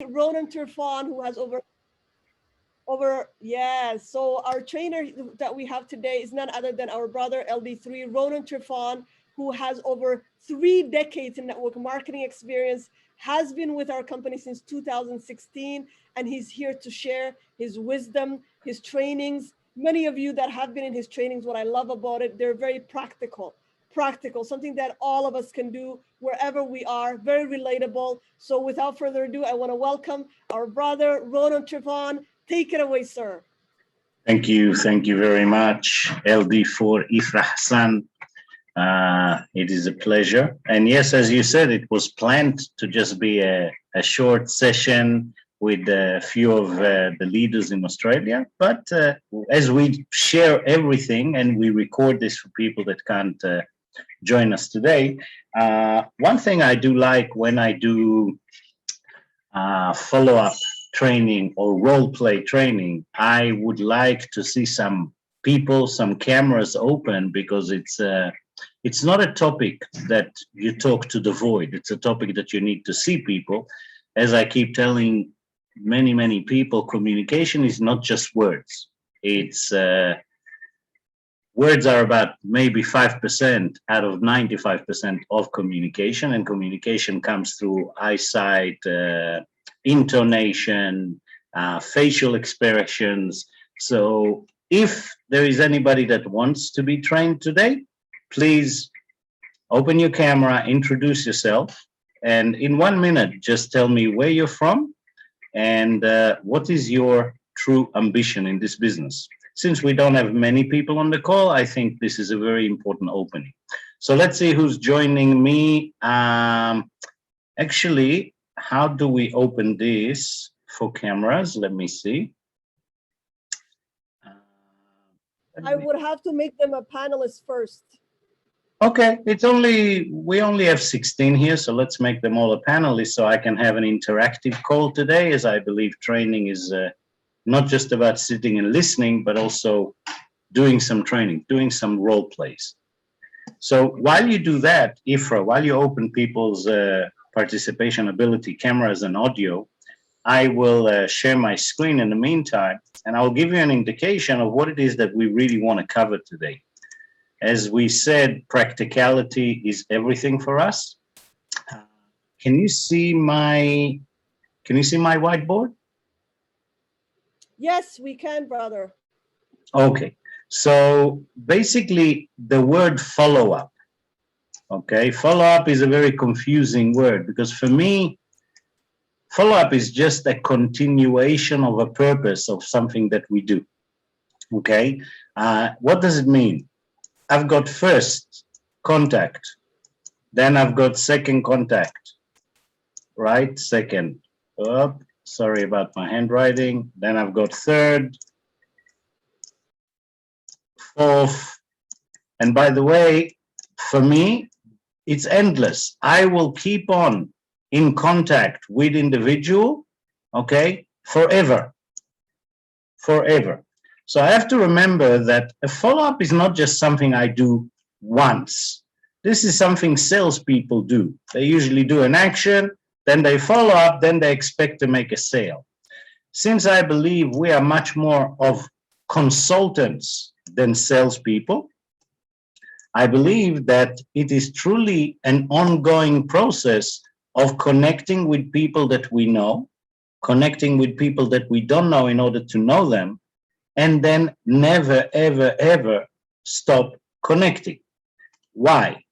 Ronen who has yes. So our trainer that we have today is none other than our brother LD3 Ronen who has over 3 decades in network marketing experience, has been with our company since 2016, and he's here to share his wisdom, his trainings. Many of you that have been in his trainings, what I love about it, they're very practical, something that all of us can do wherever we are, very relatable. So without further ado, I want to welcome our brother, Ronen Trifon. Take it away, sir. Thank you very much, LD4 Ifra Hassan. It is a pleasure. And yes, as you said, it was planned to just be a short session with a few of the leaders in Australia. But as we share everything and we record this for people that can't join us today, one thing I do like when I do follow-up training or role play training, I would like to see some people, some cameras open, because it's not a topic that you talk to the void. It's a topic that you need to see people. As I keep telling many people, communication is not just words. It's words are about maybe 5% out of 95% of communication, and communication comes through eyesight, intonation, facial expressions. So if there is anybody that wants to be trained today, please open your camera, introduce yourself, and in 1 minute, just tell me where you're from and what is your true ambition in this business. Since we don't have many people on the call, I think this is a very important opening. So let's see who's joining me. Actually, how do we open this for cameras? Let me see. I would have to make them a panelist first. Okay, we only have 16 here, so let's make them all a panelist so I can have an interactive call today, as I believe training is not just about sitting and listening, but also doing some training, doing some role plays. So while you do that, Ifra, while you open people's participation ability, cameras and audio, I will share my screen in the meantime, and I'll give you an indication of what it is that we really want to cover today. As we said, practicality is everything for us. Can you see my whiteboard? Yes, we can, brother. Okay, so basically the word follow-up. Okay, follow-up is a very confusing word, because for me, follow-up is just a continuation of a purpose of something that we do. Okay, what does it mean? I've got first contact, then I've got second contact, right? Second, oh, sorry about my handwriting. Then I've got third, fourth, and by the way, for me, it's endless. I will keep on in contact with individual, okay, forever. So I have to remember that a follow-up is not just something I do once. This is something salespeople do. They usually do an action, then they follow up, then they expect to make a sale. Since I believe we are much more of consultants than salespeople, I believe that it is truly an ongoing process of connecting with people that we know, connecting with people that we don't know in order to know them, and then never, ever stop connecting. Why?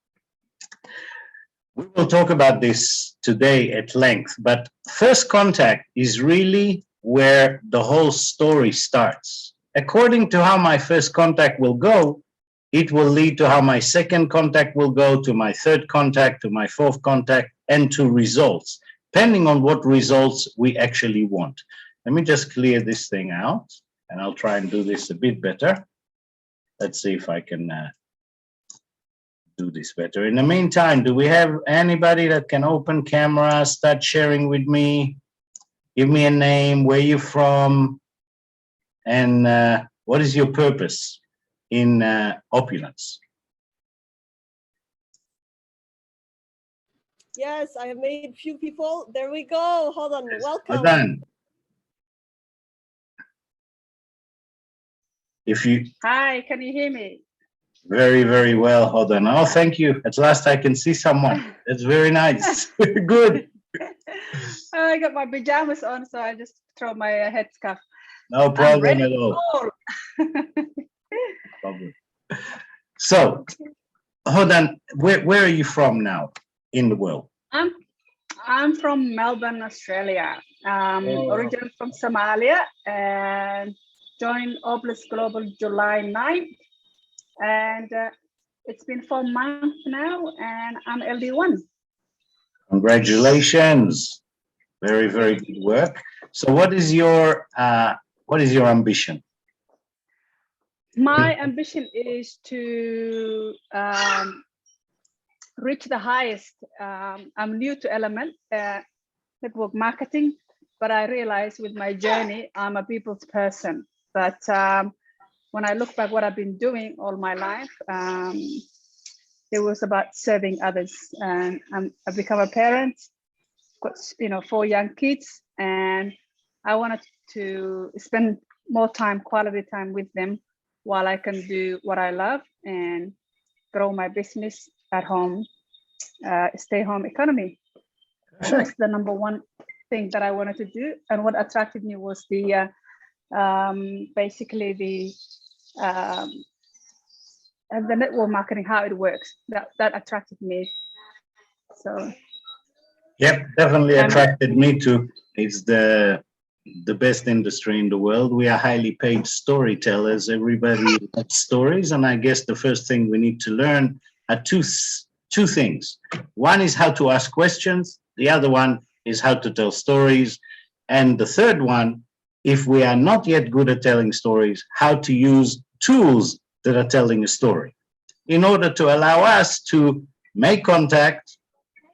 We will talk about this today at length, but first contact is really where the whole story starts. According to how my first contact will go, it will lead to how my second contact will go, to my third contact, to my fourth contact, and to results, depending on what results we actually want. Let me just clear this thing out, and I'll try and do this a bit better. Let's see if I can do this better. In the meantime, do we have anybody that can open camera, start sharing with me? Give me a name, where you're from, and what is your purpose in Opulence? Yes, I have made few people. There we go. Hold on. Well Welcome. done. If you Hi, can you hear me? very, very well. Hold on. Oh, thank you. At last I can see someone. That's very nice. Good. I got my pajamas on, so I just throw my headscarf. No I'm problem ready at to all. roll. Problem. So, hold on. Where are you from now in the world? I'm from Melbourne, Australia. Originally from Somalia and joined Opulence Global July 9th. And it's been 4 months now, and I'm LD1. Congratulations. Very, very good work. So, what is your ambition? My ambition is to reach the highest. I'm new to Element network marketing, but I realized with my journey, I'm a people's person. But when I look back what I've been doing all my life, it was about serving others. And I've become a parent, got 4 young kids, and I wanted to spend more time, quality time with them while I can do what I love and grow my business at home, stay home economy. That's the number one thing that I wanted to do. And what attracted me was the basically the network marketing, how it works. That attracted me. So Yep, definitely attracted me too. It's the best industry in the world. We are highly paid storytellers. Everybody loves stories, and I guess the first thing we need to learn are two things. One is how to ask questions. The other one is how to tell stories. And the third one, if we are not yet good at telling stories, how to use tools that are telling a story in order to allow us to make contact,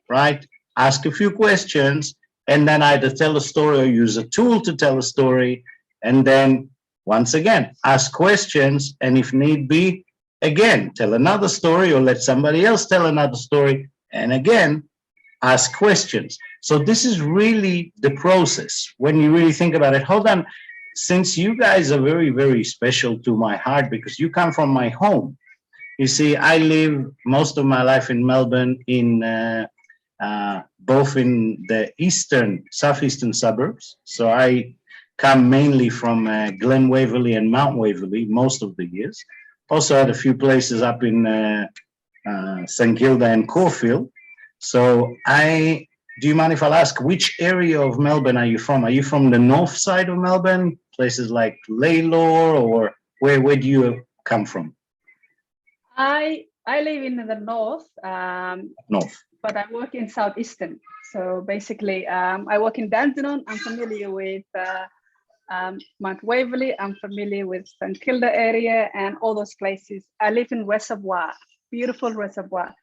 right? Ask a few questions, and then either tell a story or use a tool to tell a story. And then once again, ask questions. And if need be, again, tell another story or let somebody else tell another story. And again, ask questions. So this is really the process when you really think about it. Hold on. Since you guys are very, very special to my heart because you come from my home. You see, I live most of my life in Melbourne, both in the southeastern suburbs. So I come mainly from Glen Waverley and Mount Waverley most of the years. Also had a few places up in St Kilda and Caulfield. So do you mind if I'll ask, which area of Melbourne are you from? Are you from the north side of Melbourne, places like Lalor, or where do you come from? I live in the north. North. But I work in southeastern. So basically, I work in Dandenong. I'm familiar with Mount Waverley. I'm familiar with St Kilda area and all those places. I live in Reservoir, beautiful Reservoir.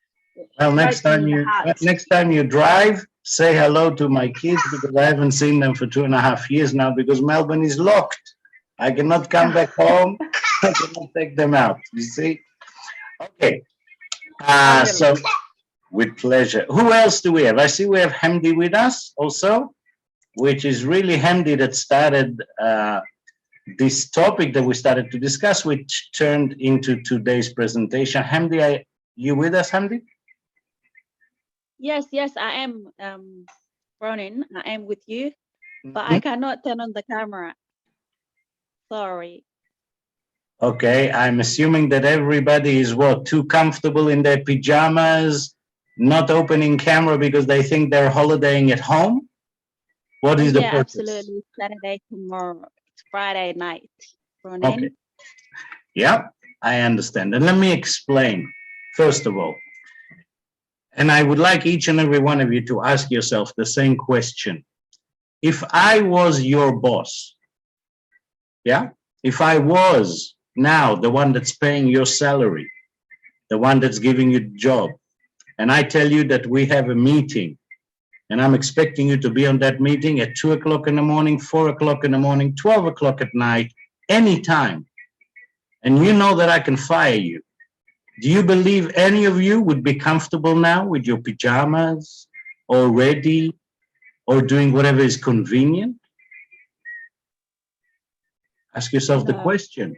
Well, next time you drive, say hello to my kids because I haven't seen them for 2.5 years now because Melbourne is locked. I cannot come back home. I cannot take them out. You see? Okay. So. With pleasure. Who else do we have? I see we have Hamdi with us also, which is really Hamdi that started this topic that we started to discuss, which turned into today's presentation. Hamdi, are you with us, Hamdi? Yes, I am, Ronen. I am with you, but I cannot turn on the camera. Sorry. Okay, I'm assuming that everybody is too comfortable in their pajamas, not opening camera because they think they're holidaying at home? What is the purpose? Absolutely. Saturday tomorrow. It's Friday night. Ronen. Okay. Yeah, I understand. And let me explain, first of all. And I would like each and every one of you to ask yourself the same question. If I was your boss, yeah, if I was now the one that's paying your salary, the one that's giving you the job, and I tell you that we have a meeting and I'm expecting you to be on that meeting at 2 o'clock in the morning, 4 o'clock in the morning, 12 o'clock at night, anytime, and you know that I can fire you, do you believe any of you would be comfortable now with your pajamas, or ready or doing whatever is convenient? Ask yourself the No. question.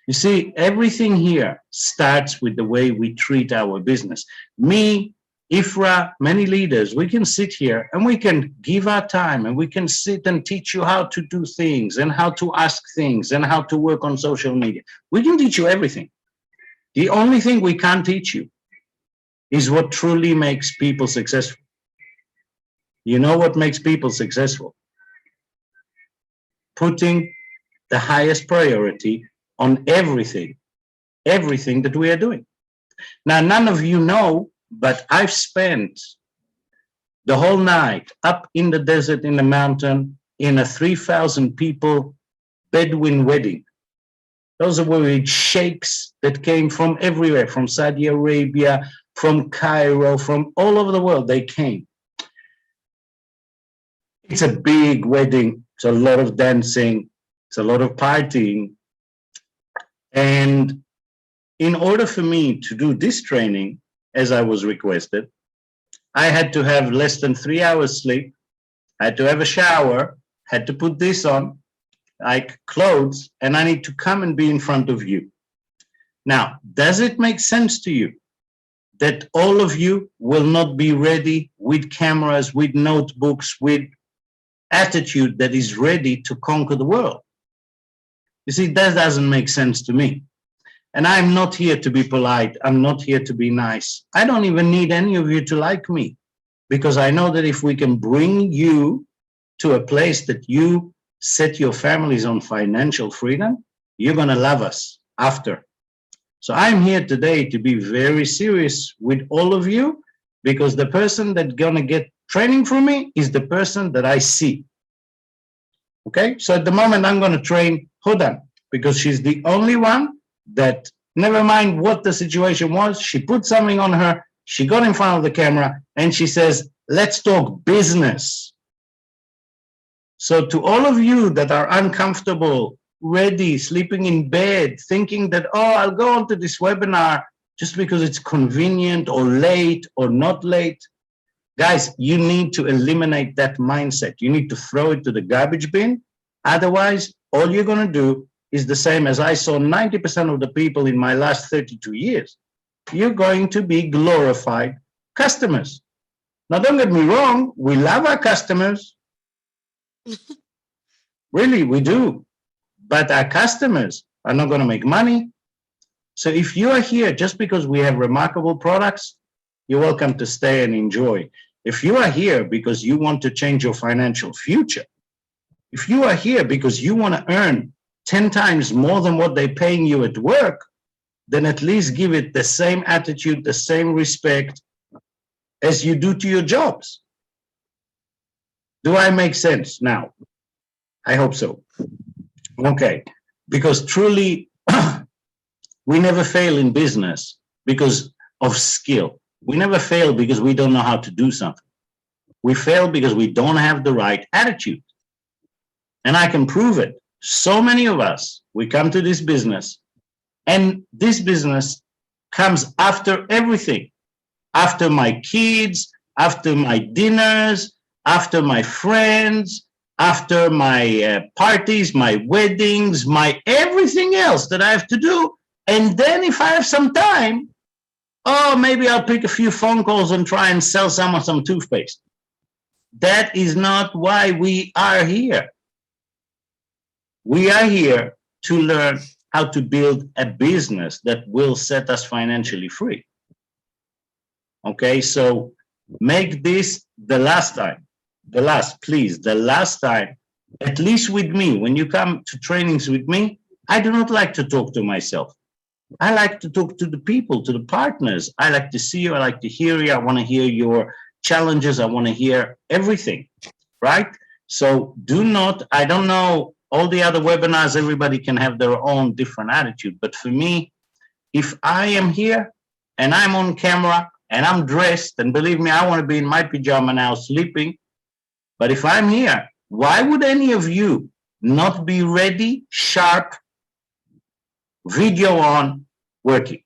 You see, everything here starts with the way we treat our business. Me, Ifra, many leaders, we can sit here and we can give our time and we can sit and teach you how to do things and how to ask things and how to work on social media. We can teach you everything. The only thing we can't teach you is what truly makes people successful. You know what makes people successful? Putting the highest priority on everything that we are doing. Now, none of you know, but I've spent the whole night up in the desert, in the mountain, in a 3,000 people Bedouin wedding. Those were sheikhs that came from everywhere, from Saudi Arabia, from Cairo, from all over the world, they came. It's a big wedding. It's a lot of dancing. It's a lot of partying. And in order for me to do this training, as I was requested, I had to have less than 3 hours sleep. I had to have a shower, had to put this on, like clothes, and I need to come and be in front of you. Now, does it make sense to you that all of you will not be ready with cameras, with notebooks, with attitude that is ready to conquer the world? You see, that doesn't make sense to me. And I'm not here to be polite. I'm not here to be nice. I don't even need any of you to like me, because I know that if we can bring you to a place that you set your families on financial freedom, you're going to love us after. So I'm here today to be very serious with all of you, because the person that's going to get training from me is the person that I see. Okay, so at the moment I'm going to train Hudan, because she's the only one that, never mind what the situation was, she put something on her, she got in front of the camera, and she says, let's talk business. So to all of you that are uncomfortable, ready, sleeping in bed, thinking that, oh, I'll go onto this webinar just because it's convenient or late or not late, guys, you need to eliminate that mindset. You need to throw it to the garbage bin. Otherwise, all you're going to do is the same as I saw 90% of the people in my last 32 years. You're going to be glorified customers. Now, don't get me wrong, we love our customers. Really, we do. But our customers are not going to make money. So if you are here just because we have remarkable products, you're welcome to stay and enjoy. If you are here because you want to change your financial future, if you are here because you want to earn 10 times more than what they're paying you at work, then at least give it the same attitude, the same respect as you do to your jobs. Do I make sense now? I hope so. Okay, because truly, we never fail in business because of skill. We never fail because we don't know how to do something. We fail because we don't have the right attitude. And I can prove it. So many of us, we come to this business, and this business comes after everything. After my kids, after my dinners, after my friends, after my parties, my weddings, my everything else that I have to do. And then if I have some time, oh, maybe I'll pick a few phone calls and try and sell someone some toothpaste. That is not why we are here. We are here to learn how to build a business that will set us financially free. Okay, so make this the last time. The last time, at least with me, when you come to trainings with me, I do not like to talk to myself. I like to talk to the people, to the partners. I like to see you. I like to hear you. I want to hear your challenges. I want to hear everything, right? So do not, I don't know, all the other webinars, everybody can have their own different attitude. But for me, if I am here and I'm on camera and I'm dressed, and believe me, I want to be in my pajama now sleeping. But if I'm here, why would any of you not be ready, sharp, video on, working?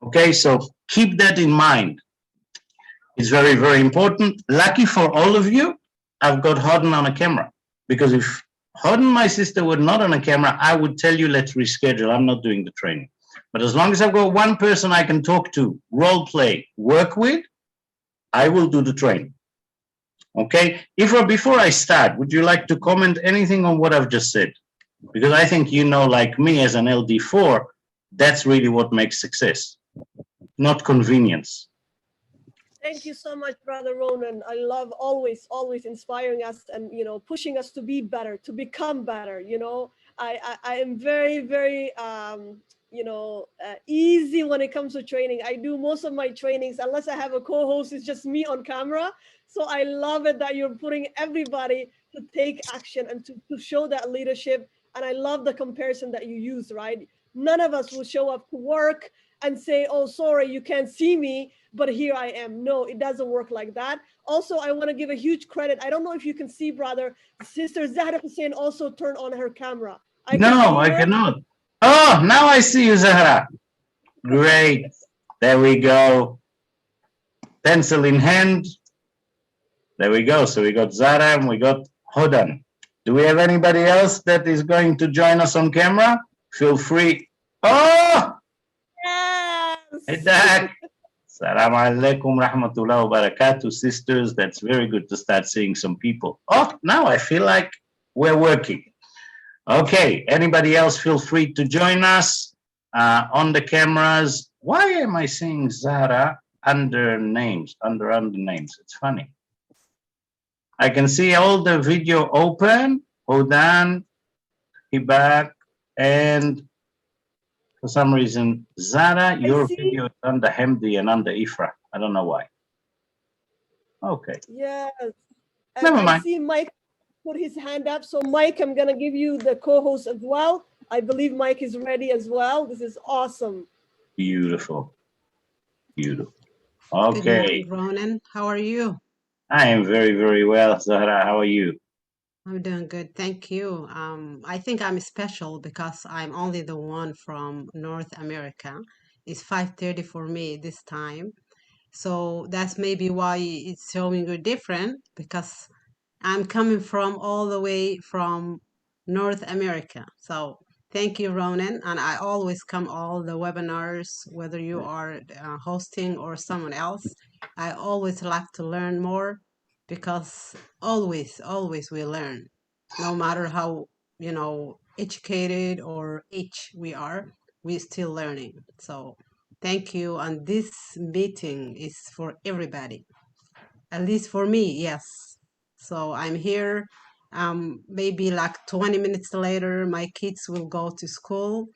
Okay, so keep that in mind. It's very, very important. Lucky for all of you, I've got Ronen on a camera. Because if Ronen, my sister, were not on a camera, I would tell you, let's reschedule. I'm not doing the training. But as long as I've got one person I can talk to, role play, work with, I will do the training. Okay? Ifra, before I start, would you like to comment anything on what I've just said? Because I think you know, like me as an LD4, that's really what makes success, not convenience. Thank you so much, Brother Ronen. I love always inspiring us and, you know, pushing us to be better, to become better. You know, I am very, very, you know, easy when it comes to training. I do most of my trainings, unless I have a co-host, it's just me on camera. So I love it that you're putting everybody to take action and to show that leadership. And I love the comparison that you use, right? None of us will show up to work and say, oh, sorry, you can't see me, but here I am. No, it doesn't work like that. Also, I want to give a huge credit. I don't know if you can see, brother, Sister Zahra Hussein also turned on her camera. No, I cannot. Oh, now I see you, Zahra. Great. There we go. Pencil in hand. There we go. So we got Zahra and we got Ronen. Do we have anybody else that is going to join us on camera? Feel free. Oh! Yes! Hidak. Assalamu alaikum rahmatullahi wa barakatuh, sisters. That's very good to start seeing some people. Oh, now I feel like we're working. Okay, anybody else feel free to join us on the cameras. Why am I seeing Zahra under names, under names? It's funny. I can see all the video open. Ronen, Hibak, and for some reason, Zahra, your video is under Hemdi and under Ifra. I don't know why. Okay. Yes. And Never I mind. see Mike put his hand up. So Mike, I'm going to give you the co-host as well. I believe Mike is ready as well. This is awesome. Beautiful. Beautiful. Okay. Good morning, Ronen. How are you? I am very, very well. Zahra, how are you? I'm doing good, thank you. I think I'm special because I'm only the one from North America. It's 5:30 for me this time. So that's maybe why it's showing you different because I'm coming from all the way from North America. So thank you, Ronen. And I always come all the webinars, whether you are hosting or someone else. I always like to learn more because always we learn. No matter how, you know, educated or age we are, we're still learning. So thank you. And this meeting is for everybody, at least for me, yes. So I'm here. Maybe like 20 minutes later, my kids will go to school,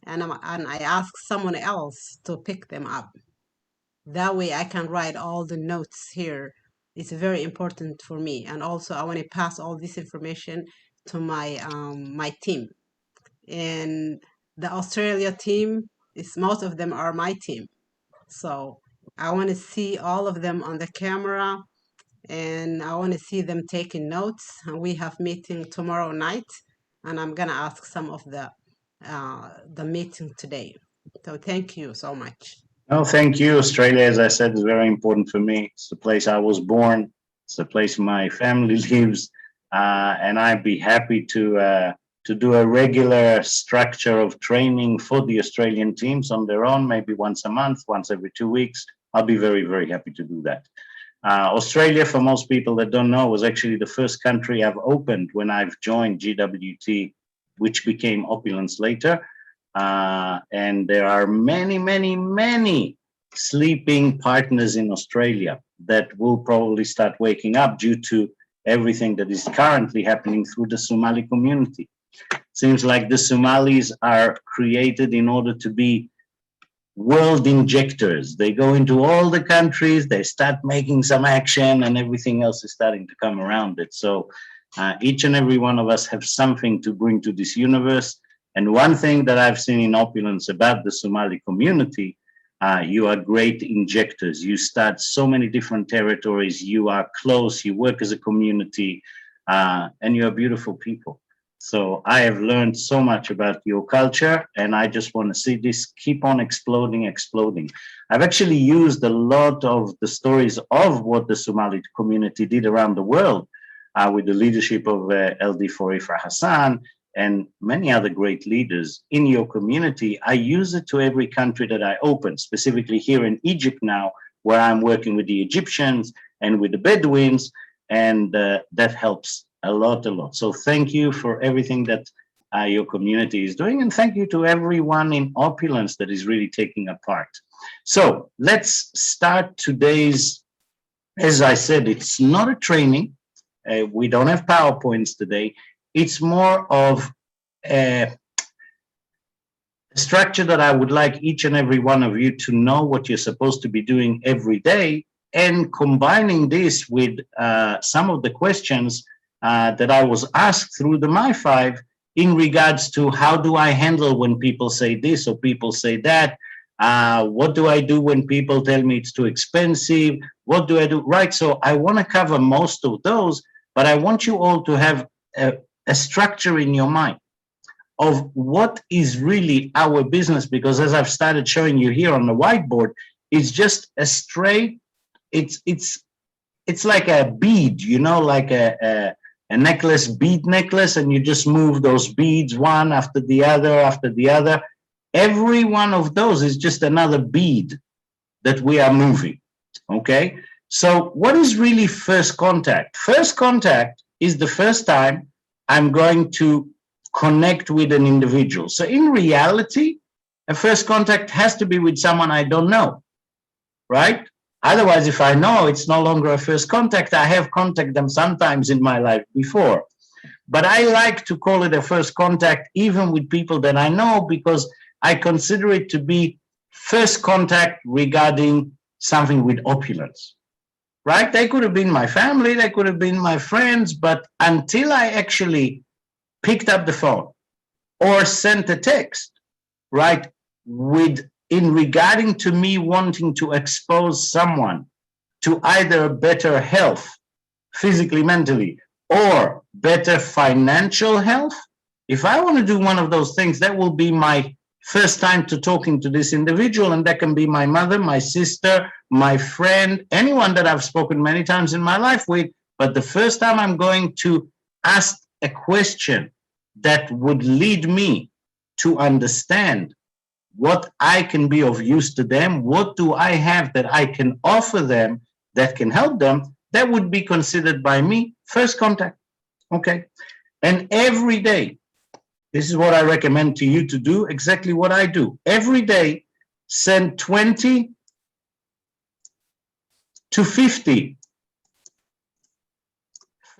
and I ask someone else to pick them up. That way, I can write all the notes here. It's very important for me, and also I want to pass all this information to my team. And the Australia team is most of them are my team, so I want to see all of them on the camera, and I want to see them taking notes. And we have meeting tomorrow night, and I'm gonna ask some of the meeting today. So thank you so much. No, thank you. Australia, as I said, is very important for me. It's the place I was born. It's the place my family lives, and I'd be happy to do a regular structure of training for the Australian teams on their own, maybe once a month, once every 2 weeks. I'll be very, very happy to do that. Australia, for most people that don't know, was actually the first country I've opened when I've joined GWT, which became Opulence later. And there are many sleeping partners in Australia that will probably start waking up due to everything that is currently happening through the Somali community. Seems like the Somalis are created in order to be world injectors. They go into all the countries, they start making some action, and everything else is starting to come around it. So each and every one of us have something to bring to this universe. And one thing that I've seen in Opulence about the Somali community, you are great injectors. You start so many different territories. You are close. You work as a community, and you are beautiful people. So I have learned so much about your culture, and I just want to see this keep on exploding, exploding. I've actually used a lot of the stories of what the Somali community did around the world with the leadership of LD Ifra Hassan and many other great leaders in your community. I use it to every country that I open, specifically here in Egypt now, where I'm working with the Egyptians and with the Bedouins, and that helps a lot. So thank you for everything that your community is doing, and thank you to everyone in Opulence that is really taking a part. So let's start today's, as I said, it's not a training. We don't have PowerPoints today. It's more of a structure that I would like each and every one of you to know what you're supposed to be doing every day, and combining this with some of the questions that I was asked through the My5 in regards to how do I handle when people say this or people say that? What do I do when people tell me it's too expensive? What do I do? Right. So I want to cover most of those, but I want you all to have a structure in your mind of what is really our business, because as I've started showing you here on the whiteboard, it's just a straight, it's like a bead, you know, like a necklace, bead necklace, and you just move those beads one after the other after the other. Every one of those is just another bead that we are moving, okay? So what is really first contact? First contact is the first time I'm going to connect with an individual. So in reality, a first contact has to be with someone I don't know, right? Otherwise, if I know, it's no longer a first contact. I have contacted them sometimes in my life before. But I like to call it a first contact even with people that I know, because I consider it to be first contact regarding something with opulence, right? They could have been my family, they could have been my friends, but until I actually picked up the phone or sent a text, right, in regarding to me wanting to expose someone to either better health, physically, mentally, or better financial health, if I want to do one of those things, that will be my first time to talking to this individual, and that can be my mother, my sister, my friend, anyone that I've spoken many times in my life with. But the first time I'm going to ask a question that would lead me to understand what I can be of use to them, what do I have that I can offer them that can help them, that would be considered by me first contact, okay? And every day, this is what I recommend to you to do, exactly what I do. Every day, send 20 to 50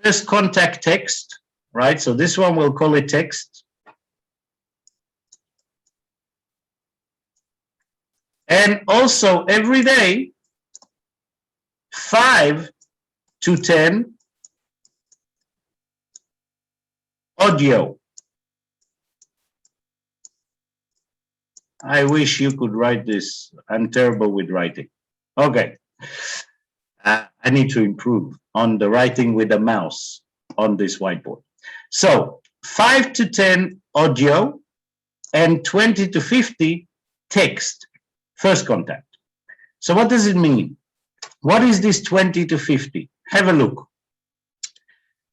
first contact text, right? So this one, we'll call it text. And also every day, 5 to 10 audio. I wish you could write this. I'm terrible with writing. Okay. I need to improve on the writing with a mouse on this whiteboard. So 5 to 10 audio and 20 to 50 text, first contact. So what does it mean? What is this 20 to 50? Have a look.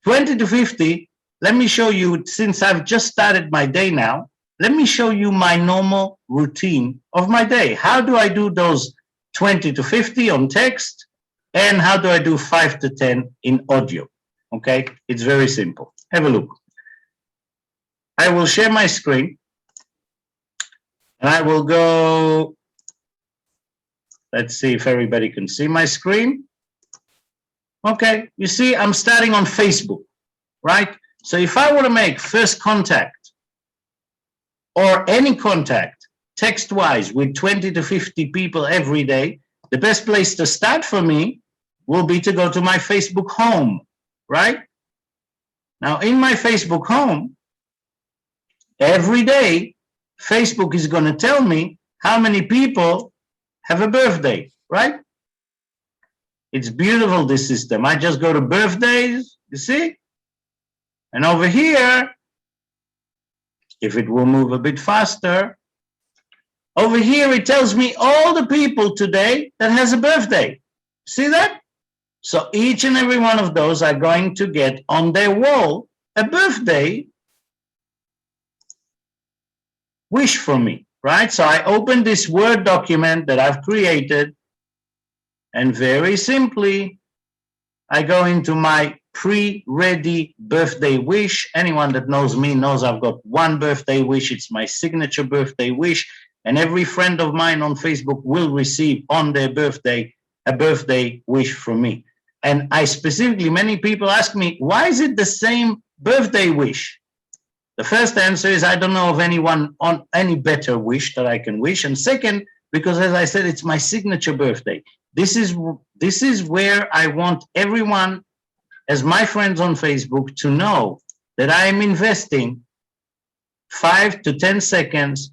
20 to 50, let me show you, since I've just started my day now, let me show you my normal routine of my day. How do I do those 20 to 50 on text? And how do I do 5 to 10 in audio? Okay, it's very simple. Have a look. I will share my screen and I will go, let's see if everybody can see my screen. Okay, you see, I'm starting on Facebook, right? So if I want to make first contact or any contact text-wise with 20 to 50 people every day, the best place to start for me will be to go to my Facebook home, right? Now, in my Facebook home, every day, Facebook is going to tell me how many people have a birthday, right? It's beautiful, this system. I just go to birthdays, you see? And over here, if it will move a bit faster, over here it tells me all the people today that has a birthday. See that? So each and every one of those are going to get on their wall a birthday wish for me, right? So I open this Word document that I've created, and very simply, I go into my pre-ready birthday wish. Anyone that knows me knows I've got one birthday wish. It's my signature birthday wish. And every friend of mine on Facebook will receive on their birthday a birthday wish from me. And I specifically, many people ask me, why is it the same birthday wish? The first answer is I don't know of anyone on any better wish that I can wish. And second, because as I said, it's my signature birthday. This is where I want everyone, as my friends on Facebook, to know that I am investing 5 to 10 seconds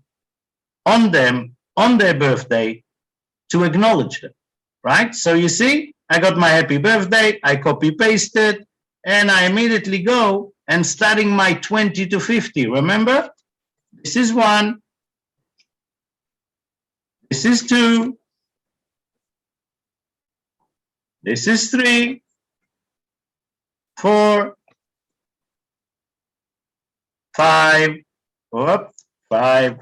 on them, on their birthday, to acknowledge them, right? So you see, I got my happy birthday, I copy paste it, and I immediately go and starting my 20 to 50. Remember, this is 1, this is 2, this is 3, 4, 5, go up, 5,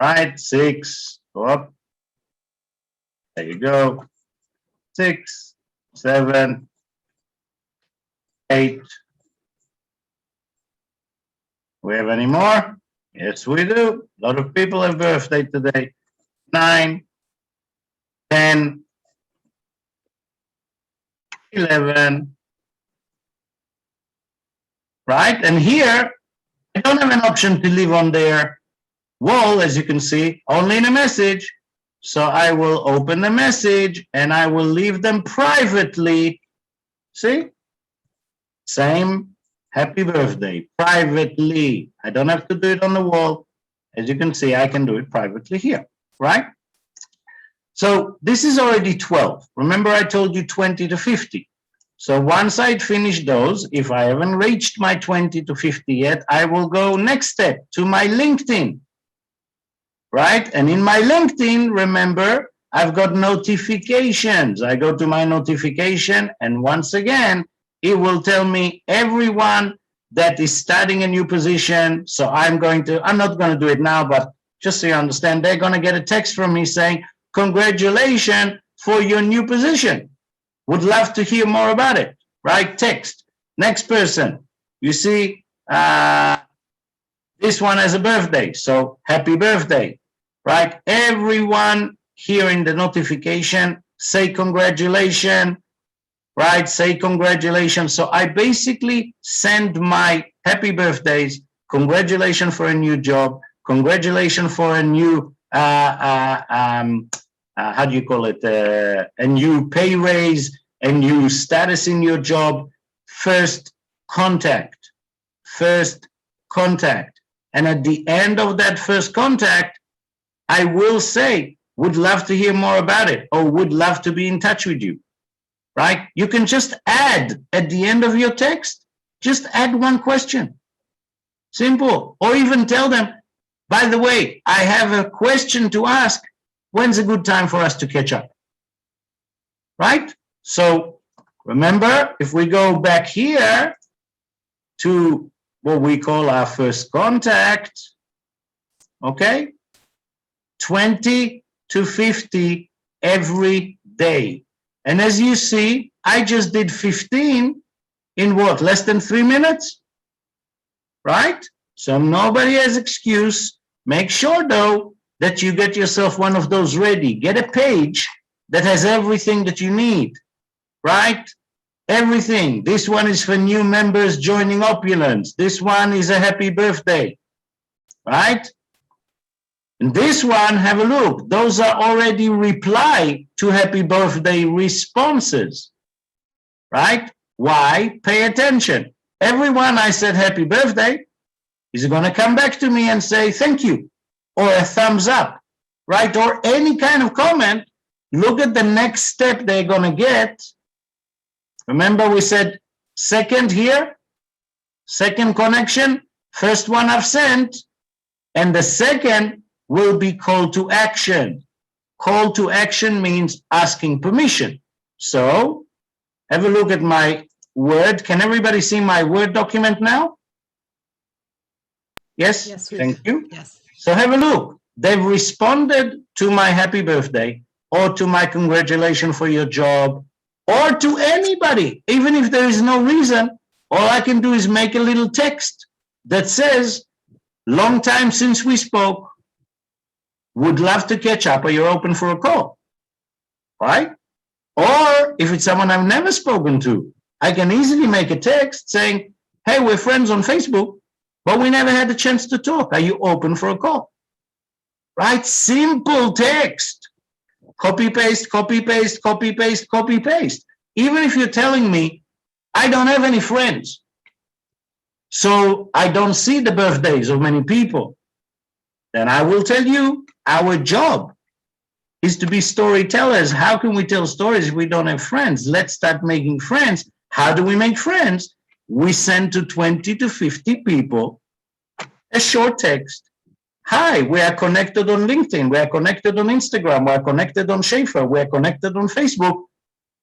right, 6, go up, there you go, 6, 7, 8. We have any more? Yes, we do. A lot of people have birthday today. 9, 10, 11, right? And here, I don't have an option to leave on their wall, as you can see, only in a message. So I will open the message and I will leave them privately. See? Same happy birthday, privately. I don't have to do it on the wall. As you can see, I can do it privately here, right? So this is already 12. Remember I told you 20 to 50. So once I'd finished those, if I haven't reached my 20 to 50 yet, I will go next step to my LinkedIn, right? And in my LinkedIn, remember, I've got notifications. I go to my notification, and once again, it will tell me everyone that is starting a new position. So I'm not going to do it now, but just so you understand, they're going to get a text from me saying, congratulations for your new position. Would love to hear more about it, right? Text. Next person. You see, this one has a birthday, so happy birthday, right? Everyone here in the notification, say congratulations, right? Say congratulations. So I basically send my happy birthdays, congratulations for a new job, congratulations for a new, how do you call it? A new pay raise, a new status in your job, first contact. And at the end of that first contact, I will say, would love to hear more about it, or would love to be in touch with you, right? You can just add at the end of your text, just add one question. Simple. Or even tell them, by the way, I have a question to ask. When's a good time for us to catch up? Right? So remember, if we go back here to what we call our first contact, okay? 20 to 50 every day. And as you see, I just did 15 in what? Less than 3 minutes? Right? So nobody has excuse. Make sure though that you get yourself one of those ready. Get a page that has everything that you need, right? Everything. This one is for new members joining Opulence. This one is a happy birthday, right? And this one, have a look. Those are already reply to happy birthday responses, right? Why? Pay attention. Everyone I said happy birthday is going to come back to me and say thank you, or a thumbs up, right? Or any kind of comment. Look at the next step they're going to get. Remember we said second here, second connection, First one I've sent, and the second will be call to action. Call to action means asking permission. So have a look at my Word. Can everybody see my Word document now? Yes? Yes, we Thank do. you. Yes. So have a look. They've responded to my happy birthday or to my congratulations for your job or to anybody. Even if there is no reason, all I can do is make a little text that says, long time since we spoke, would love to catch up. Are you open for a call? Right? Or if it's someone I've never spoken to, I can easily make a text saying, hey, we're friends on Facebook, but we never had a chance to talk. Are you open for a call? Right? Simple text. Copy, paste, copy, paste, copy, paste, copy, paste. Even if you're telling me, I don't have any friends, so I don't see the birthdays of many people, then I will tell you, our job is to be storytellers. How can we tell stories if we don't have friends? Let's start making friends. How do we make friends? We send to 20 to 50 people a short text. Hi, we are connected on LinkedIn. We are connected on Instagram. We are connected on Schaefer. We are connected on Facebook,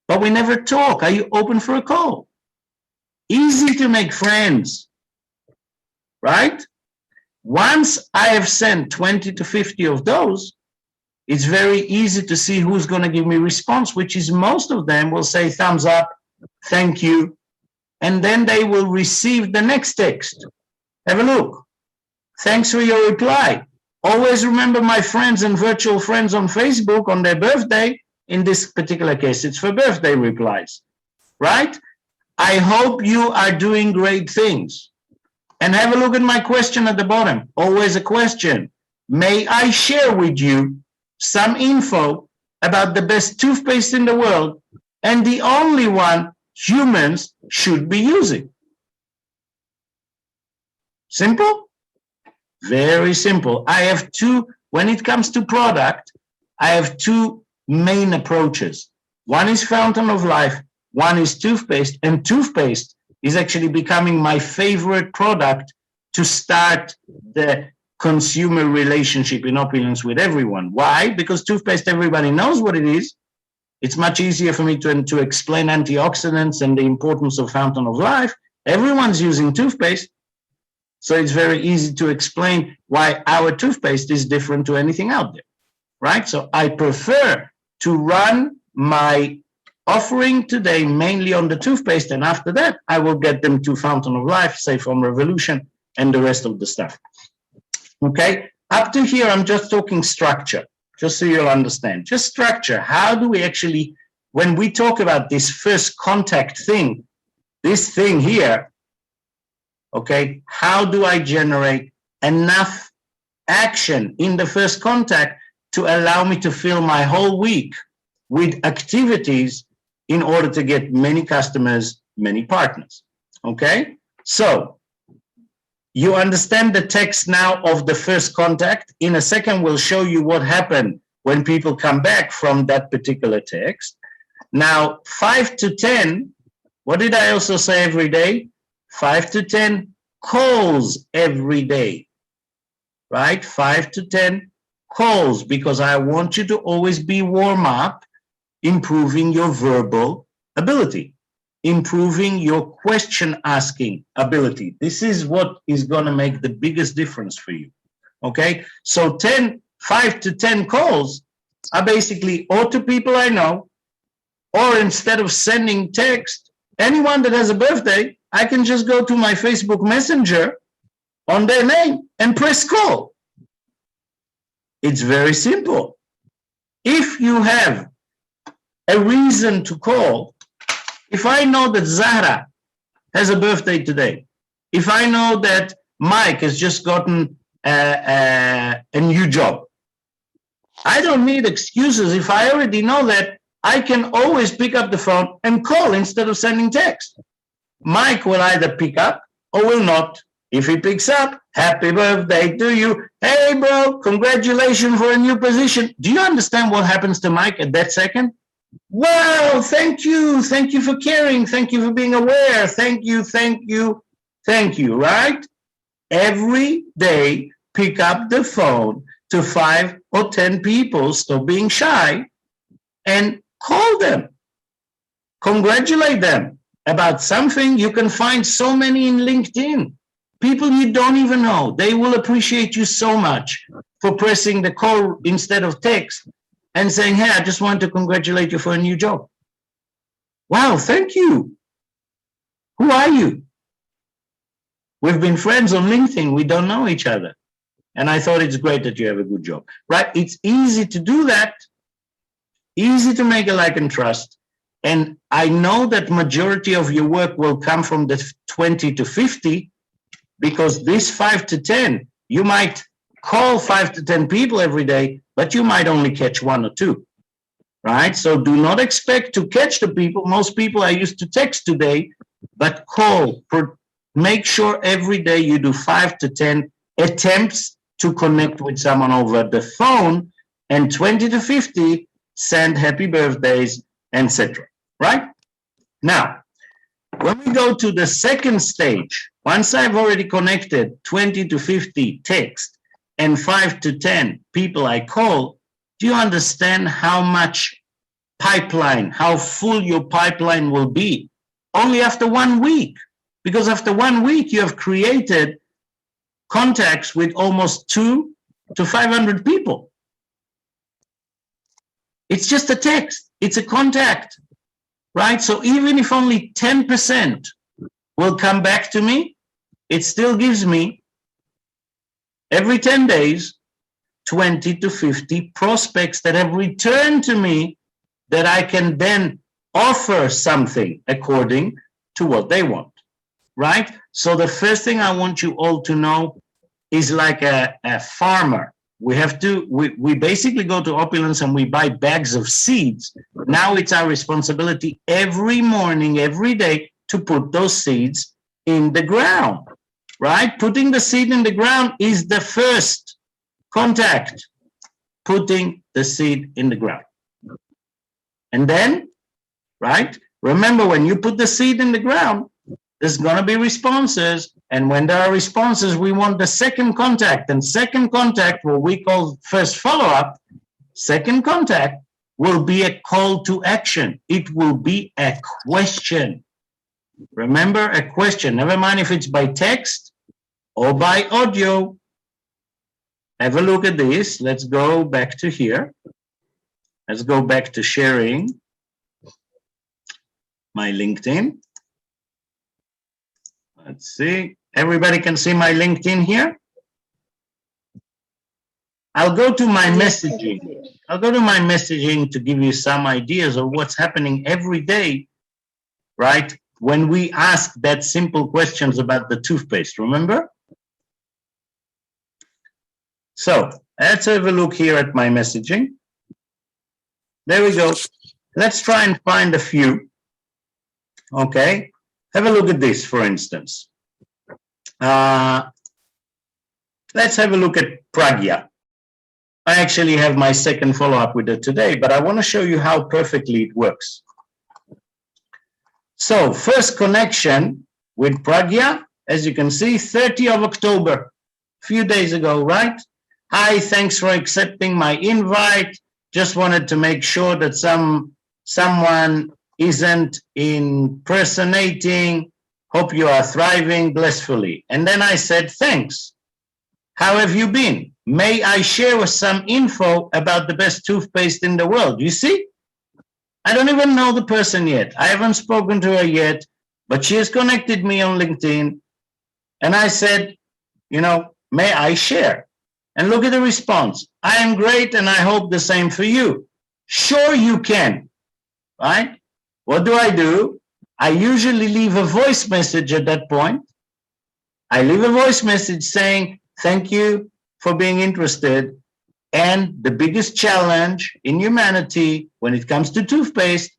but we never talk. Are you open for a call? Easy to make friends, right? Once I have sent 20 to 50 of those, it's very easy to see who's going to give me response, which is most of them will say thumbs up, thank you, and then they will receive the next text. Have a look. Thanks for your reply. Always remember my friends and virtual friends on Facebook on their birthday. In this particular case, it's for birthday replies, right? I hope you are doing great things. And have a look at my question at the bottom. Always a question. May I share with you some info about the best toothpaste in the world and the only one humans should be using? Simple? Very simple. I have two, when it comes to product, I have two main approaches. One is Fountain of Life, one is toothpaste, and toothpaste is actually becoming my favorite product to start the consumer relationship in Opulence with everyone. Why? Because toothpaste, everybody knows what it is. It's much easier for me to explain antioxidants and the importance of Fountain of Life. Everyone's using toothpaste, so it's very easy to explain why our toothpaste is different to anything out there, right? So I prefer to run my offering today mainly on the toothpaste, and after that, I will get them to Fountain of Life, Safe Home Revolution, and the rest of the stuff. Okay, up to here, I'm just talking structure, just so you'll understand. Just structure. How do we actually, when we talk about this first contact thing, this thing here, okay, how do I generate enough action in the first contact to allow me to fill my whole week with activities in order to get many customers, many partners, okay? So you understand the text now of the first contact. In a second, we'll show you what happened when people come back from that particular text. Now, 5 to 10, what did I also say every day? 5 to 10 calls every day, right? 5 to 10 calls, because I want you to always be warm up, improving your verbal ability, improving your question asking ability. This is what is going to make the biggest difference for you. Okay, so 5 to 10 calls are basically or to people I know, or instead of sending text, anyone that has a birthday, I can just go to my Facebook Messenger on their name and press call. It's very simple. If you have a reason to call, if I know that Zahra has a birthday today, if I know that Mike has just gotten a new job, I don't need excuses. If I already know that, I can always pick up the phone and call instead of sending text. Mike will either pick up or will not. If he picks up, happy birthday to you. Hey, bro, congratulations for a new position. Do you understand what happens to Mike at that second? Wow, thank you. Thank you for caring. Thank you for being aware. Thank you, thank you, thank you, right? every day pick up the phone to 5 or 10 people, stop being shy, and call them. Congratulate them about something. You can find so many in LinkedIn. People you don't even know. They will appreciate you so much for pressing the call instead of text and saying, hey, I just want to congratulate you for a new job. Wow, thank you. Who are you? We've been friends on LinkedIn. We don't know each other. And I thought it's great that you have a good job, right? It's easy to do that. Easy to make a like and trust. And I know that majority of your work will come from the 20 to 50, because this 5 to 10, you might call 5 to 10 people every day, but you might only catch 1 or 2, right? So do not expect to catch the people. Most people are used to text today, but call. Make sure every day you do 5 to 10 attempts to connect with someone over the phone, and 20 to 50 send happy birthdays, etc. Right? Now, when we go to the second stage, once I've already connected 20 to 50 text and 5 to 10 people I call, do you understand how much pipeline, how full your pipeline will be? Only after 1 week. Because after 1 week, you have created contacts with almost 200 to 500 people. It's just a text. It's a contact, right? So even if only 10% will come back to me, it still gives me every 10 days, 20 to 50 prospects that have returned to me that I can then offer something according to what they want, right? So the first thing I want you all to know is like a farmer. We basically go to Opulence and we buy bags of seeds. Now it's our responsibility every morning, every day, to put those seeds in the ground, right? Putting the seed in the ground is the first contact, putting the seed in the ground. And then, right, remember, when you put the seed in the ground, there's going to be responses. And when there are responses, we want the second contact. And second contact, what we call first follow-up, second contact will be a call to action. It will be a question. Remember, a question. Never mind if it's by text or by audio. Have a look at this. Let's go back to here. Let's go back to sharing my LinkedIn. Let's see. Everybody can see my LinkedIn here. I'll go to my messaging. I'll go to my messaging to give you some ideas of what's happening every day, right? When we ask that simple questions about the toothpaste, remember? So let's have a look here at my messaging. There we go. Let's try and find a few. Okay. Have a look at this, for instance. Let's have a look at Pragya. I actually have my second follow-up with it today, but I want to show you how perfectly it works. So, first connection with Pragya, as you can see, 30th of October, a few days ago, right? Hi, thanks for accepting my invite. Just wanted to make sure that someone isn't impersonating. Hope you are thriving blissfully. And then I said, thanks. How have you been? May I share some info about the best toothpaste in the world? You see, I don't even know the person yet. I haven't spoken to her yet, but she has connected me on LinkedIn. And I said, may I share? And look at the response. I am great, and I hope the same for you. Sure you can, right? What do? I usually leave a voice message at that point. I leave a voice message saying, thank you for being interested. And the biggest challenge in humanity when it comes to toothpaste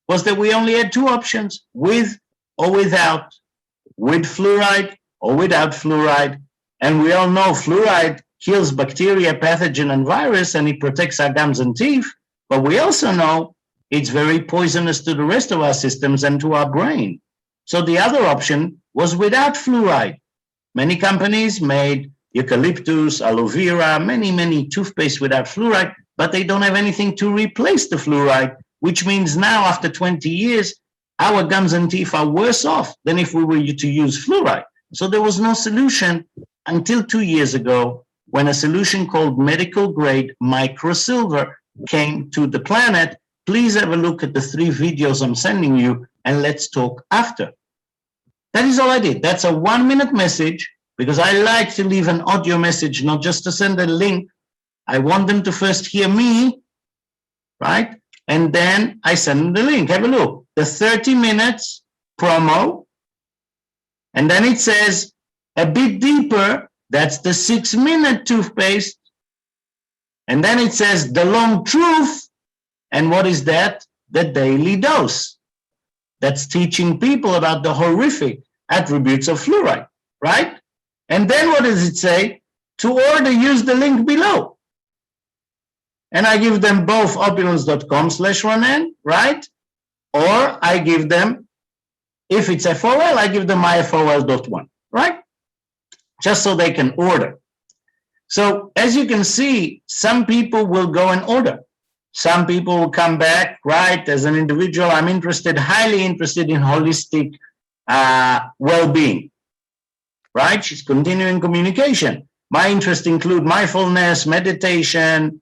was that we only had 2 options, with or without, with fluoride or without fluoride. And we all know fluoride kills bacteria, pathogen, and virus, and it protects our gums and teeth. But we also know it's very poisonous to the rest of our systems and to our brain. So the other option was without fluoride. Many companies made eucalyptus, aloe vera, many toothpaste without fluoride, but they don't have anything to replace the fluoride, which means now after 20 years, our gums and teeth are worse off than if we were to use fluoride. So there was no solution until 2 years ago when a solution called medical grade microsilver came to the planet. Please have a look at the 3 videos I'm sending you and let's talk after. That is all I did. That's a 1-minute message because I like to leave an audio message, not just to send a link. I want them to first hear me, right? And then I send them the link. Have a look. The 30 minutes promo. And then it says a bit deeper. That's the 6-minute toothpaste. And then it says the long truth. And what is that? The daily dose. That's teaching people about the horrific attributes of fluoride, right? And then what does it say? To order, use the link below. And I give them both opulence.com/Ronen, right? Or I give them, if it's FOL, I give them my FOL.1, right? Just so they can order. So as you can see, some people will go and order. Some people will come back, right? As an individual, I'm interested, highly interested in holistic well-being, right? She's continuing communication. My interests include mindfulness, meditation,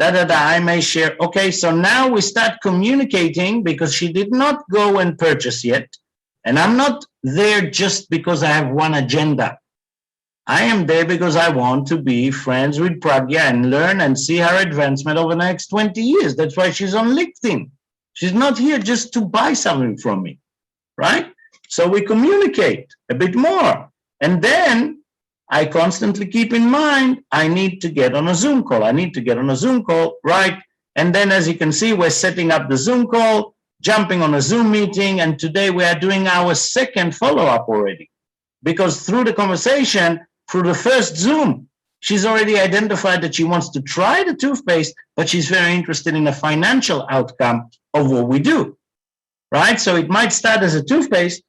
I may share. Okay, so now we start communicating because she did not go and purchase yet. And I'm not there just because I have one agenda. I am there because I want to be friends with Pragya and learn and see her advancement over the next 20 years. That's why she's on LinkedIn. She's not here just to buy something from me, right? So we communicate a bit more. And then I constantly keep in mind, I need to get on a Zoom call. I need to get on a Zoom call, right? And then as you can see, we're setting up the Zoom call, jumping on a Zoom meeting. And today we are doing our second follow-up already. Because through the conversation, through the first Zoom, she's already identified that she wants to try the toothpaste, but she's very interested in the financial outcome of what we do, right? So it might start as a toothpaste,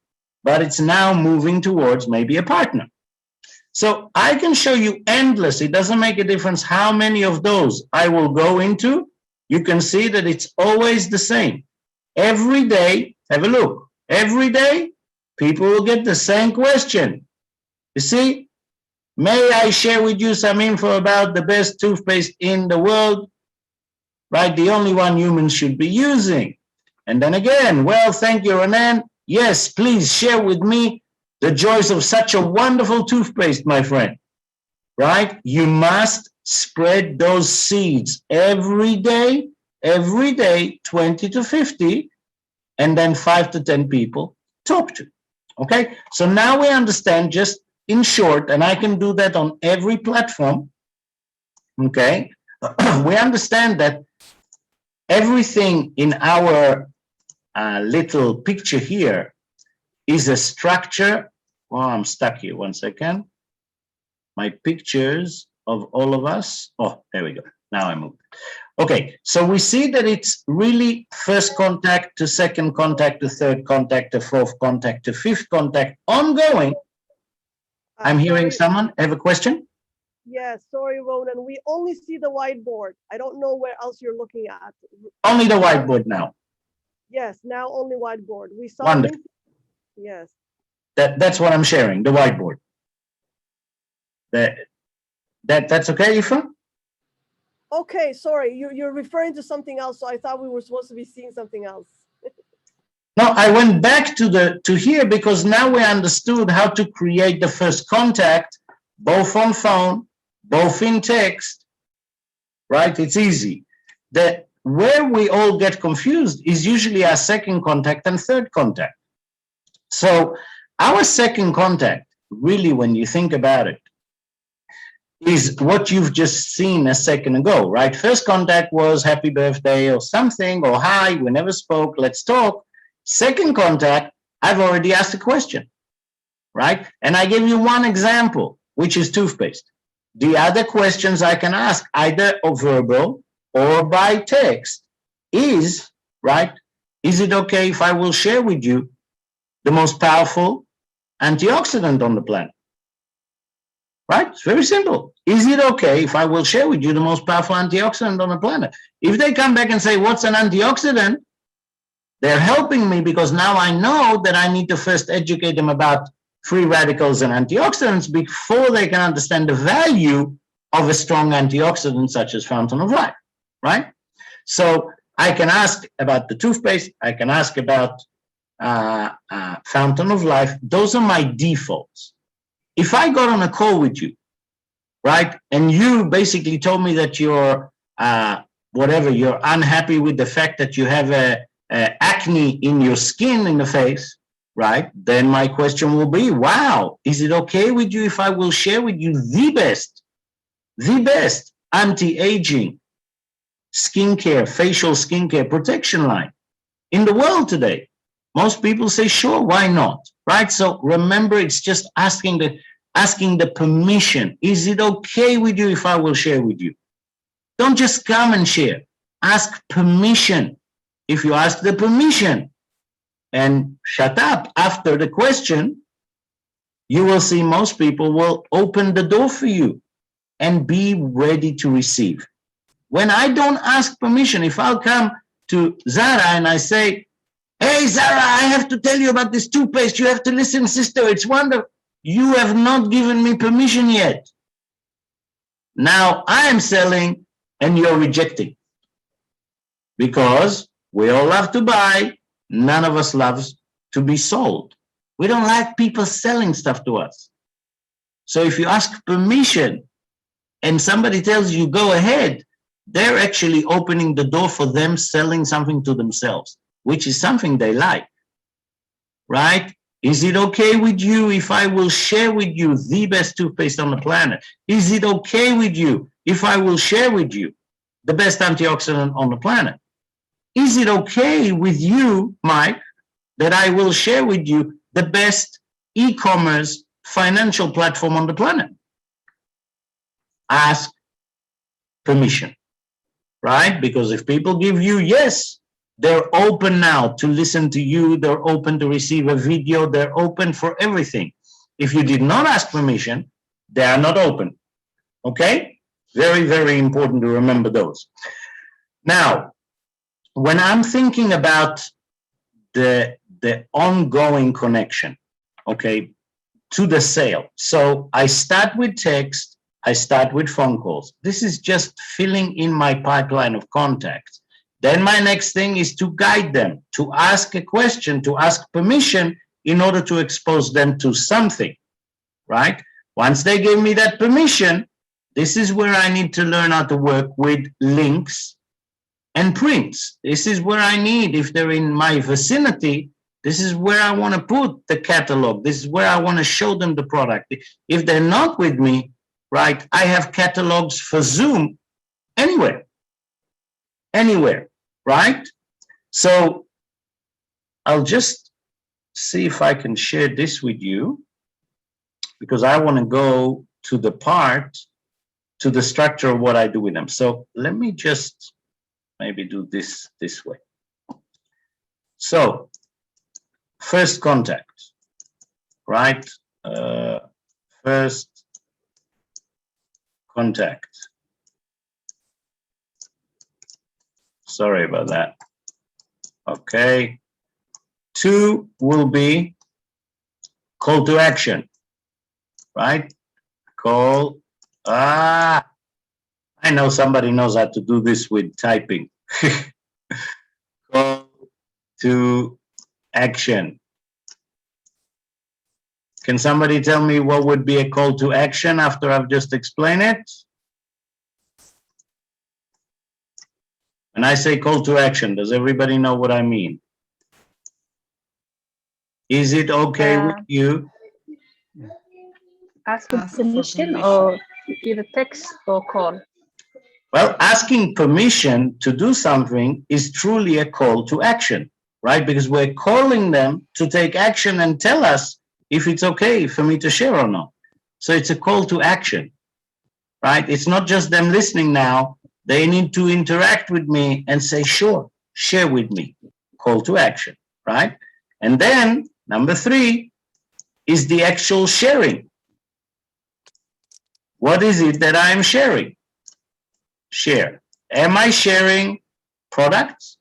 but it's now moving towards maybe a partner. So I can show you endless. It doesn't make a difference how many of those I will go into. You can see that it's always the same. Every day, have a look. Every day, people will get the same question. You see, may I share with you some info about the best toothpaste in the world? Right, the only one humans should be using. And then again, well, thank you, Ronen. Yes, please share with me the joys of such a wonderful toothpaste, my friend, right? You must spread those seeds every day, 20 to 50, and then 5 to 10 people talk to, okay? So now we understand just in short, and I can do that on every platform, okay? We understand that everything in our little picture here is a structure. Oh, I'm stuck here. 1 second. My pictures of all of us. Oh, there we go. Now I moved. Okay, so we see that it's really first contact to second contact to third contact to fourth contact to fifth contact, ongoing. I'm hearing someone have a question. Yes, sorry, Ronen. We only see the whiteboard. I don't know where else you're looking at. Only the whiteboard now. Yes, now only whiteboard. We saw. Wonderful. Yes. That's what I'm sharing, the whiteboard. That's okay, Ifa? Okay, sorry, you're referring to something else, so I thought we were supposed to be seeing something else. No, I went back to here because now we understood how to create the first contact, both on phone, both in text, right? It's easy. Where we all get confused is usually our second contact and third contact. So our second contact, really, when you think about it, is what you've just seen a second ago, right? First contact was happy birthday or something, or hi, we never spoke, let's talk. Second contact, I've already asked a question, right? And I gave you one example, which is toothpaste. The other questions I can ask, either verbal or by text, is, right, is it okay if I will share with you the most powerful antioxidant on the planet? right? It's very simple. Is it okay if I will share with you the most powerful antioxidant on the planet? If they come back and say, what's an antioxidant? They're helping me because now I know that I need to first educate them about free radicals and antioxidants before they can understand the value of a strong antioxidant such as Fountain of Life, right? So I can ask about the toothpaste. I can ask about Fountain of Life. Those are my defaults. If I got on a call with you, right, and you basically told me that you're whatever, you're unhappy with the fact that you have a acne in your skin, in the face, right, then my question will be, wow, is it okay with you if I will share with you the best anti-aging skincare, facial skincare protection line in the world today? Most people say, sure, why not, right? So remember, it's just asking the permission. Is it okay with you if I will share with you? Don't just come and share. Ask permission. If you ask the permission and shut up after the question, you will see most people will open the door for you and be ready to receive. When I don't ask permission, if I'll come to Zara and I say, hey, Zara, I have to tell you about this toothpaste. You have to listen, sister. It's wonderful. You have not given me permission yet. Now I am selling and you're rejecting. Because we all love to buy. None of us loves to be sold. We don't like people selling stuff to us. So if you ask permission and somebody tells you go ahead, they're actually opening the door for them selling something to themselves, which is something they like, right? Is it okay with you if I will share with you the best toothpaste on the planet? Is it okay with you if I will share with you the best antioxidant on the planet? Is it okay with you, Mike, that I will share with you the best e-commerce financial platform on the planet? Ask permission, right? Because if people give you yes, they're open now to listen to you. They're open to receive a video. They're open for everything. If you did not ask permission, they are not open. Okay? Very, very important to remember those. Now, when I'm thinking about the ongoing connection, okay, to the sale. So I start with text, I start with phone calls. This is just filling in my pipeline of contacts. Then my next thing is to guide them, to ask a question, to ask permission in order to expose them to something, right? Once they give me that permission, this is where I need to learn how to work with links and prints. This is where I need, if they're in my vicinity, this is where I want to put the catalog. This is where I want to show them the product. If they're not with me, right, I have catalogs for Zoom anywhere, right? So I'll just see if I can share this with you because I want to go to the part, to the structure of what I do with them. So let me just maybe do this way. So first contact, right? First contact. Sorry about that. Okay. 2 will be call to action, right? Call. I know somebody knows how to do this with typing. Call to action. Can somebody tell me what would be a call to action after I've just explained it? When I say call to action, does everybody know what I mean? Is it okay with you? Ask for Ask for permission permission. or either text or call. Well, asking permission to do something is truly a call to action, right? Because we're calling them to take action and tell us if it's okay for me to share or not. So it's a call to action, right? It's not just them listening now. They need to interact with me and say, sure, share with me. Call to action, right? And then number 3 is the actual sharing. What is it that I'm sharing? Share. Am I sharing products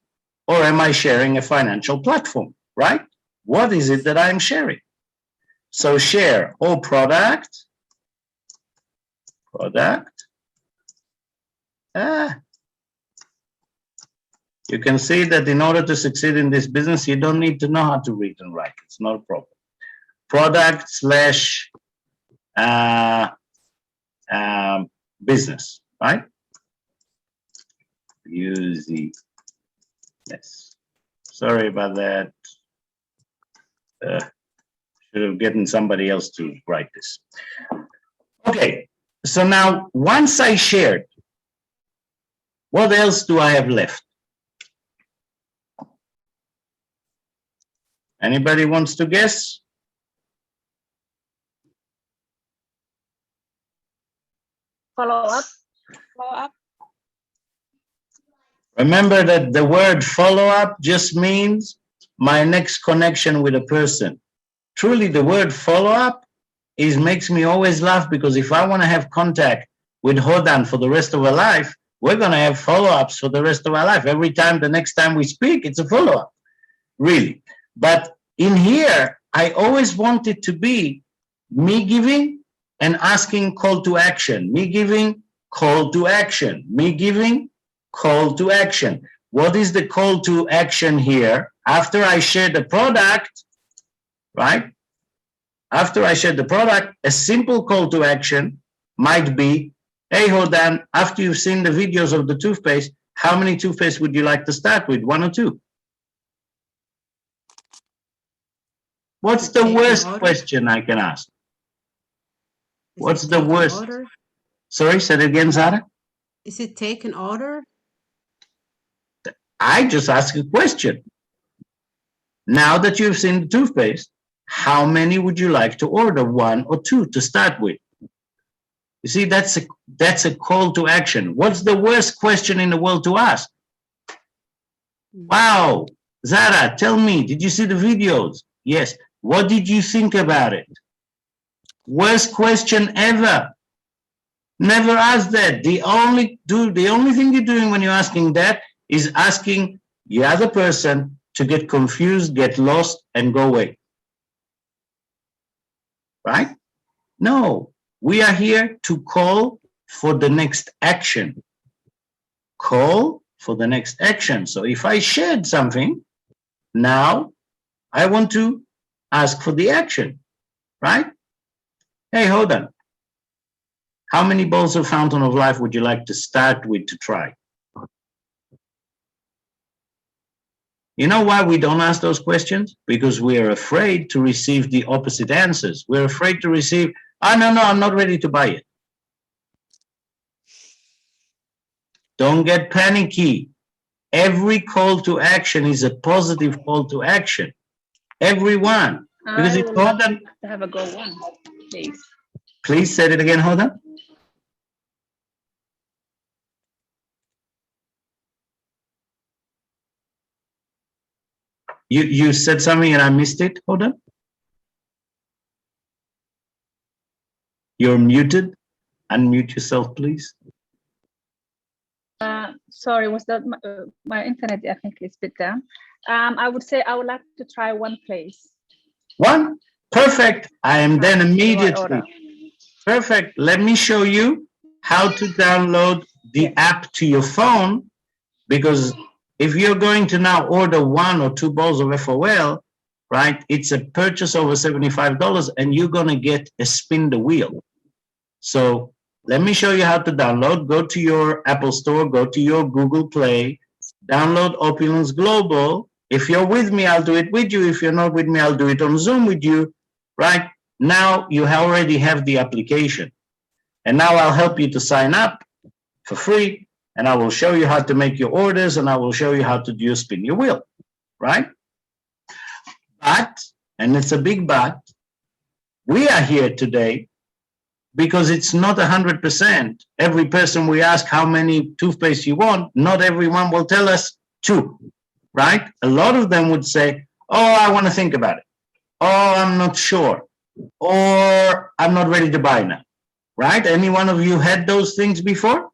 or am I sharing a financial platform, right? What is it that I'm sharing? So share or product. You can see that in order to succeed in this business, you don't need to know how to read and write. It's not a problem. Product slash business, right? Use the, yes. Sorry about that. Should have gotten somebody else to write this. Okay, so now once I shared, what else do I have left? Anybody wants to guess? Follow up. Remember that the word follow-up just means my next connection with a person. Truly, the word follow-up makes me always laugh, because if I want to have contact with Hodan for the rest of our life, we're going to have follow-ups for the rest of our life. Every time, the next time we speak, it's a follow-up, really. But in here, I always want it to be me giving and asking call to action, me giving, call to action, me giving, call to action. What is the call to action here? After I share the product, right? After I share the product, a simple call to action might be, hey, Hodan, after you've seen the videos of the toothpaste, how many toothpaste would you like to start with? 1 or 2? What's the worst question I can ask? What's the worst? Order? Sorry, say it again, Zara. Is it take an order? I just ask a question. Now that you've seen the toothpaste, how many would you like to order? 1 or 2 to start with? You see, that's a call to action. What's the worst question in the world to ask? Wow, Zara, tell me, did you see the videos? Yes. What did you think about it? Worst question ever. Never ask that. The only thing you're doing when you're asking that is asking the other person to get confused, get lost, and go away. Right? No, we are here to call for the next action. Call for the next action. So if I shared something, now I want to ask for the action, right? Hey, hold on. How many bowls of Fountain of Life would you like to start with to try? You know why we don't ask those questions? Because we're afraid to receive the opposite answers. We're afraid to receive, oh, no, I'm not ready to buy it. Don't get panicky. Every call to action is a positive call to action. Everyone. Because it's important to have a go one, please. Please say it again, Hoda. You said something and I missed it, Hoda. You're muted. Unmute yourself, please. Sorry, was that my internet? I think is a bit down. I would say I would like to try one place. One? Perfect. I am then immediately. Perfect. Let me show you how to download the app to your phone, because if you're going to now order 1 or 2 bowls of FOL, right, it's a purchase over $75 and you're going to get a spin the wheel. So let me show you how to download. Go to your Apple Store, go to your Google Play, download Opulence Global. If you're with me, I'll do it with you. If you're not with me, I'll do it on Zoom with you, right? Now you already have the application. And now I'll help you to sign up for free, and I will show you how to make your orders, and I will show you how to do your spin your wheel, right? But, and it's a big but, we are here today because it's not 100%. Every person we ask how many toothpaste you want, not everyone will tell us 2, right? A lot of them would say, oh, I want to think about it. Oh, I'm not sure. Or I'm not ready to buy now. right? Any one of you had those things before?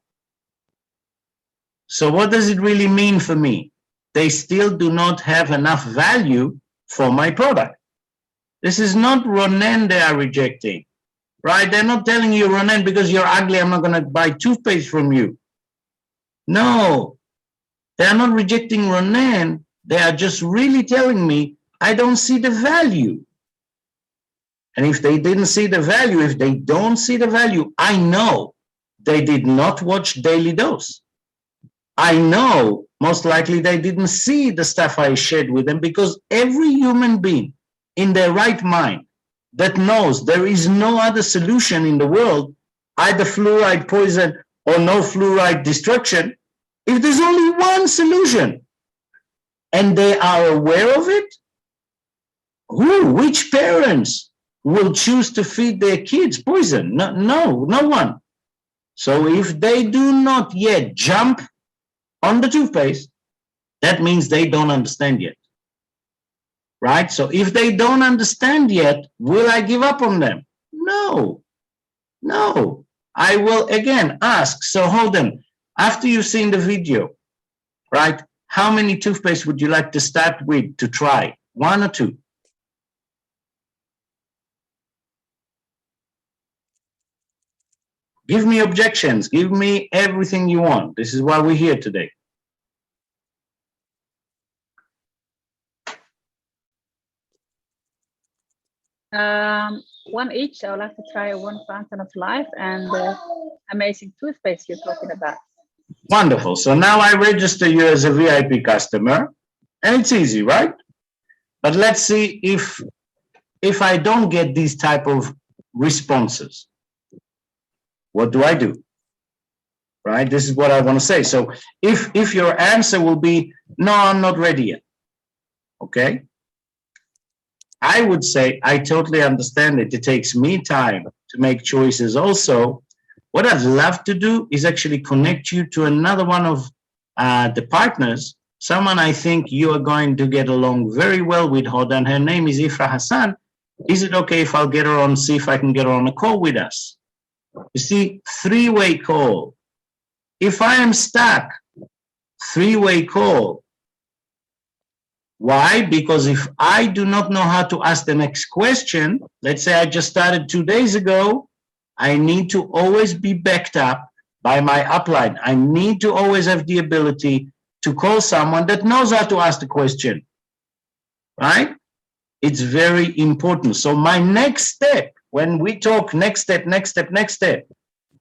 So what does it really mean for me? They still do not have enough value for my product. This is not Ronen they are rejecting, right? They're not telling you, Ronen, because you're ugly, I'm not going to buy toothpaste from you. No, they are not rejecting Ronen. They are just really telling me, I don't see the value. And if they didn't see the value, if they don't see the value, I know they did not watch Daily Dose. I know most likely they didn't see the stuff I shared with them, because every human being in their right mind that knows there is no other solution in the world, either fluoride poison or no fluoride destruction, if there's only one solution and they are aware of it, which parents will choose to feed their kids poison? No one. So if they do not yet jump on the toothpaste, that means they don't understand yet, right? So if they don't understand yet, will I give up on them? No. I will again ask, so hold on, after you've seen the video, right, how many toothpaste would you like to start with to try? 1 or 2? Give me objections. Give me everything you want. This is why we're here today. One each. I would like to try one fountain of life and the amazing toothpaste you're talking about. Wonderful. So now I register you as a VIP customer, and it's easy, right? But let's see if I don't get these type of responses, what do I do? Right? This is what I want to say. So if your answer will be, no, I'm not ready yet, okay? I would say, I totally understand it. It takes me time to make choices also. What I'd love to do is actually connect you to another one of the partners, someone I think you are going to get along very well with, Hodan. Her name is Ifra Hassan. Is it okay if I'll get her on, see if I can get her on a call with us? You see, 3-way call. If I am stuck, 3-way call. Why? Because if I do not know how to ask the next question, let's say I just started 2 days ago, I need to always be backed up by my upline. I need to always have the ability to call someone that knows how to ask the question, right? It's very important. So my next step, when we talk next step,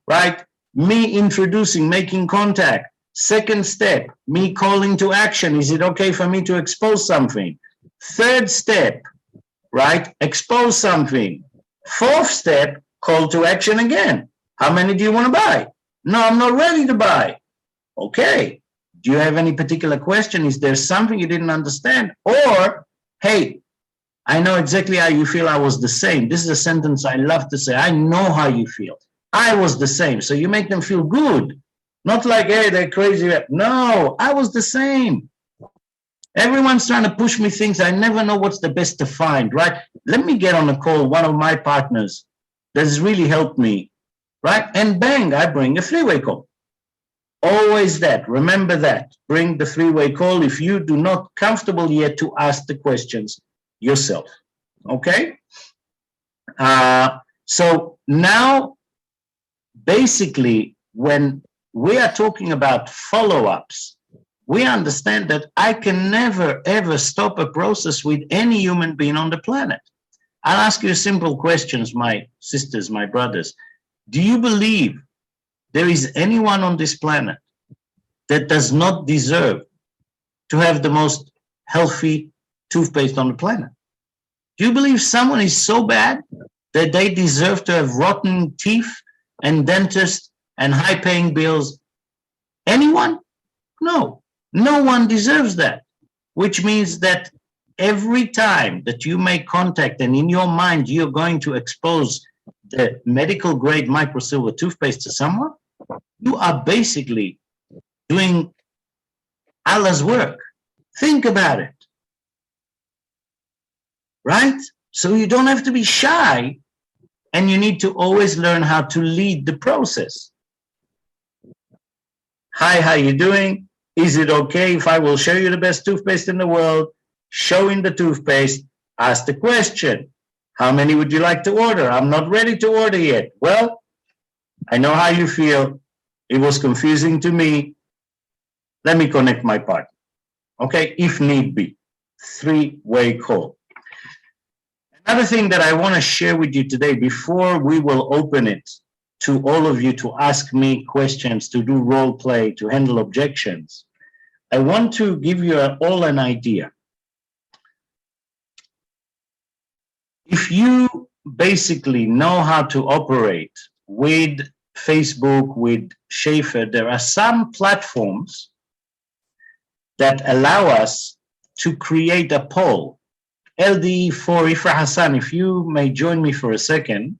right? Me introducing, making contact. Second step, me calling to action. Is it okay for me to expose something? Third step, right? Expose something. Fourth step, call to action again. How many do you want to buy? No, I'm not ready to buy. Okay. Do you have any particular question? Is there something you didn't understand? Or, hey, I know exactly how you feel. I was the same. This is a sentence I love to say. I know how you feel. I was the same. So you make them feel good. Not like, hey, they're crazy. No, I was the same. Everyone's trying to push me things. I never know what's the best to find, right? Let me get on a call, one of my partners that has really helped me, right? And bang, I bring a 3-way call. Always that. Remember that. Bring the 3-way call if you do not comfortable yet to ask the questions yourself. Okay? So now, basically, when we are talking about follow-ups, we understand that I can never, ever stop a process with any human being on the planet. I'll ask you simple questions, my sisters, my brothers. Do you believe there is anyone on this planet that does not deserve to have the most healthy toothpaste on the planet? Do you believe someone is so bad that they deserve to have rotten teeth and dentists and high-paying bills? Anyone? No. No one deserves that, which means that every time that you make contact and in your mind you're going to expose the medical grade microsilver toothpaste to someone, you are basically doing Allah's work. Think about it, right? So you don't have to be shy and you need to always learn how to lead the process. Hi, how you doing? Is it okay if I will show you the best toothpaste in the world? Showing the toothpaste, ask the question. How many would you like to order? I'm not ready to order yet. Well, I know how you feel. It was confusing to me. Let me connect my partner. Okay, if need be. Three-way call. Another thing that I want to share with you today before we will open it to all of you to ask me questions, to do role play, to handle objections, I want to give you all an idea. If you basically know how to operate with Facebook, with Schaefer, there are some platforms that allow us to create a poll. LDE for Ifra Hassan, if you may join me for a second,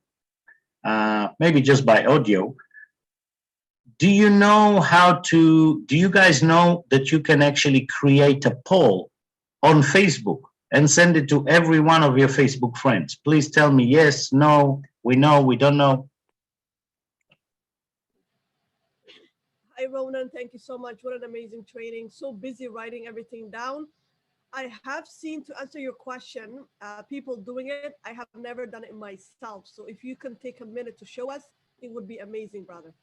maybe just by audio. Do you guys know that you can actually create a poll on Facebook and send it to every one of your Facebook friends? Please tell me yes, no, we know, we don't know. Hi, Ronan. Thank you so much. What an amazing training. So busy writing everything down. I have seen, to answer your question, people doing it. I have never done it myself. So if you can take a minute to show us, it would be amazing, brother.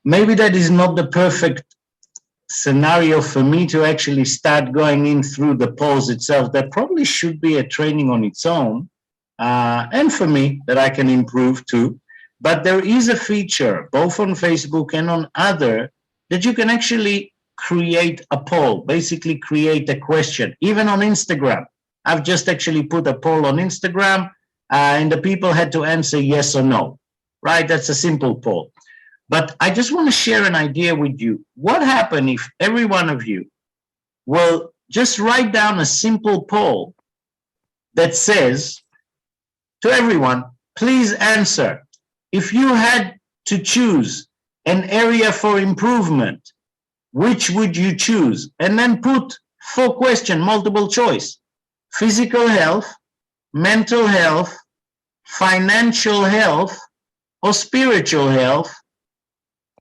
Maybe that is not the perfect scenario for me to actually start going in through the polls itself. That probably should be a training on its own, and for me that I can improve too. But there is a feature both on Facebook and on other that you can actually create a poll, basically create a question. Even on Instagram, I've just actually put a poll on Instagram, and the people had to answer yes or no, right? That's a simple poll. But I just want to share an idea with you. What happens if every one of you will just write down a simple poll that says to everyone, please answer, if you had to choose an area for improvement, which would you choose? And then put 4 questions, multiple choice: physical health, mental health, financial health, or spiritual health.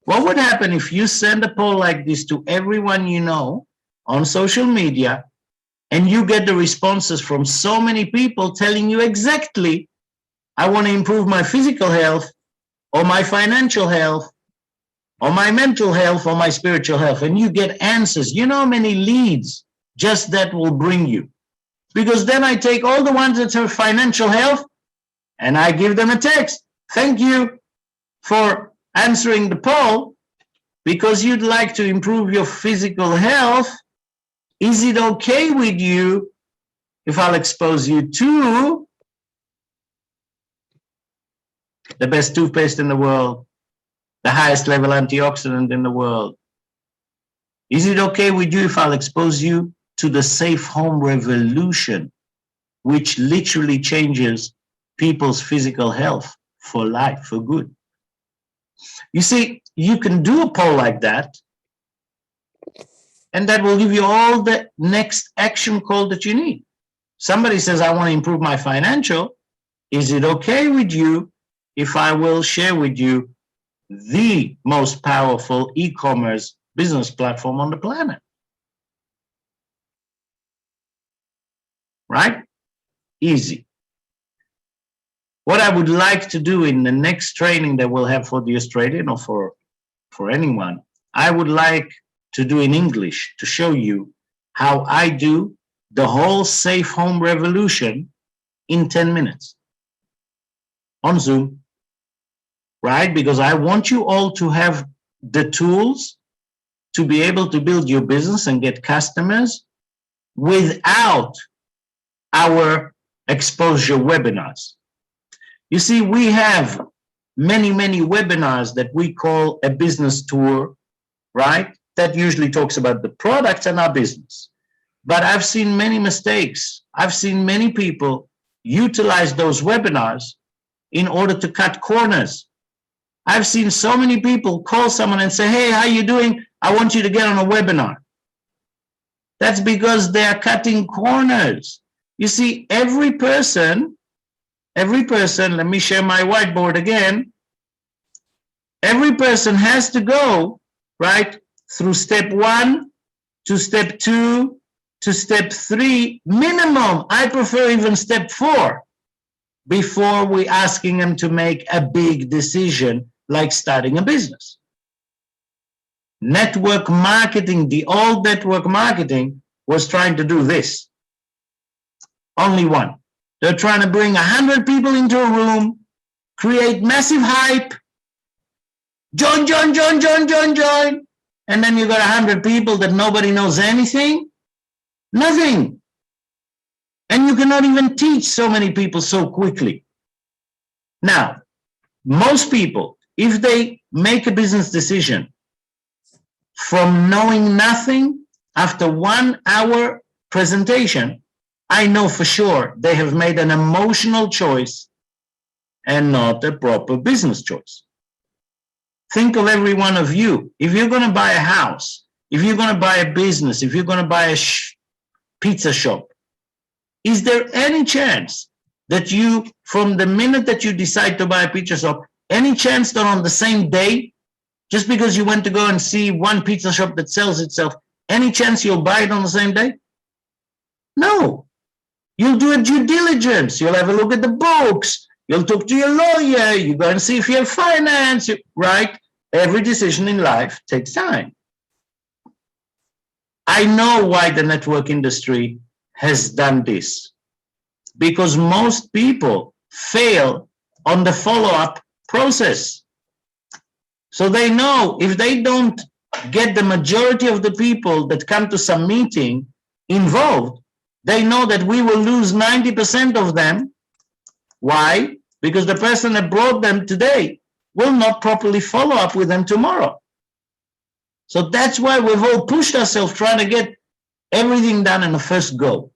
What would happen if you send a poll like this to everyone you know on social media and you get the responses from so many people telling you exactly, I want to improve my physical health or my financial health or my mental health or my spiritual health, and you get answers. You know how many leads just that will bring you? Because then I take all the ones that have financial health and I give them a text. Thank you for answering the poll because you'd like to improve your physical health. Is it okay with you if I'll expose you to the best toothpaste in the world, the highest level antioxidant in the world? Is it okay with you if I'll expose you to the safe home revolution, which literally changes people's physical health for life, for good? You see, you can do a poll like that, and that will give you all the next action call that you need. Somebody says, I want to improve my financial. Is it okay with you if I will share with you the most powerful e-commerce business platform on the planet? Right? Easy. What I would like to do in the next training that we'll have for the Australian or for anyone, I would like to do in English to show you how I do the whole safe home revolution in 10 minutes on Zoom, right? Because I want you all to have the tools to be able to build your business and get customers without our exposure webinars. You see, we have many webinars that we call a business tour, right? That usually talks about the product and our business. But I've seen many mistakes. I've seen many people utilize those webinars in order to cut corners. I've seen so many people call someone and say, hey, how you doing? I want you to get on a webinar. That's because they are cutting corners. You see, every person every person, let me share my whiteboard again. Every person has to go, right, through step 1 to step 2 to step 3, minimum. I prefer even step 4 before we asking them to make a big decision like starting a business. Network marketing, the old network marketing was trying to do this. Only one. They're trying to bring 100 people into a room, create massive hype, join, join, join, join, join, join. And then you got 100 people that nobody knows anything, nothing. And you cannot even teach so many people so quickly. Now, most people, if they make a business decision from knowing nothing after 1 hour presentation, I know for sure they have made an emotional choice and not a proper business choice. Think of every one of you. If you're going to buy a house, if you're going to buy a business, if you're going to buy a pizza shop, is there any chance that you, from the minute that you decide to buy a pizza shop, any chance that on the same day, just because you went to go and see one pizza shop that sells itself, any chance you'll buy it on the same day? No. You'll do a due diligence. You'll have a look at the books. You'll talk to your lawyer. You go and see if you have finance, right? Every decision in life takes time. I know why the network industry has done this. Because most people fail on the follow-up process. So they know if they don't get the majority of the people that come to some meeting involved, they know that we will lose 90% of them. Why? Because the person that brought them today will not properly follow up with them tomorrow. So that's why we've all pushed ourselves trying to get everything done in the first go.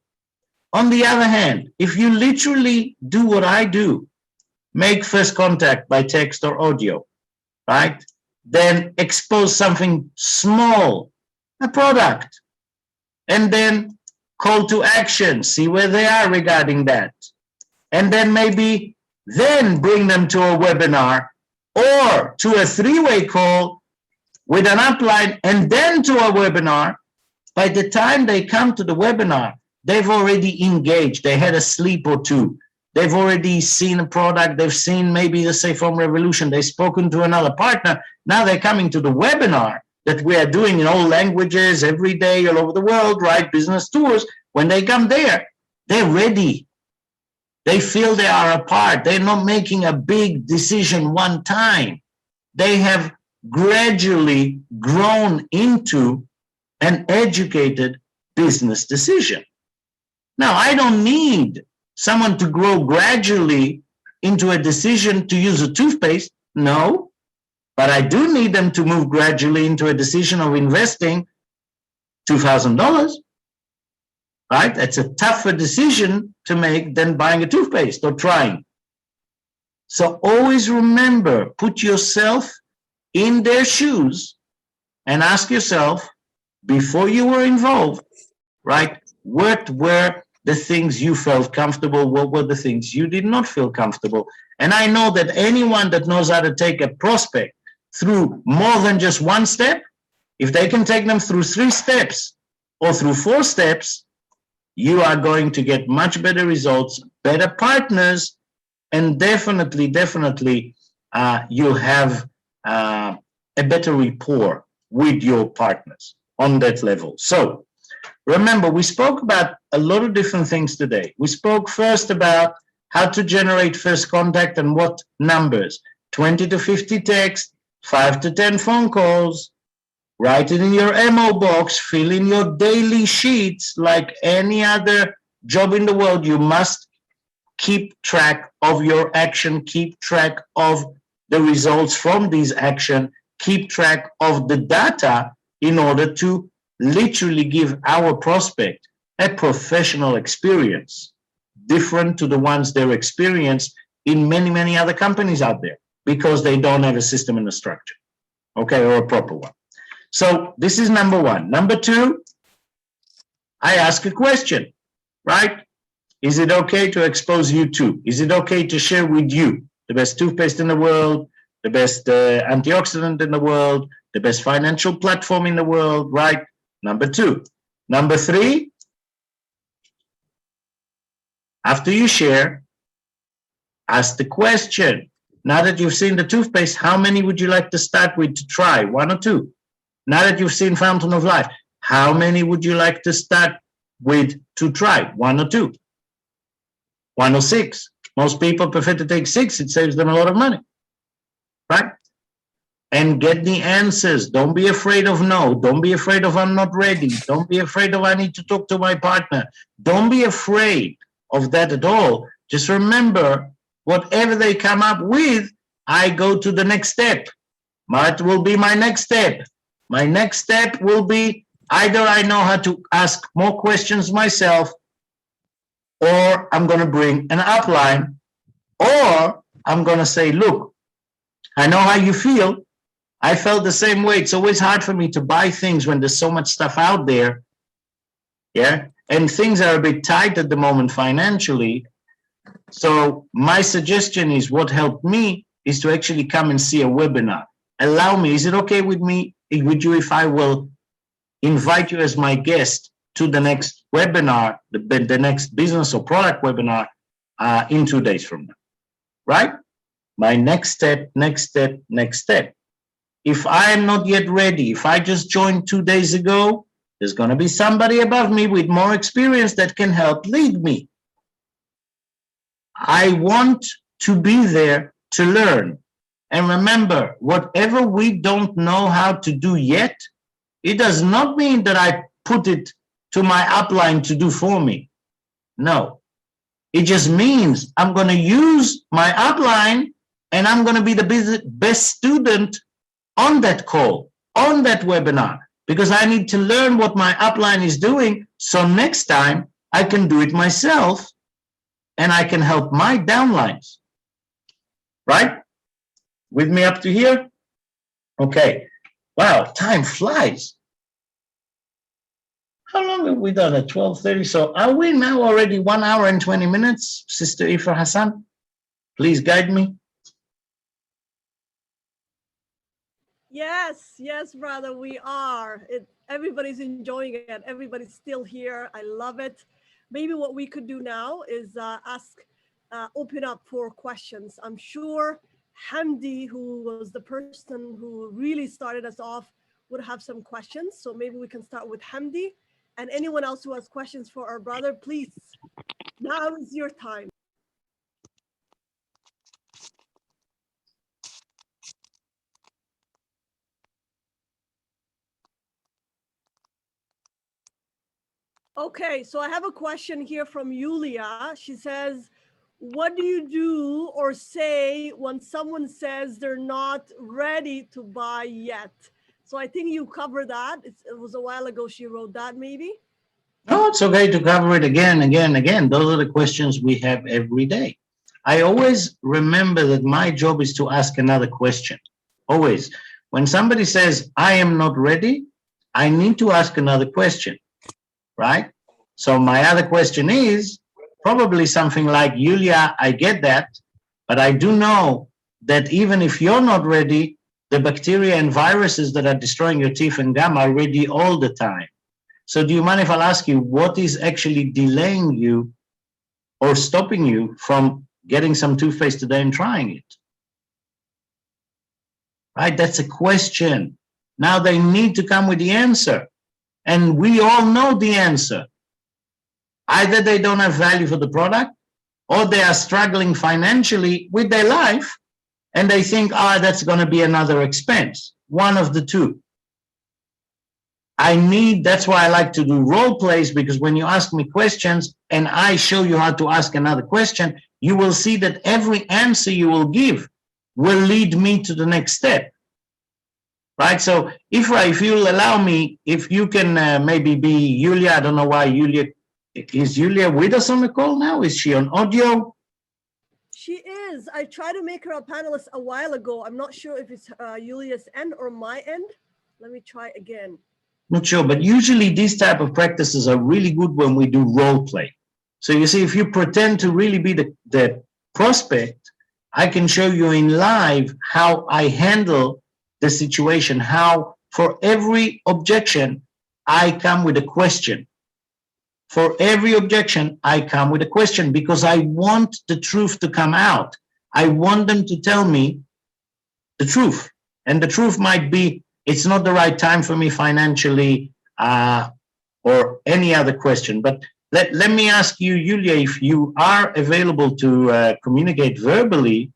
On the other hand, if you literally do what I do, make first contact by text or audio, right? Then expose something small, a product, and then call to action, see where they are regarding that. And then maybe then bring them to a webinar or to a 3-way call with an upline and then to a webinar. By the time they come to the webinar, they've already engaged. They had a sleep or two. They've already seen a product. They've seen maybe the Safe Home Revolution. They've spoken to another partner. Now they're coming to the webinar that we are doing in all languages every day all over the world, right? Business tours. When they come there, they're ready. They feel they are a part. They're not making a big decision one time. They have gradually grown into an educated business decision. Now, I don't need someone to grow gradually into a decision to use a toothpaste. No, but I do need them to move gradually into a decision of investing $2,000. Right? That's a tougher decision to make than buying a toothpaste or trying. So always remember, put yourself in their shoes and ask yourself, before you were involved, right? What were the things you felt comfortable? What were the things you did not feel comfortable? And I know that anyone that knows how to take a prospect through more than just one step, if they can take them through 3 steps or through 4 steps, you are going to get much better results, better partners, and definitely, you'll have a better rapport with your partners on that level. So remember, we spoke about a lot of different things today. We spoke first about how to generate first contact and what numbers, 20 to 50 texts, 5 to 10 phone calls. Write it in your MO box, fill in your daily sheets. Like any other job in the world, you must keep track of your action, keep track of the results from these action, keep track of the data in order to literally give our prospect a professional experience, different to the ones they're experienced in many, many other companies out there because they don't have a system and a structure, okay, or a proper one. So this is number 1. Number 2, I ask a question, right? Is it okay to expose you to? Is it okay to share with you the best toothpaste in the world, the best antioxidant in the world, the best financial platform in the world, right? Number 2. Number 3, after you share, ask the question. Now that you've seen the toothpaste, how many would you like to start with to try? 1 or 2? Now that you've seen Fountain of Life, how many would you like to start with to try? 1 or 2? 1 or 6? Most people prefer to take 6. It saves them a lot of money, right? And get the answers. Don't be afraid of no. Don't be afraid of I'm not ready. Don't be afraid of I need to talk to my partner. Don't be afraid of that at all. Just remember, whatever they come up with, I go to the next step. What will be my next step? My next step will be either I know how to ask more questions myself, or I'm going to bring an upline, or I'm going to say, look, I know how you feel. I felt the same way. It's always hard for me to buy things when there's so much stuff out there. Yeah. And things are a bit tight at the moment financially. So my suggestion is, what helped me is to actually come and see a webinar. Allow me, is it okay with you if I will invite you as my guest to the next webinar, the next business or product webinar in 2 days from now, right? My next step, next step, next step. If I am not yet ready, if I just joined 2 days ago, there's going to be somebody above me with more experience that can help lead me. I want to be there to learn. And remember, whatever we don't know how to do yet, it does not mean that I put it to my upline to do for me. No, it just means I'm going to use my upline and I'm going to be the best student on that call, on that webinar, because I need to learn what my upline is doing. So next time I can do it myself and I can help my downlines. Right? With me up to here? Okay. Wow, time flies. How long have we done at 12:30? So are we now already 1 hour and 20 minutes, Sister Ifa Hassan? Please guide me. Yes, brother, we are. Everybody's enjoying it. Everybody's still here. I love it. Maybe what we could do now is open up for questions. I'm sure Hamdi, who was the person who really started us off, would have some questions. So maybe we can start with Hamdi, and anyone else who has questions for our brother, please, now is your time. Okay, so I have a question here from Yulia. She says, what do you do or say when someone says they're not ready to buy yet? So I think you covered that. It was a while ago she wrote that, maybe. No, it's okay to cover it again, again, again. Those are the questions we have every day. I always remember that my job is to ask another question. Always. When somebody says, I am not ready, I need to ask another question, right? So my other question is probably something like, Yulia, I get that, but I do know that even if you're not ready, the bacteria and viruses that are destroying your teeth and gum are ready all the time. So do you mind if I'll ask you, what is actually delaying you or stopping you from getting some toothpaste today and trying it? Right? That's a question. Now they need to come with the answer. And we all know the answer. Either they don't have value for the product, or they are struggling financially with their life, and they think, that's going to be another expense. One of the two. That's why I like to do role plays, because when you ask me questions and I show you how to ask another question, you will see that every answer you will give will lead me to the next step. Right? So if you'll allow me, if you can maybe be Yulia, I don't know why is Yulia with us on the call now? Is she on audio? She is. I tried to make her a panelist a while ago. I'm not sure if it's Yulia's end or my end. Let me try again. Not sure, but usually these type of practices are really good when we do role play. So you see, if you pretend to really be the prospect, I can show you in live how I handle the situation, how for every objection, I come with a question. For every objection, I come with a question because I want the truth to come out. I want them to tell me the truth. And the truth might be, it's not the right time for me financially, or any other question. But let me ask you, Julia, if you are available to communicate verbally,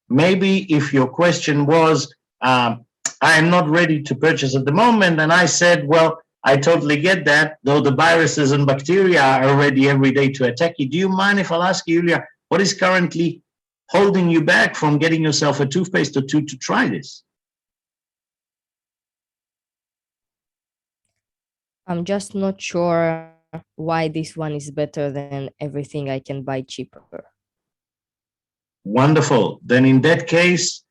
maybe if your question was, I am not ready to purchase at the moment, and I said, well, I totally get that, though the viruses and bacteria are ready every day to attack you. Do you mind if I'll ask you, Julia, what is currently holding you back from getting yourself a toothpaste or two to try this? I'm just not sure why this one is better than everything I can buy cheaper. Wonderful. Then in that case,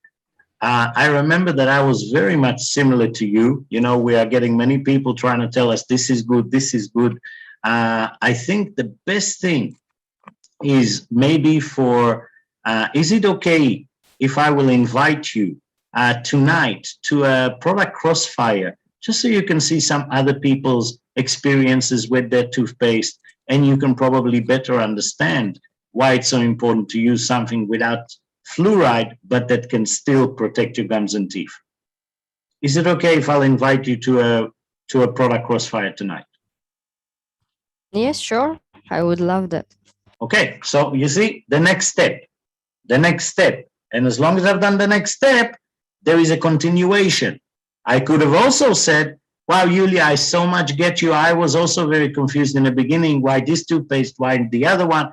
I remember that I was very much similar to you. You know, we are getting many people trying to tell us this is good, this is good. I think the best thing is maybe for, is it okay if I will invite you tonight to a product crossfire, just so you can see some other people's experiences with their toothpaste, and you can probably better understand why it's so important to use something without fluoride, but that can still protect your gums and teeth. Is it okay if I'll invite you to a product crossfire tonight? Yes, sure. I would love that. Okay, so you see the next step. And as long as I've done the next step, there is a continuation. I could have also said, wow, Julia, I so much get you. I was also very confused in the beginning. Why this toothpaste? Why the other one?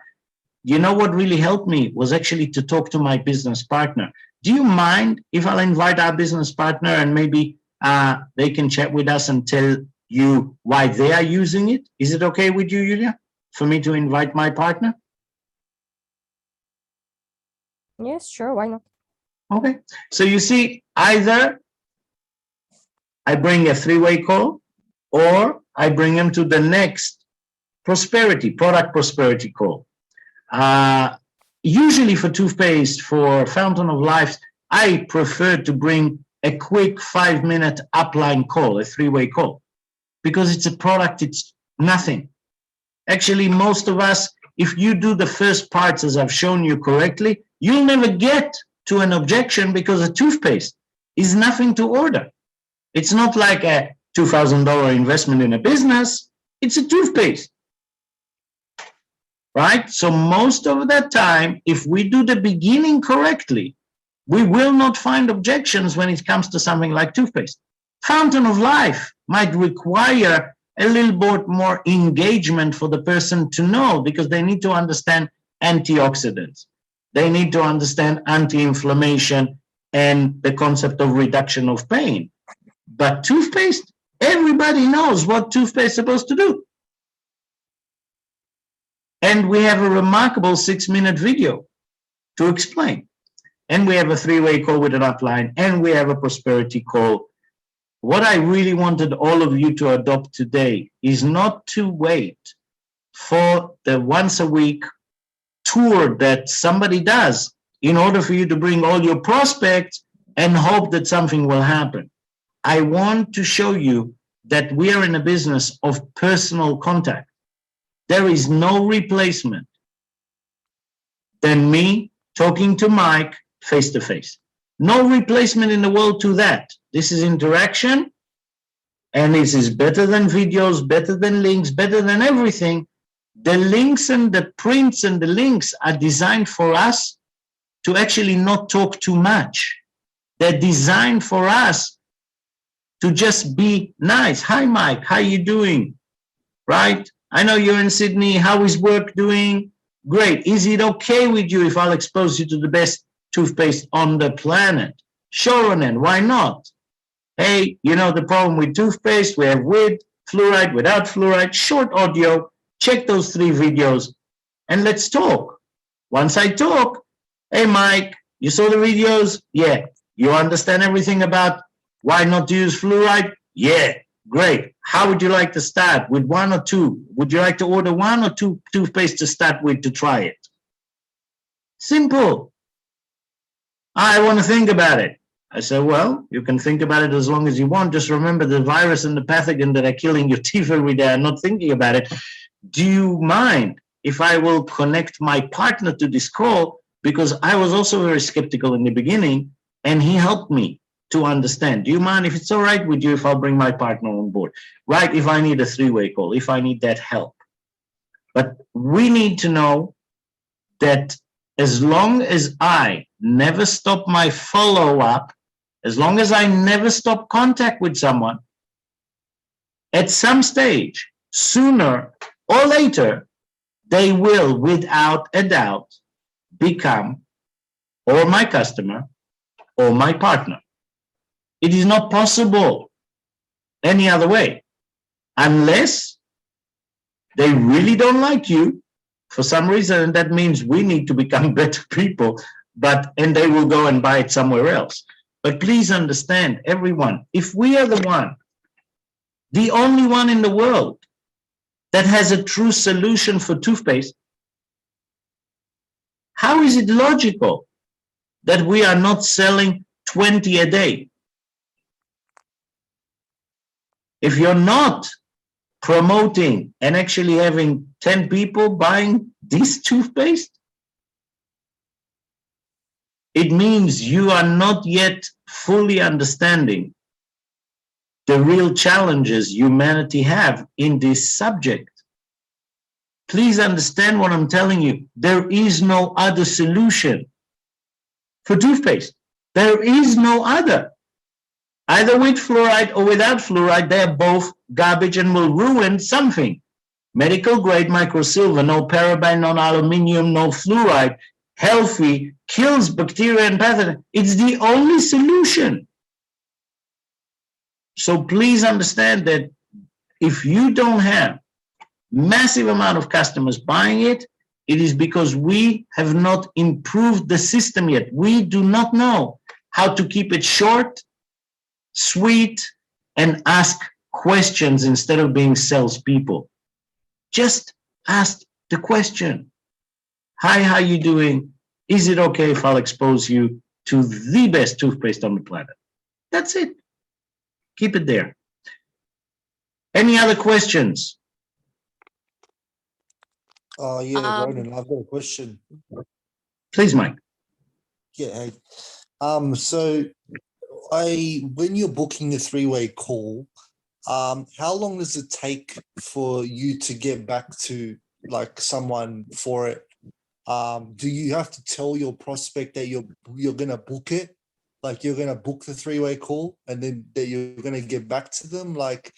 You know what really helped me was actually to talk to my business partner. Do you mind if I'll invite our business partner and maybe they can chat with us and tell you why they are using it? Is it okay with you, Julia, for me to invite my partner? Yes, sure. Why not? Okay. So you see, either I bring a three-way call or I bring them to the next product prosperity call. Usually for toothpaste, for Fountain of Life, I prefer to bring a quick 5-minute upline call, a three-way call, because it's a product, it's nothing. Actually, most of us, if you do the first parts as I've shown you correctly, you'll never get to an objection because a toothpaste is nothing to order. It's not like a $2,000 investment in a business, it's a toothpaste. Right? So most of the time, if we do the beginning correctly, we will not find objections when it comes to something like toothpaste. Fountain of Life might require a little bit more engagement for the person to know, because they need to understand antioxidants. They need to understand anti-inflammation and the concept of reduction of pain. But toothpaste, everybody knows what toothpaste is supposed to do. And we have a remarkable 6-minute video to explain. And we have a three-way call with an upline, and we have a prosperity call. What I really wanted all of you to adopt today is not to wait for the once a week tour that somebody does in order for you to bring all your prospects and hope that something will happen. I want to show you that we are in a business of personal contact. There is no replacement than me talking to Mike face to face. No replacement in the world to that. This is interaction, and this is better than videos, better than links, better than everything. The links and the prints and the links are designed for us to actually not talk too much. They're designed for us to just be nice. Hi, Mike, how you doing? Right? I know you're in Sydney. How is work doing? Great. Is it okay with you if I'll expose you to the best toothpaste on the planet? Sure, Ronen, why not? Hey, you know the problem with toothpaste, we have with fluoride, without fluoride, short audio. Check those 3 videos and let's talk. Once I talk, hey, Mike, you saw the videos? Yeah. You understand everything about why not to use fluoride? Yeah. Great. How would you like to start? With one or two? Would you like to order one or two toothpaste to start with to try it? Simple. I want to think about it. I said, well, you can think about it as long as you want. Just remember the virus and the pathogen that are killing your teeth every day are not thinking about it. Do you mind if I will connect my partner to this call? Because I was also very skeptical in the beginning, and he helped me to understand. Do you mind if it's all right with you if I'll bring my partner on board? Right, if I need a three-way call, if I need that help. But we need to know that as long as I never stop my follow-up, as long as I never stop contact with someone, at some stage, sooner or later, they will, without a doubt, become or my customer or my partner. It is not possible any other way, unless they really don't like you for some reason, and that means we need to become better people, and they will go and buy it somewhere else. But please understand, everyone, if we are the one, the only one in the world that has a true solution for toothpaste, how is it logical that we are not selling 20 a day? If you're not promoting and actually having 10 people buying this toothpaste, it means you are not yet fully understanding the real challenges humanity have in this subject. Please understand what I'm telling you. There is no other solution for toothpaste. There is no other. Either with fluoride or without fluoride, they are both garbage and will ruin something. Medical grade microsilver, no paraben, no aluminum, no fluoride, healthy, kills bacteria and pathogens. It's the only solution. So please understand that if you don't have massive amount of customers buying it, it is because we have not improved the system yet. We do not know how to keep it short, sweet, and ask questions instead of being salespeople. Just ask the question. Hi, how you doing? Is it okay if I'll expose you to the best toothpaste on the planet? That's it. Keep it there. Any other questions? Yeah, Ronen, I've got a question. Please, Mike. Yeah, hey. So when you're booking a three-way call, how long does it take for you to get back to like someone for it? Do you have to tell your prospect that you're gonna book it? Like you're gonna book the three-way call and then that you're gonna get back to them? Like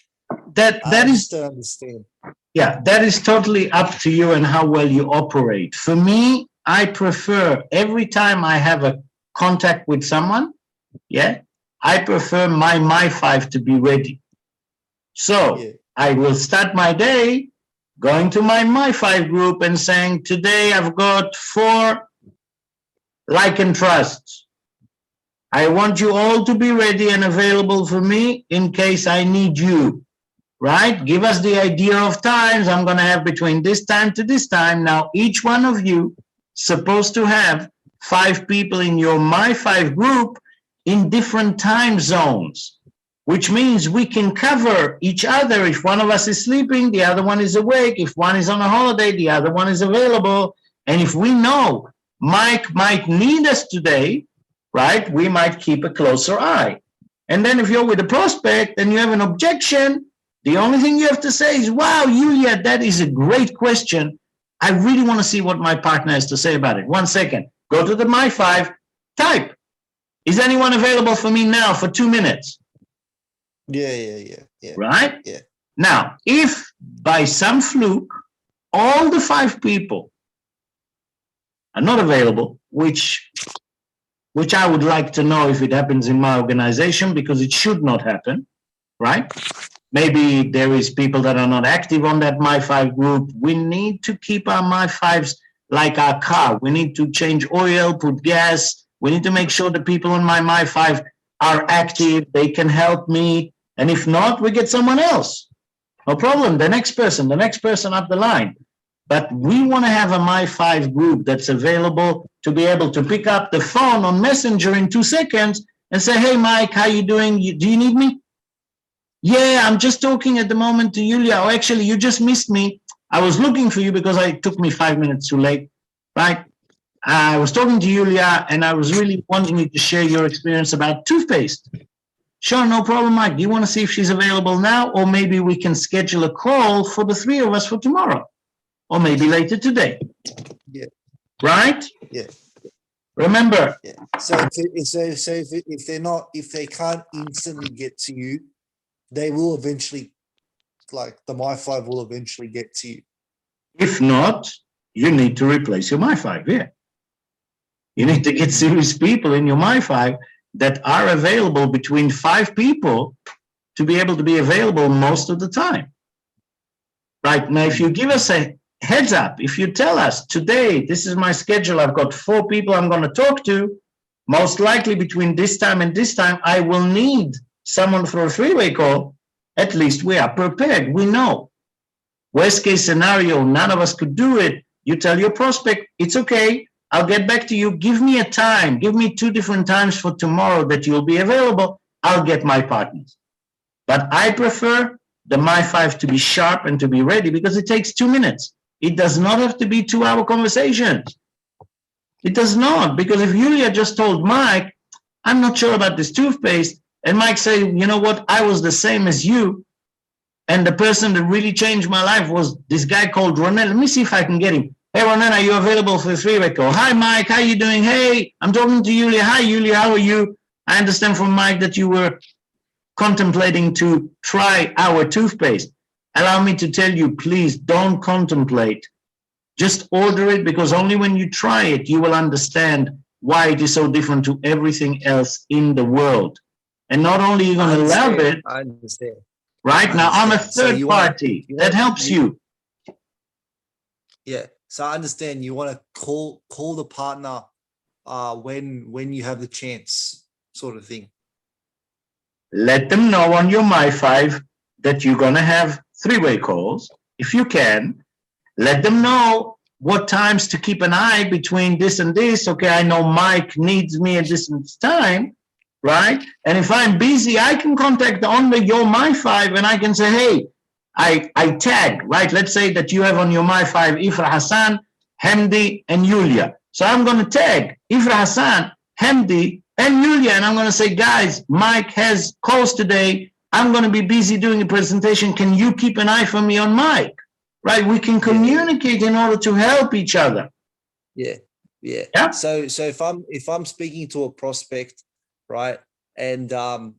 that is to understand. Yeah, that is totally up to you and how well you operate. For me, I prefer every time I have a contact with someone, I prefer my 5 to be ready. So I will start my day going to my 5 group and saying, today I've got 4 like and trusts. I want you all to be ready and available for me in case I need you. Right? Give us the idea of times. I'm going to have between this time to this time. Now, each one of you supposed to have 5 people in your My 5 group in different time zones, which means we can cover each other. If one of us is sleeping, the other one is awake. If one is on a holiday, the other one is available. And if we know Mike might need us today, right, we might keep a closer eye. And then if you're with a prospect and you have an objection, the only thing you have to say is, wow, Yulia, that is a great question. I really want to see what my partner has to say about it. 1 second. Go to the My 5, type. Is anyone available for me now for 2 minutes? Yeah. Right? Yeah. Now, if by some fluke, all the 5 people are not available, which I would like to know if it happens in my organization, because it should not happen, right? Maybe there is people that are not active on that My 5 group. We need to keep our My 5s like our car. We need to change oil, put gas. We need to make sure the people on my My 5 are active. They can help me And if not, we get someone else. No problem. The next person up the line. But we want to have a My5 group that's available to be able to pick up the phone on Messenger in 2 seconds and say, hey, Mike, how you doing? Do you need me? Yeah, I'm just talking at the moment to Yulia. Oh, actually, you just missed me. I was looking for you because it took me 5 minutes too late, right? I was talking to Yulia and I was really wanting you to share your experience about toothpaste. Sure, no problem, Mike. Do you want to see if she's available now? Or maybe we can schedule a call for the 3 of us for tomorrow. Or maybe later today. Yeah. Right? Yeah. Remember. Yeah. So if they can't instantly get to you, they will eventually, like the My5 will eventually get to you. If not, you need to replace your My5. Yeah. You need to get serious people in your My5 that are available between 5 people to be able to be available most of the time. Right now, if you give us a heads up, if you tell us today, this is my schedule, I've got 4 people I'm going to talk to, most likely between this time and this time, I will need someone for a 3-way call. At least we are prepared. We know. Worst case scenario, none of us could do it. You tell your prospect, it's okay. I'll get back to you. Give me a time. Give me 2 different times for tomorrow that you'll be available. I'll get my partners. But I prefer the My5 to be sharp and to be ready because it takes 2 minutes. It does not have to be 2-hour conversations. It does not, because if Yulia just told Mike, I'm not sure about this toothpaste, and Mike say, you know what, I was the same as you, and the person that really changed my life was this guy called Ronen. Let me see if I can get him. Hey, Ronen, are you available for a 3-way call? Hi, Mike, how you doing? Hey, I'm talking to Yulia. Hi, Yulia, how are you? I understand from Mike that you were contemplating to try our toothpaste. Allow me to tell you, please don't contemplate. Just order it, because only when you try it, you will understand why it is so different to everything else in the world. And not only are you going to love it, I understand. right? Now, I'm a third party that helps you. Yeah. So I understand you want to call the partner when you have the chance, sort of thing. Let them know on your My5 that you're going to have 3-way calls. If you can, let them know what times to keep an eye between this and this. Okay, I know Mike needs me at this time, right? And if I'm busy, I can contact only your My5 and I can say, hey, I tag, right? Let's say that you have on your My5 Ifra Hassan, Hamdi, and Yulia. So I'm going to tag Ifra Hassan, Hamdi, and Yulia, and I'm going to say, guys, Mike has calls today. I'm going to be busy doing a presentation. Can you keep an eye for me on Mike? Right? We can communicate in order to help each other. Yeah. So if I'm speaking to a prospect, right, and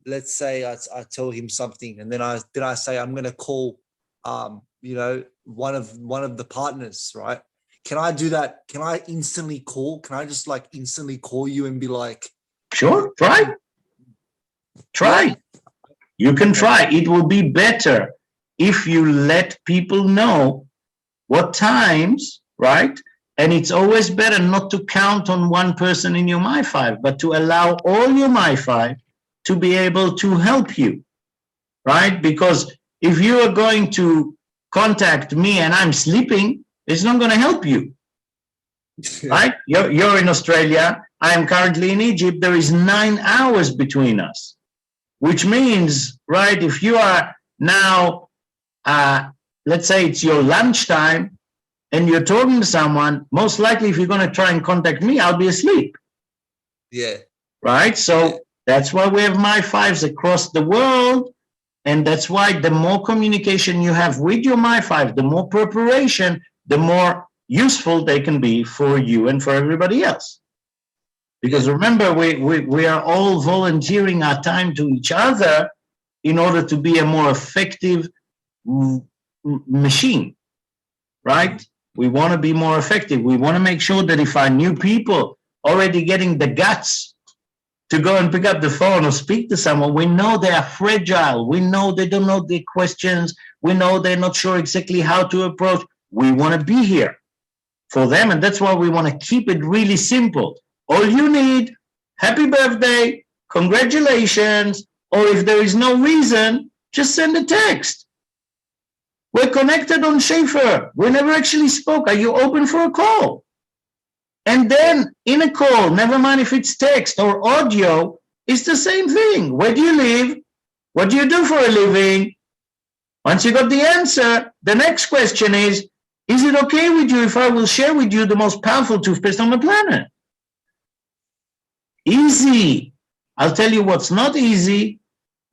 let's say I tell him something, and then I say I'm going to call, one of the partners, right? Can I do that? Can I instantly call? Can I just like instantly call you and be like, sure, try. Yeah. You can try. It will be better if you let people know what times, right? And it's always better not to count on one person in your My5, but to allow all your My5 to be able to help you, right? Because if you are going to contact me and I'm sleeping, it's not going to help you, right? You're in Australia. I am currently in Egypt. There is 9 hours between us, which means, right, if you are now, let's say it's your lunchtime and you're talking to someone, most likely if you're going to try and contact me, I'll be asleep. Yeah. Right? So that's why we have My5s across the world. And that's why the more communication you have with your My5, the more preparation, the more useful they can be for you and for everybody else. Because remember, we are all volunteering our time to each other in order to be a more effective machine, right? We want to be more effective. We want to make sure that if our new people already getting the guts to go and pick up the phone or speak to someone, we know they are fragile. We know they don't know the questions. We know they're not sure exactly how to approach. We want to be here for them. And that's why we want to keep it really simple. All you need, happy birthday, congratulations, or if there is no reason, Just send a text. We're connected on Schaefer. We never actually spoke. Are you open for a call? And then in a call, never mind if it's text or audio, it's the same thing. Where do you live? What do you do for a living? Once you got the answer, the next question is it okay with you if I will share with you the most powerful toothpaste on the planet? Easy. I'll tell you what's not easy: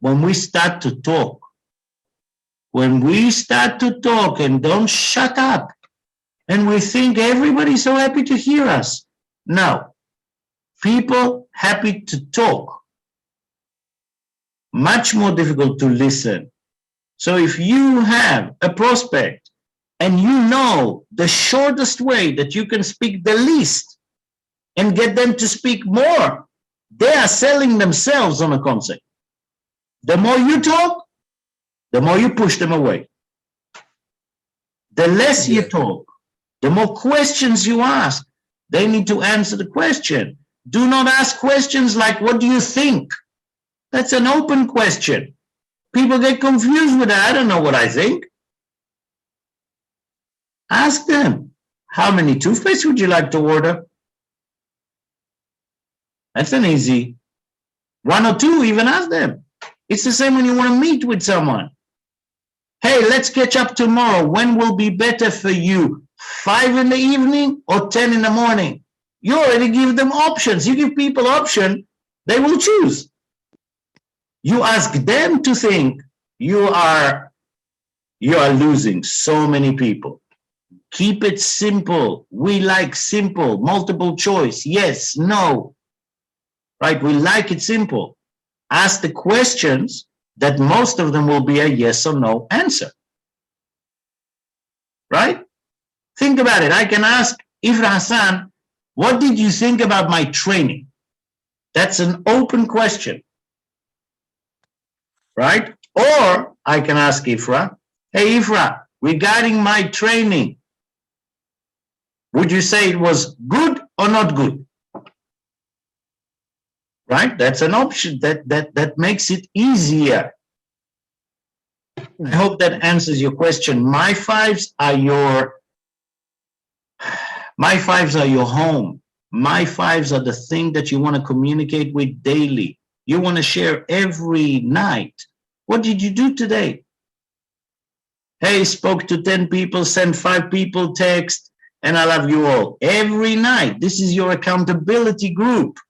when we start to talk. When we start to talk and don't shut up, and we think everybody's so happy to hear us. No. People happy to talk. Much more difficult to listen. So if you have a prospect and you know the shortest way that you can speak the least and get them to speak more, they are selling themselves on a concept. The more you talk, the more you push them away. The less you talk, the more questions you ask. They need to answer the question. Do not ask questions like, what do you think? That's an open question. People get confused with that. I don't know what I think. Ask them, how many toothpaste would you like to order? That's an easy. One or two, even ask them. It's the same when you want to meet with someone. Hey, let's catch up tomorrow. When will be better for you? 5 in the evening or 10 in the morning? You already give them options. You give people option, they will choose. You ask them to think. You are losing so many people. Keep it simple. We like simple, multiple choice. Yes, no. Right? We like it simple. Ask the questions that most of them will be a yes or no answer. Right? Think about it. I can ask Ifra Hassan, what did you think about my training? That's an open question. Right? Or I can ask Ifra, hey Ifra, regarding my training, would you say it was good or not good? Right? That's an option that makes it easier. I hope that answers your question. My fives are your home. My fives are the thing that you want to communicate with daily. You want to share every night. What did you do today? Hey, spoke to 10 people, sent 5 people text, and I love you all. Every night. This is your accountability group.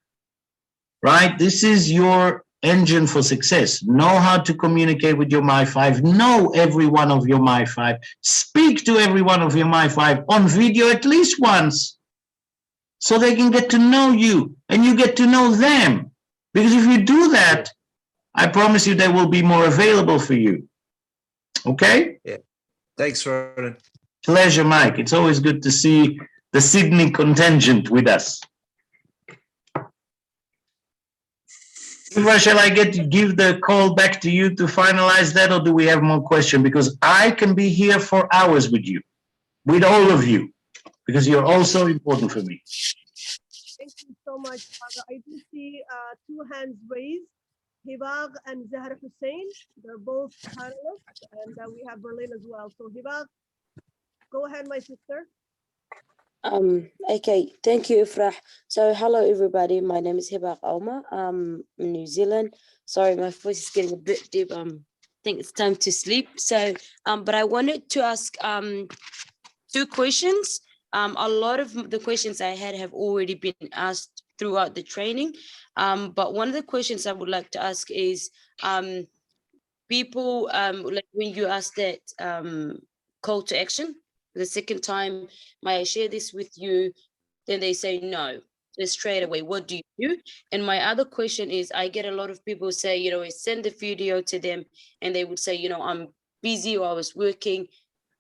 Right? This is your engine for success. Know how to communicate with your My 5. Know every one of your My 5. Speak to every one of your My 5 on video at least once so they can get to know you and you get to know them. Because if you do that, I promise you they will be more available for you. Okay? Yeah. Thanks, Ronen. Pleasure, Mike. It's always good to see the Sydney contingent with us. Shall I give the call back to you to finalize that, or do we have more questions? Because I can be here for hours with you, with all of you, because you're also important for me. Thank you so much, Father. I do see 2 hands raised, Hibag and Zahra Hussein. They're both panelists, and we have Berlin as well. So Hibag, go ahead, my sister. Okay, thank you, Ifrah. So hello everybody, my name is Hibak Alma. I'm in New Zealand. Sorry, my voice is getting a bit deep. I think it's time to sleep. So but I wanted to ask 2 questions. A lot of the questions I had have already been asked throughout the training. But one of the questions I would like to ask is people like when you ask that call to action the second time, may I share this with you? Then they say no. So straight away, what do you do? And my other question is, I get a lot of people say, you know, I send the video to them and they would say, you know, I'm busy or I was working,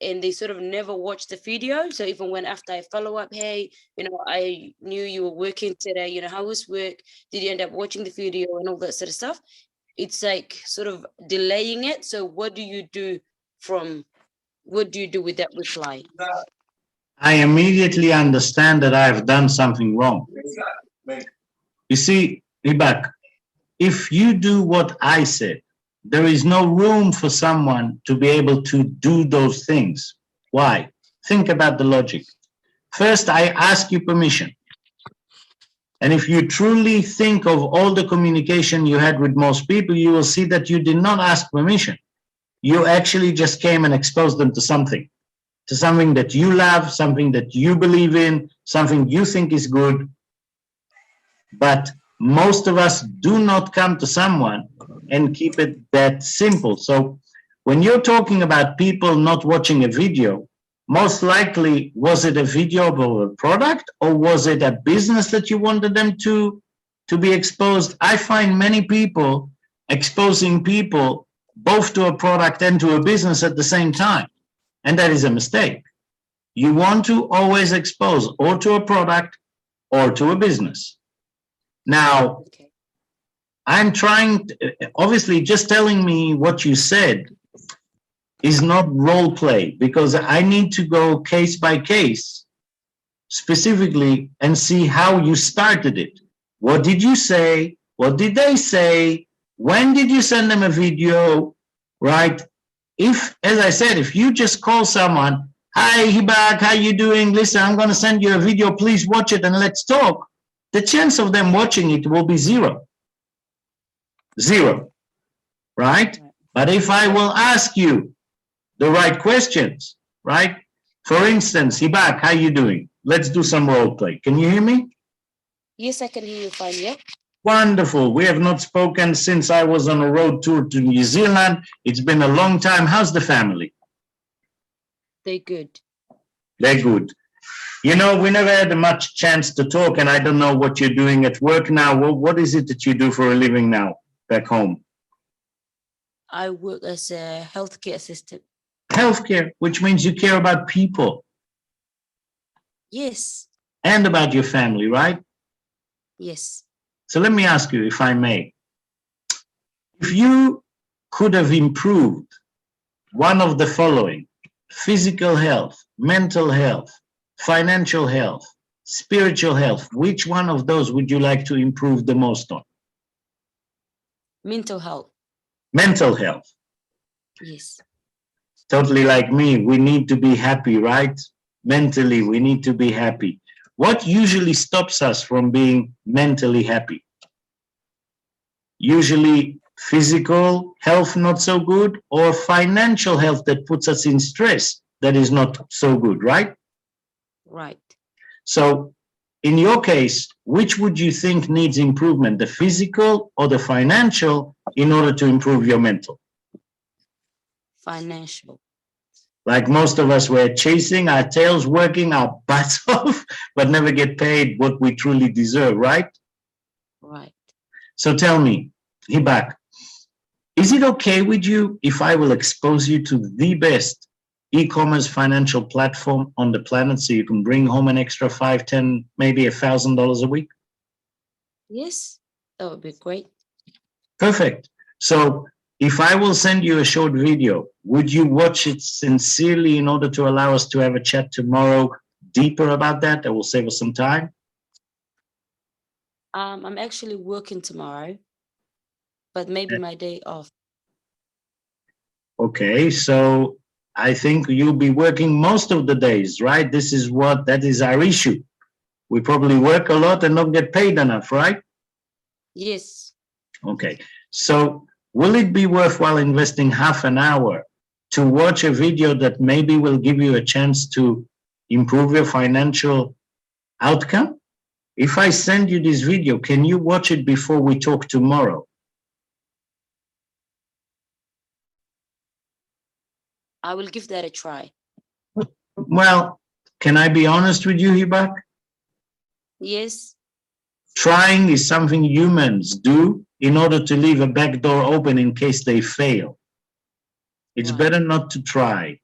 and they sort of never watch the video. So even when after I follow up, hey, you know, I knew you were working today, you know, how was work? Did you end up watching the video and all that sort of stuff? It's like sort of delaying it. So what do you do with that reply? I immediately understand that I have done something wrong. You see, Ibak, if you do what I said, there is no room for someone to be able to do those things. Why? Think about the logic. First, I ask you permission. And if you truly think of all the communication you had with most people, you will see that you did not ask permission. You actually just came and exposed them to something that you love, something that you believe in, something you think is good. But most of us do not come to someone and keep it that simple. So when you're talking about people not watching a video, most likely, was it a video of a product, or was it a business that you wanted them to be exposed? I find many people exposing people both to a product and to a business at the same time. And that is a mistake. You want to always expose or to a product or to a business. Now, I'm trying, obviously, just telling me what you said is not role play, because I need to go case by case specifically and see how you started it. What did you say? What did they say? When did you send them a video, right? If, as I said, if you just call someone, hi, Hibak, how you doing? Listen, I'm going to send you a video. Please watch it and let's talk. The chance of them watching it will be zero. Zero, right? But if I will ask you the right questions, right? For instance, Hibak, how you doing? Let's do some role play. Can you hear me? Yes, I can hear you fine. Yeah. Wonderful. We have not spoken since I was on a road tour to New Zealand. It's been a long time. How's the family? They're good. They're good. You know, we never had much chance to talk, and I don't know what you're doing at work now. What is it that you do for a living now back home? I work as a healthcare assistant. Healthcare, which means you care about people. Yes. And about your family, right? Yes. So let me ask you, if I may, if you could have improved one of the following: physical health, mental health, financial health, spiritual health, which one of those would you like to improve the most on? Mental health. Mental health. Yes. Totally like me. We need to be happy, right? Mentally, we need to be happy. What usually stops us from being mentally happy? Usually physical health not so good, or financial health that puts us in stress that is not so good, right? Right. So in your case, which would you think needs improvement, the physical or the financial, in order to improve your mental? Financial. Like most of us, we're chasing our tails, working our butts off, but never get paid what we truly deserve, right? Right. So tell me, Hibak, is it okay with you if I will expose you to the best e-commerce financial platform on the planet, so you can bring home an extra 5, 10, maybe $1,000 a week? Yes, that would be great. Perfect. So if I will send you a short video, would you watch it sincerely in order to allow us to have a chat tomorrow deeper about that? That will save us some time. I'm actually working tomorrow, but maybe my day off. Okay, so I think you'll be working most of the days, right? That is our issue. We probably work a lot and not get paid enough, right? Yes. Okay, so will it be worthwhile investing half an hour to watch a video that maybe will give you a chance to improve your financial outcome? If I send you this video, can you watch it before we talk tomorrow? I will give that a try. Well, can I be honest with you, Hibak? Yes. Trying is something humans do in order to leave a back door open in case they fail. It's better not to try.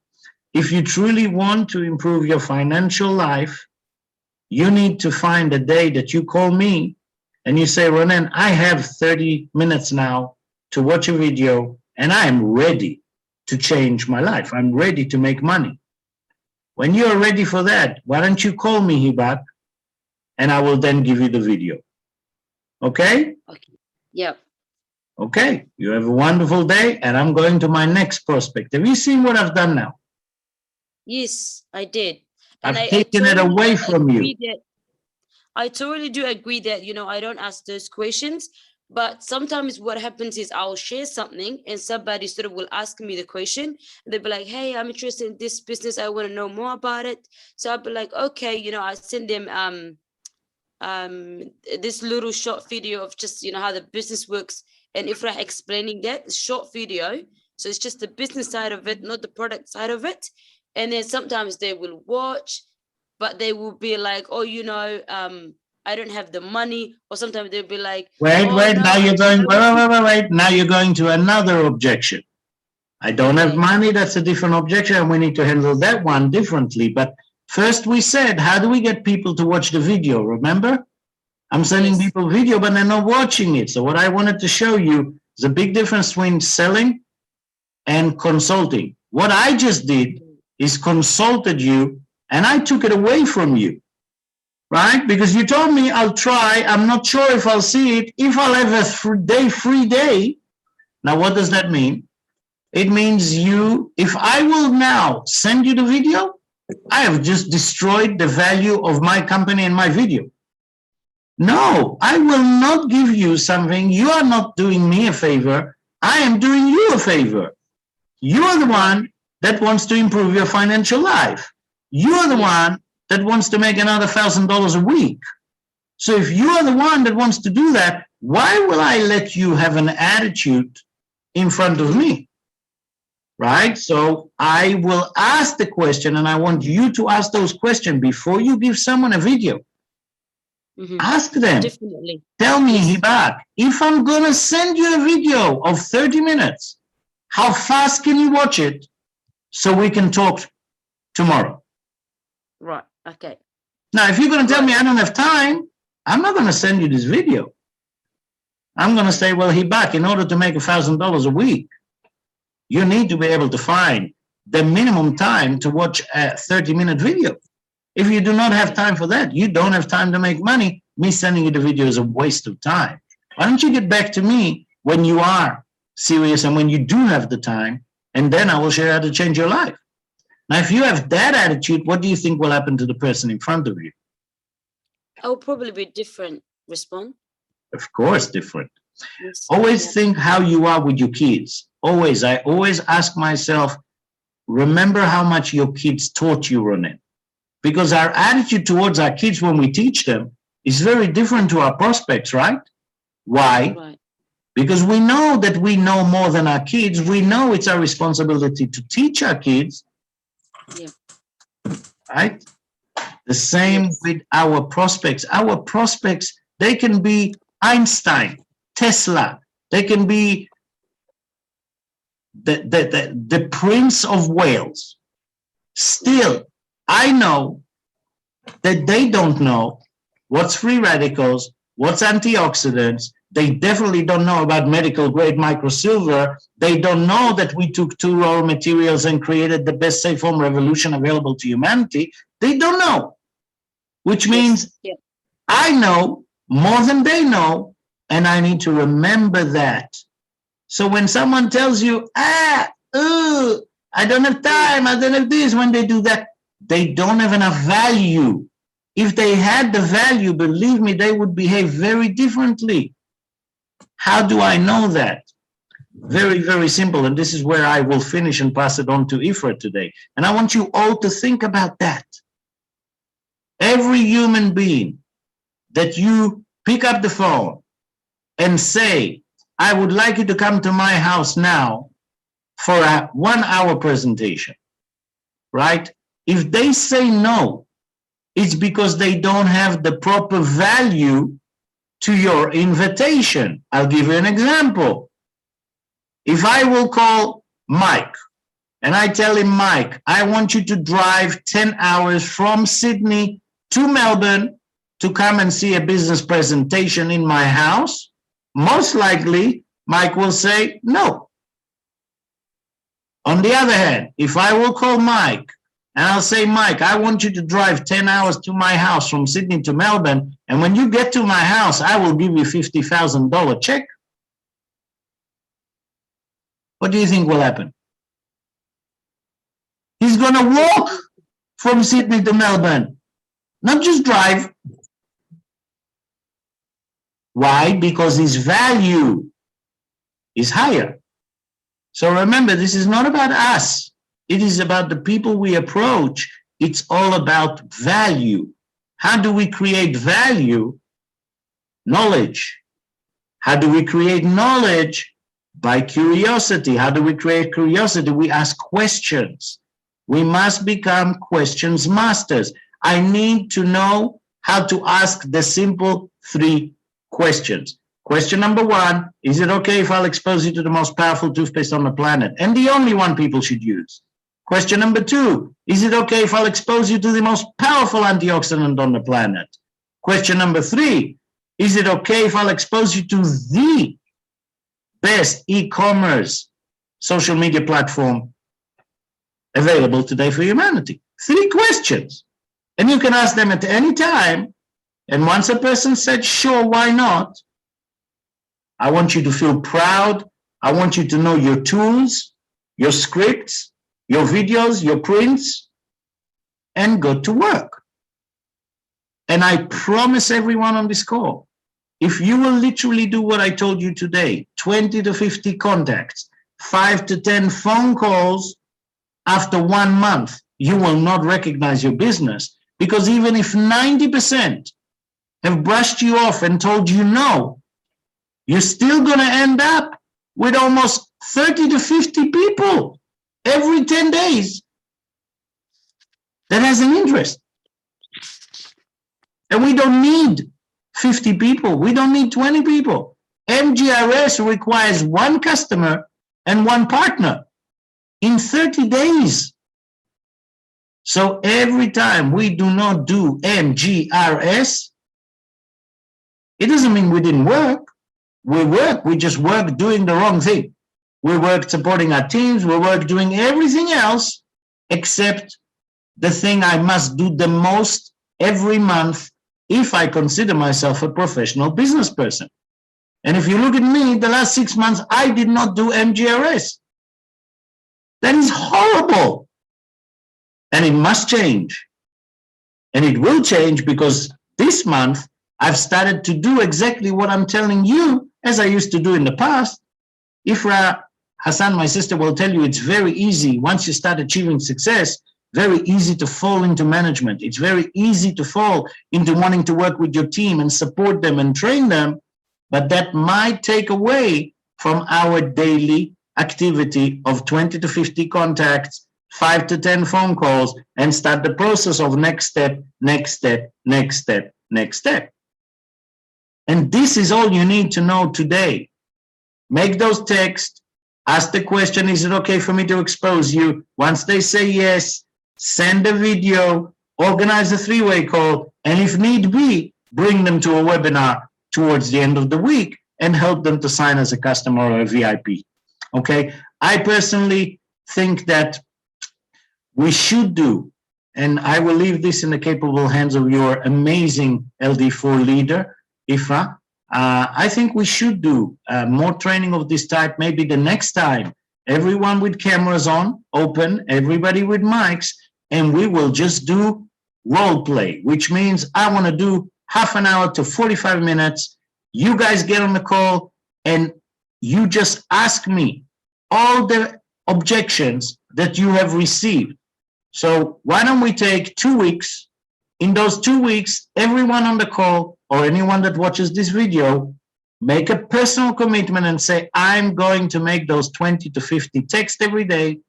If you truly want to improve your financial life, you need to find a day that you call me and you say, Ronen, I have 30 minutes now to watch a video and I am ready to change my life. I'm ready to make money. When you are ready for that, why don't you call me, Hibak, and I will then give you the video. Okay? Okay. Yep. Okay, you have a wonderful day, and I'm going to my next prospect. Have you seen what I've done now? Yes, I did. And I've taken it away from you. I totally do agree that, I don't ask those questions, but sometimes what happens is I'll share something and somebody sort of will ask me the question. And they'll be like, hey, I'm interested in this business. I want to know more about it. So I'll be like, okay, I send them this little short video of just, how the business works. And if I'm explaining that short video, so it's just the business side of it, not the product side of it. And then sometimes they will watch, but they will be like, oh, I don't have the money. Or sometimes they'll be like, Wait, oh, wait, no, now you're going, wait. Now you're going to another objection. I don't have Okay. money. That's a different objection, and we need to handle that one differently. But first we said, how do we get people to watch the video? Remember? I'm sending Yes. people video, but they're not watching it. So what I wanted to show you is a big difference between selling and consulting. What I just did is consulted you, and I took it away from you, right? Because you told me I'll try. I'm not sure if I'll see it. If I'll have a free day. Now, what does that mean? It means if I will now send you the video, I have just destroyed the value of my company and my video. No, I will not give you something. You are not doing me a favor. I am doing you a favor. You are the one that wants to improve your financial life. You are the one that wants to make another $1,000 a week. So if you are the one that wants to do that, why will I let you have an attitude in front of me? Right? So I will ask the question, and I want you to ask those questions before you give someone a video. Ask them. Definitely. Tell me, Hibak, if I'm going to send you a video of 30 minutes, how fast can you watch it so we can talk tomorrow? Right. Okay. Now, if you're going to tell me I don't have time, I'm not going to send you this video. I'm going to say, well, Hibak, in order to make $1,000 a week, you need to be able to find the minimum time to watch a 30-minute video. If you do not have time for that, you don't have time to make money. Me sending you the video is a waste of time. Why don't you get back to me when you are serious and when you do have the time, and then I will share how to change your life. Now, if you have that attitude, what do you think will happen to the person in front of you? I will probably be different response. Of course, different. Yes. Always think how you are with your kids. Always. I always ask myself, remember how much your kids taught you, Ronen. Because our attitude towards our kids when we teach them is very different to our prospects, right? Why? Right. Because we know that we know more than our kids. We know it's our responsibility to teach our kids. Yeah. Right? The same with our prospects. Our prospects, they can be Einstein, Tesla. They can be the Prince of Wales. Still, I know that they don't know what's free radicals, what's antioxidants. They definitely don't know about medical grade microsilver. They don't know that we took 2 raw materials and created the best safe home revolution available to humanity. They don't know, which means I know more than they know, and I need to remember that. So when someone tells you, I don't have time, I don't have this, when they do that, they don't have enough value. If they had the value, believe me, they would behave very differently. How do I know that? Very, very simple. And this is where I will finish and pass it on to Ifra today. And I want you all to think about that. Every human being that you pick up the phone and say, I would like you to come to my house now for a 1-hour presentation, right? If they say no, it's because they don't have the proper value to your invitation. I'll give you an example. If I will call Mike and I tell him, Mike, I want you to drive 10 hours from Sydney to Melbourne to come and see a business presentation in my house, most likely Mike will say no. On the other hand, if I will call Mike and I'll say, Mike, I want you to drive 10 hours to my house from Sydney to Melbourne, and when you get to my house, I will give you $50,000 check. what do you think will happen? He's going to walk from Sydney to Melbourne, not just drive. Why? Because his value is higher. So remember, this is not about us. It is about the people we approach. It's all about value. How do we create value? Knowledge. How do we create knowledge? By curiosity. How do we create curiosity? We ask questions. We must become questions masters. I need to know how to ask the simple 3 questions. Question number 1, is it okay if I'll expose you to the most powerful toothpaste on the planet and the only one people should use? Question number 2, is it okay if I'll expose you to the most powerful antioxidant on the planet? Question number 3, is it okay if I'll expose you to the best e-commerce social media platform available today for humanity? 3 questions. And you can ask them at any time. And once a person said, sure, why not? I want you to feel proud. I want you to know your tools, your scripts, your videos, your prints, and go to work. And I promise everyone on this call, if you will literally do what I told you today, 20 to 50 contacts, 5 to 10 phone calls after 1 month, you will not recognize your business, because even if 90% have brushed you off and told you no, you're still going to end up with almost 30 to 50 people every 10 days that has an interest. And we don't need 50 people. We don't need 20 people. MGRS requires 1 customer and 1 partner in 30 days. So every time we do not do MGRS, it doesn't mean we didn't work. We work, we just work doing the wrong thing. We work supporting our teams, we work doing everything else except the thing I must do the most every month if I consider myself a professional business person. And if you look at me, the last 6 months, I did not do MGRS. That is horrible. And it must change. And it will change, because this month, I've started to do exactly what I'm telling you as I used to do in the past. Ifra Hassan, my sister, will tell you it's very easy. Once you start achieving success, very easy to fall into management. It's very easy to fall into wanting to work with your team and support them and train them. But that might take away from our daily activity of 20 to 50 contacts, 5 to 10 phone calls, and start the process of next step, next step, next step, next step. And this is all you need to know today. Make those texts, ask the question, is it okay for me to expose you? Once they say yes, send a video, organize a 3-way call, and if need be, bring them to a webinar towards the end of the week and help them to sign as a customer or a VIP. Okay? I personally think that we should do, and I will leave this in the capable hands of your amazing LD4 leader, Ifra. I think we should do more training of this type, maybe the next time. Everyone with cameras on, open, everybody with mics, and we will just do role play, which means I want to do half an hour to 45 minutes. You guys get on the call and you just ask me all the objections that you have received. So why don't we take 2 weeks? In those 2 weeks, everyone on the call or anyone that watches this video, make a personal commitment and say, I'm going to make those 20 to 50 texts every day,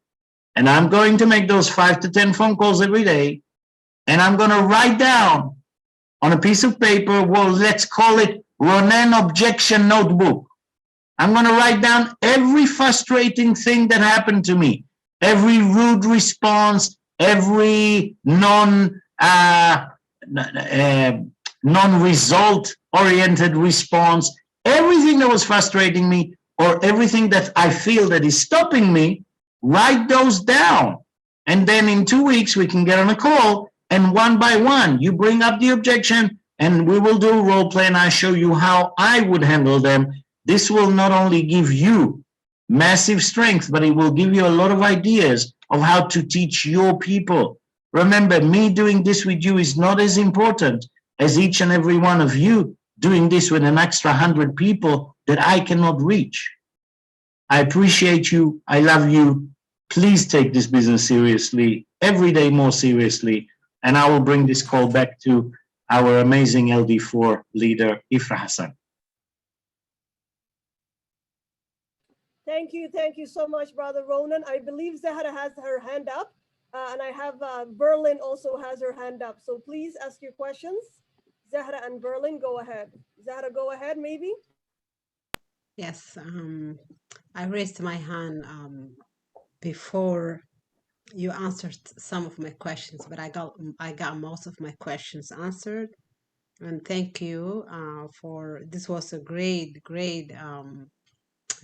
and I'm going to make those 5 to 10 phone calls every day, and I'm going to write down on a piece of paper, well, let's call it Ronen Objection Notebook. I'm going to write down every frustrating thing that happened to me, every rude response, every non-result oriented response, everything that was frustrating me or everything that I feel that is stopping me, write those down. And then in 2 weeks, we can get on a call and one by one, you bring up the objection and we will do a role play and I show you how I would handle them. This will not only give you massive strength, but it will give you a lot of ideas of how to teach your people. Remember, me doing this with you is not as important as each and every one of you doing this with an extra 100 people that I cannot reach. I appreciate you. I love you. Please take this business seriously, every day more seriously. And I will bring this call back to our amazing LD4 leader, Ifra Hassan. Thank you so much, Brother Ronen. I believe Zahra has her hand up, and I have Berlin also has her hand up. So please ask your questions. Zahra and Berlin, go ahead. Zahra, go ahead, maybe. Yes, I raised my hand before you answered some of my questions, but I got most of my questions answered. And thank you for this was a great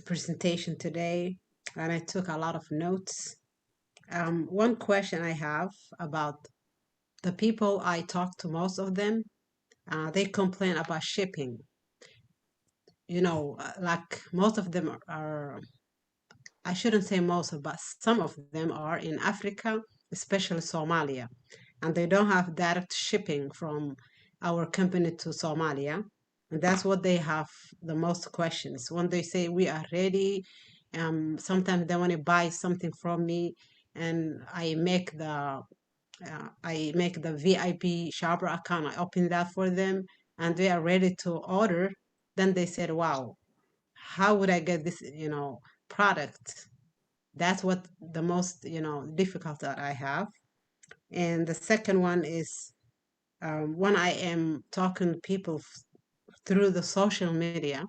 presentation today, and I took a lot of notes. One question I have about the people I talk to, most of them, they complain about shipping. You know, like most of them are, I shouldn't say most of, but some of them are in Africa, especially Somalia, and they don't have direct shipping from our company to Somalia. And that's what they have the most questions. When they say we are ready, sometimes they want to buy something from me, and I make the VIP shopper account. I open that for them, and they are ready to order. Then they said, "Wow, how would I get this, product?" That's what the most, difficult that I have. And the second one is when I am talking to people through the social media,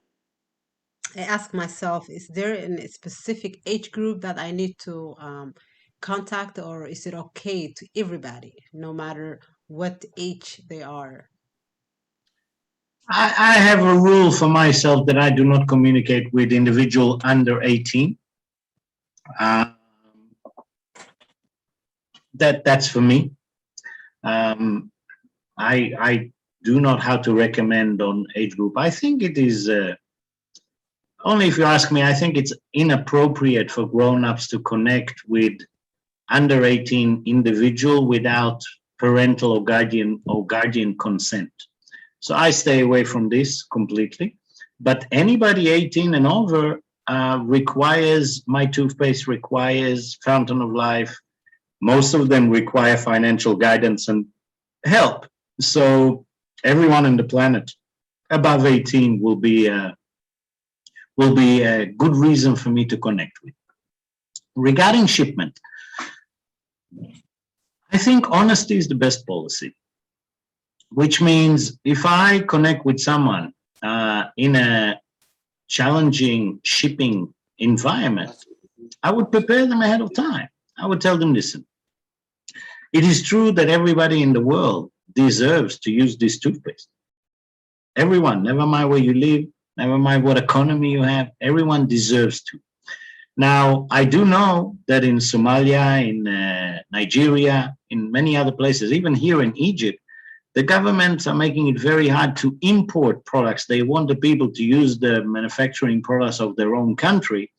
I ask myself, is there a specific age group that I need to contact, or is it okay to everybody, no matter what age they are? I have a rule for myself that I do not communicate with individual under 18. That's for me. I do not how to recommend on age group. I think it is only if you ask me. I think it's inappropriate for grown-ups to connect with under 18 individual without parental or guardian consent. So I stay away from this completely. But anybody 18 and over requires, my toothpaste requires Fountain of Life. Most of them require financial guidance and help. So everyone on the planet above 18 will be a good reason for me to connect with. Regarding shipment, I think honesty is the best policy, which means if I connect with someone in a challenging shipping environment, I would prepare them ahead of time. I would tell them, listen, it is true that everybody in the world deserves to use this toothpaste. Everyone, never mind where you live, never mind what economy you have, everyone deserves to. Now, I do know that in Somalia, in Nigeria, in many other places, even here in Egypt, the governments are making it very hard to import products. They want the people to use the manufacturing products of their own country,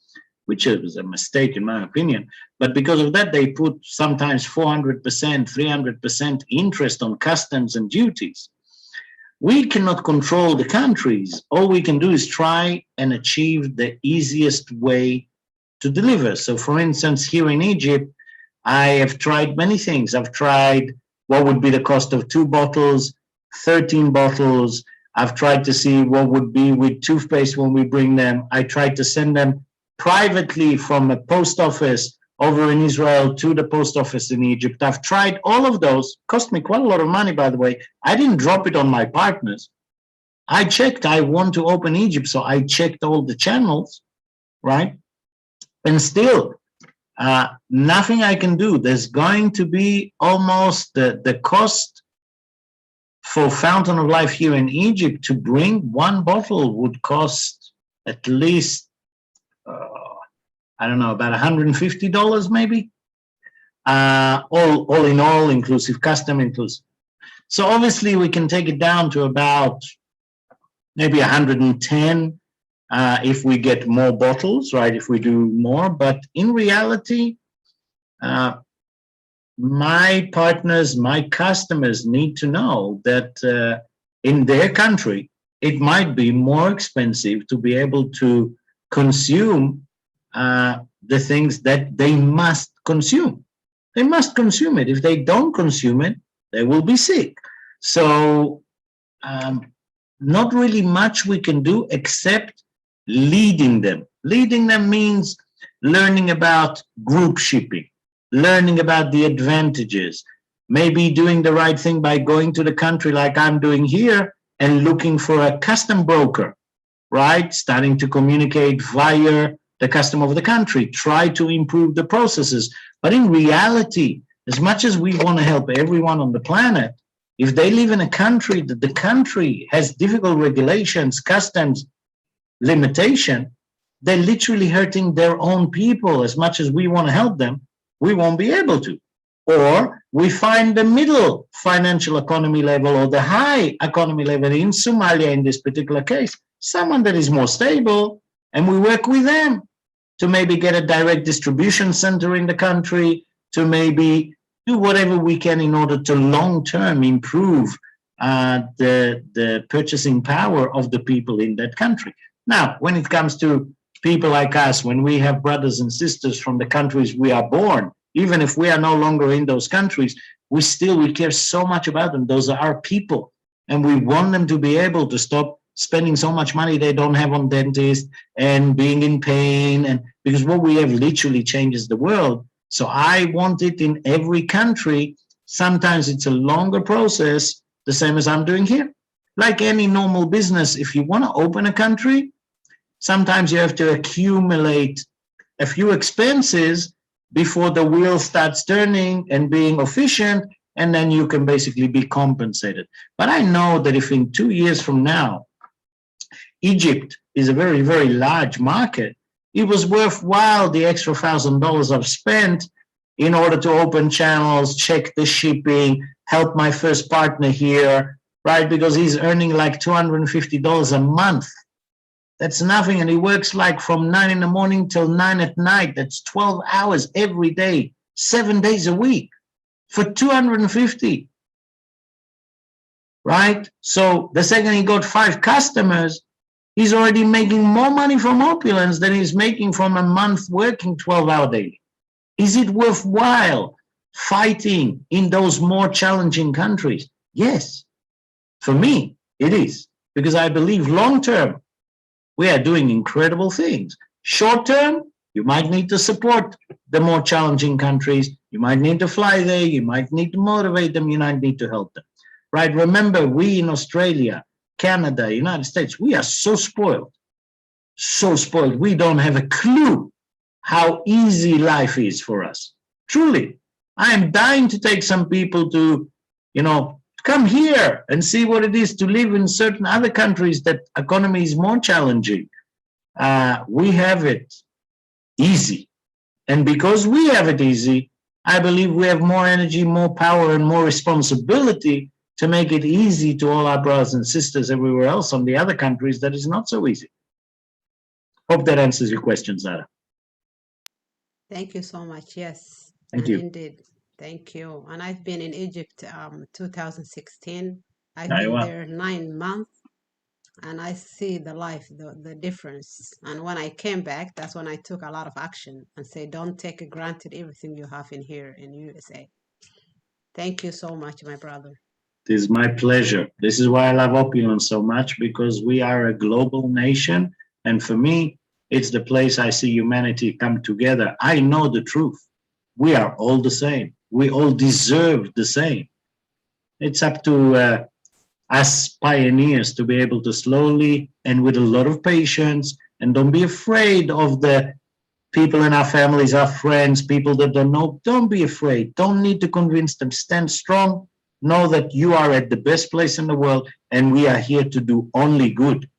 which is a mistake in my opinion. But because of that, they put sometimes 400%, 300% interest on customs and duties. We cannot control the countries. All we can do is try and achieve the easiest way to deliver. So for instance, here in Egypt, I have tried many things. I've tried what would be the cost of 2 bottles, 13 bottles. I've tried to see what would be with toothpaste when we bring them. I tried to send them privately from a post office over in Israel to the post office in Egypt. I've tried all of those. Cost me quite a lot of money, by the way. I didn't drop it on my partners. I checked. I want to open Egypt, so I checked all the channels, right? And still, nothing I can do. There's going to be almost the cost for Fountain of Life here in Egypt to bring 1 bottle would cost at least, I don't know, about $150 maybe. All in all, inclusive, custom inclusive. So obviously we can take it down to about maybe 110 if we get more bottles, right? If we do more, but in reality, my partners, my customers need to know that in their country, it might be more expensive to be able to consume the things that they must consume. They must consume it. If they don't consume it, they will be sick. So not really much we can do except leading them. Leading them means learning about group shipping, learning about the advantages, maybe doing the right thing by going to the country like I'm doing here and looking for a custom broker, right? Starting to communicate via the custom of the country, try to improve the processes. But in reality, as much as we want to help everyone on the planet, if they live in a country that the country has difficult regulations, customs, limitation, they're literally hurting their own people. As much as we want to help them, we won't be able to. Or we find the middle financial economy level or the high economy level in Somalia in this particular case, someone that is more stable, and we work with them to maybe get a direct distribution center in the country, to maybe do whatever we can in order to long-term improve the purchasing power of the people in that country. Now, when it comes to people like us, when we have brothers and sisters from the countries we are born, even if we are no longer in those countries, we care so much about them. Those are our people. And we want them to be able to stop spending so much money they don't have on dentists and being in pain. And because what we have literally changes the world. So I want it in every country. Sometimes it's a longer process, the same as I'm doing here. Like any normal business, if you want to open a country, sometimes you have to accumulate a few expenses before the wheel starts turning and being efficient, and then you can basically be compensated. But I know that if in 2 years from now, Egypt is a very, very large market, it was worthwhile the extra $1,000 I've spent in order to open channels, check the shipping, help my first partner here, right? Because he's earning like $250 a month. That's nothing. And he works like from 9 in the morning till 9 at night. That's 12 hours every day, 7 days a week for 250, right? So the second he got 5 customers, he's already making more money from Opulence than he's making from a month working 12-hour daily. Is it worthwhile fighting in those more challenging countries? Yes. For me, it is, because I believe long-term, we are doing incredible things. Short-term, you might need to support the more challenging countries. You might need to fly there. You might need to motivate them. You might need to help them, right? Remember, we in Australia, Canada, United States, we are so spoiled, so spoiled. We don't have a clue how easy life is for us. Truly, I am dying to take some people to, come here and see what it is to live in certain other countries that economy is more challenging. We have it easy. And because we have it easy, I believe we have more energy, more power, and more responsibility to make it easy to all our brothers and sisters everywhere else on the other countries that is not so easy. Hope that answers your question, Zara. Thank you so much. Yes. Thank you. Indeed. Thank you. And I've been in Egypt 2016. I've Very been well. there 9 months, and I see the life, the difference. And when I came back, that's when I took a lot of action and say, don't take for granted everything you have in here in USA. Thank you so much, my brother. It is my pleasure. This is why I love Opulence so much, because we are a global nation. And for me, it's the place I see humanity come together. I know the truth. We are all the same. We all deserve the same. It's up to us pioneers to be able to slowly and with a lot of patience, and don't be afraid of the people in our families, our friends, people that don't know. Don't be afraid. Don't need to convince them. Stand strong. Know that you are at the best place in the world, and we are here to do only good.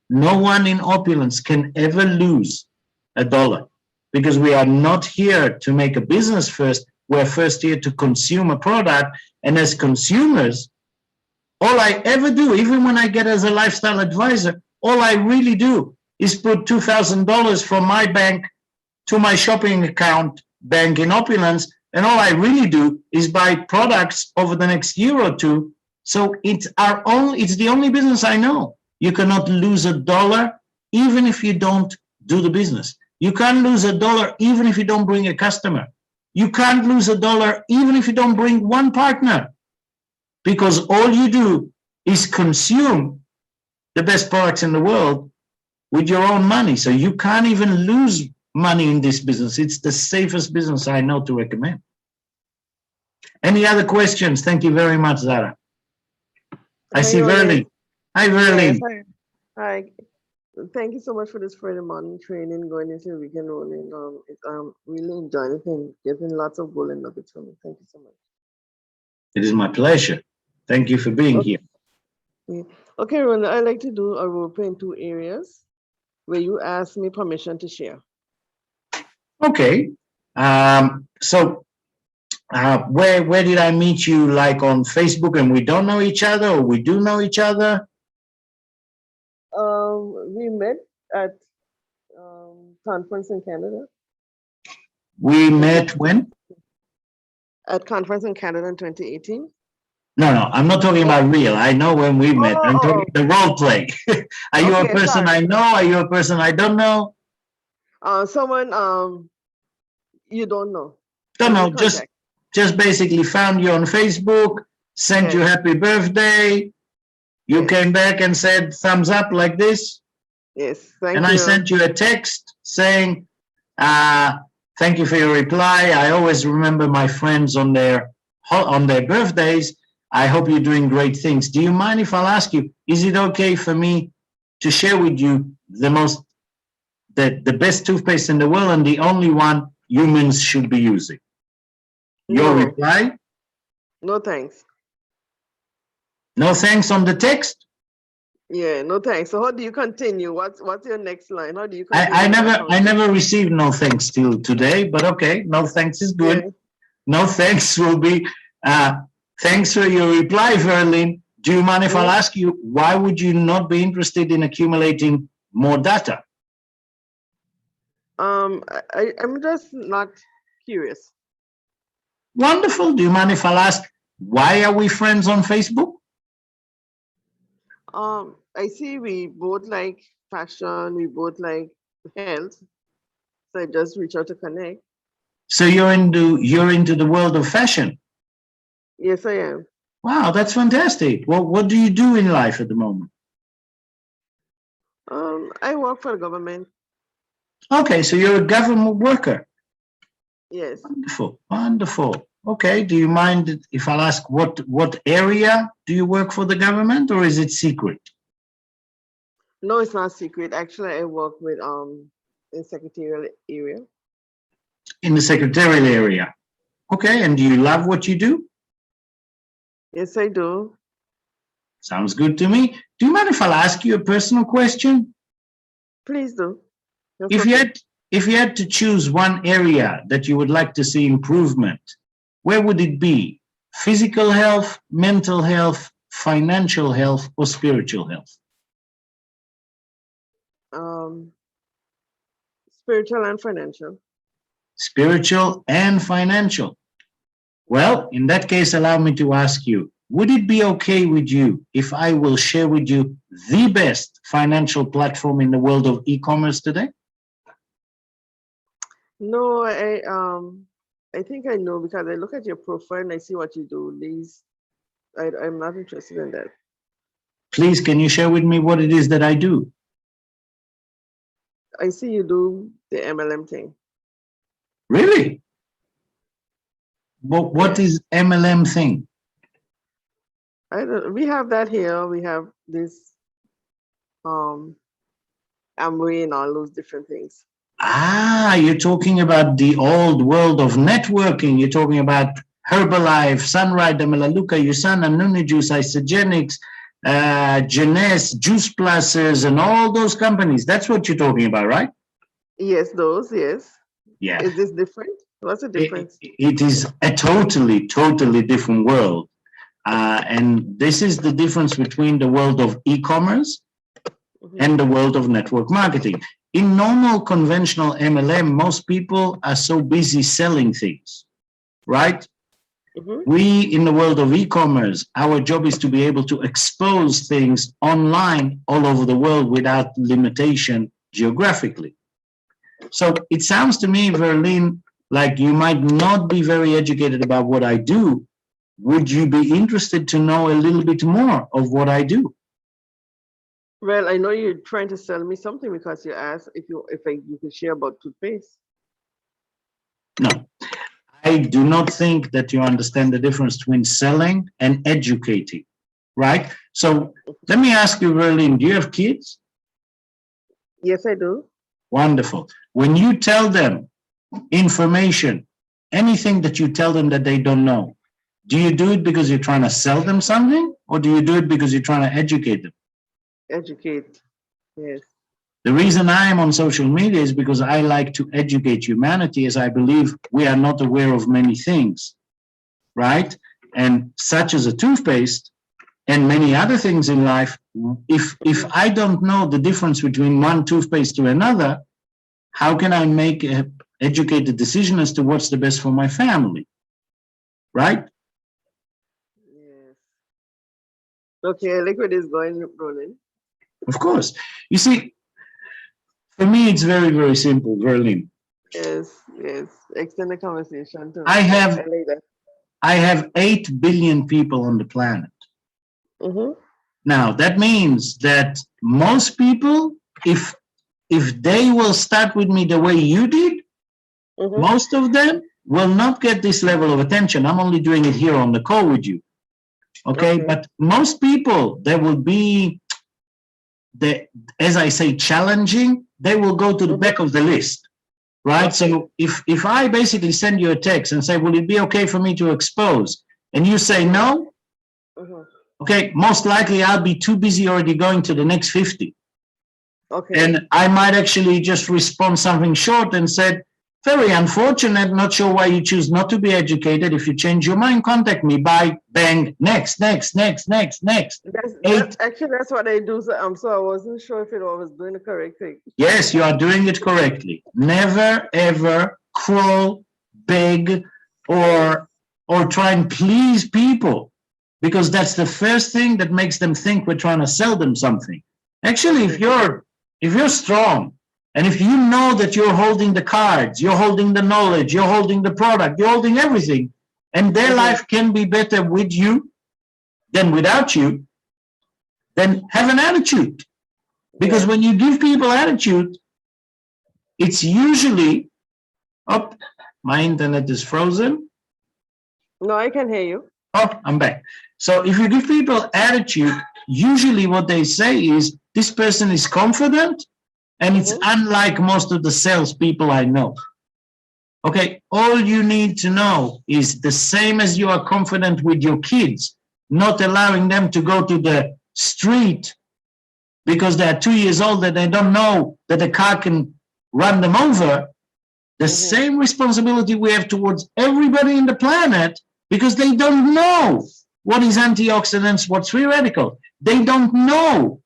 No one in Opulence can ever lose a dollar, because we are not here to make a business first. We're first here to consume a product. And as consumers, all I ever do, even when I get as a lifestyle advisor, all I really do is put $2,000 from my bank to my shopping account bank in Opulence, and all I really do is buy products over the next year or two. So it's the only business I know. You cannot lose a dollar even if you don't do the business. You can't lose a dollar even if you don't bring a customer. You can't lose a dollar even if you don't bring one partner, because all you do is consume the best products in the world with your own money. So you can't even lose money in this business. It's the safest business I know to recommend. Any other questions? Thank you very much, Zara. I see Verlin. Hi, Verlin. Yes, hi. Thank you so much for this Friday morning training going into the weekend rolling. Really enjoying it and getting lots of golden nuggets from it. Thank you so much. It is my pleasure. Thank you for being here. Yeah. Okay, Ronen, I like to do a role play in 2 areas where you ask me permission to share. Okay. So where did I meet you? Like on Facebook, and we don't know each other, or we do know each other? We met at conference in Canada. We met when? At conference in Canada in 2018. No, I'm not talking about real. I know when we met. I'm talking the role play. Are you a person I know? Are you a person I don't know? Someone you don't know. Don't know. Just basically found you on Facebook, sent you happy birthday. You came back and said thumbs up like this. Yes, thank you. And I sent you a text saying, thank you for your reply. I always remember my friends on their birthdays. I hope you're doing great things. Do you mind if I'll ask you, is it okay for me to share with you the best toothpaste in the world and the only one humans should be using? Your reply? No thanks. No thanks on the text? Yeah, no thanks. So how do you continue? What's your next line? How do you continue? I never received no thanks till today, but okay, no thanks is good. Yeah. No thanks will be thanks for your reply, Verlin. Do you mind if I'll ask you, why would you not be interested in accumulating more data? I'm just not curious. Wonderful. Do you mind if I'll ask, why are we friends on Facebook? I see we both like fashion, we both like health. So I just reach out to connect. So you're into the world of fashion? Yes, I am. Wow, that's fantastic. Well, what do you do in life at the moment? I work for the government. Okay, so you're a government worker. Yes. Wonderful, wonderful. Okay, do you mind if I'll ask what area do you work for the government, or is it secret? No, it's not secret. Actually, I work with in secretarial area. In the secretarial area. Okay, and do you love what you do? Yes, I do. Sounds good to me. Do you mind if I'll ask you a personal question? Please do. If you had to choose one area that you would like to see improvement, where would it be? Physical health, mental health, financial health, or spiritual health? Spiritual and financial. Spiritual and financial. Well, in that case, allow me to ask you, would it be okay with you if I will share with you the best financial platform in the world of e-commerce today? No, I think I know, because I look at your profile and I see what you do. Please, I'm not interested in that. Please, can you share with me what it is that I do? I see you do the MLM thing. Really? What is MLM thing? We have that here. We have this Amway and all those different things. Ah, you're talking about the old world of networking. You're talking about Herbalife, Sunride, Melaleuca, Usana, Nunijuice, Isogenics, Genes, Juice Pluses, and all those companies. That's what you're talking about, right? Yes, those, yes. Yeah. Is this different? What's the difference? It is a totally different world. And this is the difference between the world of e-commerce and the world of network marketing. In normal conventional MLM, most people are so busy selling things, right? We, in the world of e-commerce, our job is to be able to expose things online all over the world without limitation geographically. So it sounds to me, Verlene, like you might not be very educated about what I do. Would you be interested to know a little bit more of what I do? Well, I know you're trying to sell me something because you asked if you could share about toothpaste. No, I do not think that you understand the difference between selling and educating, right? So let me ask you, Verlene, do you have kids? Yes, I do. Wonderful. When you tell them information, anything that you tell them that they don't know, do you do it because you're trying to sell them something, or do you do it because you're trying to educate them? Educate, yes. The reason I am on social media is because I like to educate humanity, as I believe we are not aware of many things, right? And such as a toothpaste and many other things in life, if I don't know the difference between one toothpaste to another, how can I make an educated decision as to what's the best for my family, right? Yes. Okay, liquid is going, Ronen. Of course. You see, for me, it's very, very simple, Verlene. Yes, yes. Extend the conversation too. I have like that. 8 billion people on the planet. Now, that means that most people, if they will start with me the way you did, most of them will not get this level of attention. I'm only doing it here on the call with you. Okay? But most people, there will be, as I say, challenging, they will go to the back of the list. Right? So if I basically send you a text and say, will it be okay for me to expose? And you say no, okay, most likely I'll be too busy already going to the next 50. Okay. And I might actually just respond something short and said, very unfortunate, not sure why you choose not to be educated. If you change your mind, contact me. Bye, bang, next. That's what I do. So I wasn't sure if I was doing the correct thing. Yes, you are doing it correctly. Never, ever crawl, beg, or try and please people, because that's the first thing that makes them think we're trying to sell them something. Actually, if you're strong, and if you know that you're holding the cards, you're holding the knowledge, you're holding the product, you're holding everything, and their life can be better with you than without you, then have an attitude. Because when you give people attitude, it's usually, oh, my internet is frozen. No, I can hear you. Oh, I'm back. So if you give people attitude, usually what they say is, this person is confident, and it's unlike most of the salespeople I know. Okay, all you need to know is the same as you are confident with your kids, not allowing them to go to the street because they're 2 years old and they don't know that a car can run them over. The same responsibility we have towards everybody in the planet, because they don't know what is antioxidants, what's free radical. They don't know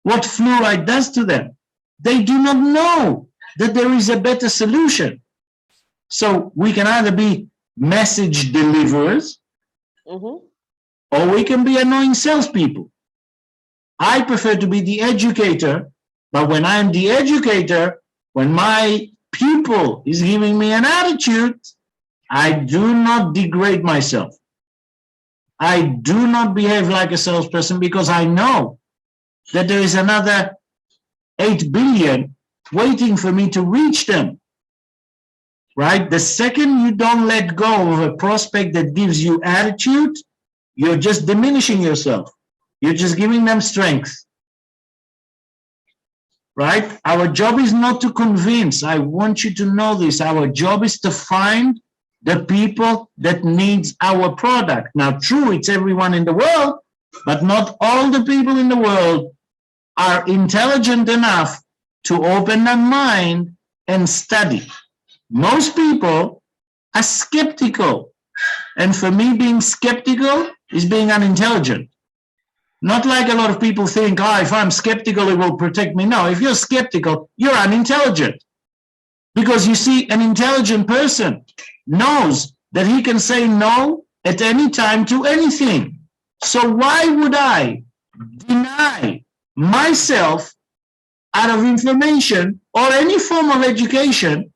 what fluoride does to them. They do not know that there is a better solution. So we can either be message deliverers, or we can be annoying salespeople. I prefer to be the educator, but when I'm the educator, when my pupil is giving me an attitude, I do not degrade myself. I do not behave like a salesperson, because I know that there is another 8 billion waiting for me to reach them. Right? The second you don't let go of a prospect that gives you attitude, you're just diminishing yourself. You're just giving them strength. Right? Our job is not to convince. I want you to know this. Our job is to find the people that needs our product. Now, true, it's everyone in the world, but not all the people in the world are intelligent enough to open their mind and study. Most people are skeptical. And for me, being skeptical is being unintelligent. Not like a lot of people think, oh, if I'm skeptical, it will protect me. No, if you're skeptical, you're unintelligent. Because you see, an intelligent person knows that he can say no at any time to anything. So why would I deny myself out of information or any form of education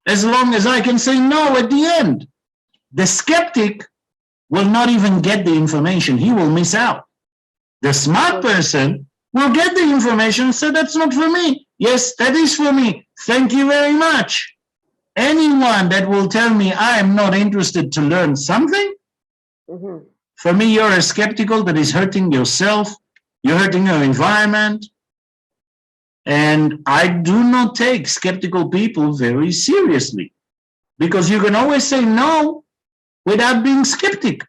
as long as I can say no at the end? The skeptic will not even get the information. He will miss out. The smart person will get the information and say, that's not for me. Yes, that is for me. Thank you very much. Anyone that will tell me I am not interested to learn something, for me, you're a skeptical that is hurting yourself. You're hurting your environment. And I do not take skeptical people very seriously, because you can always say no without being skeptic.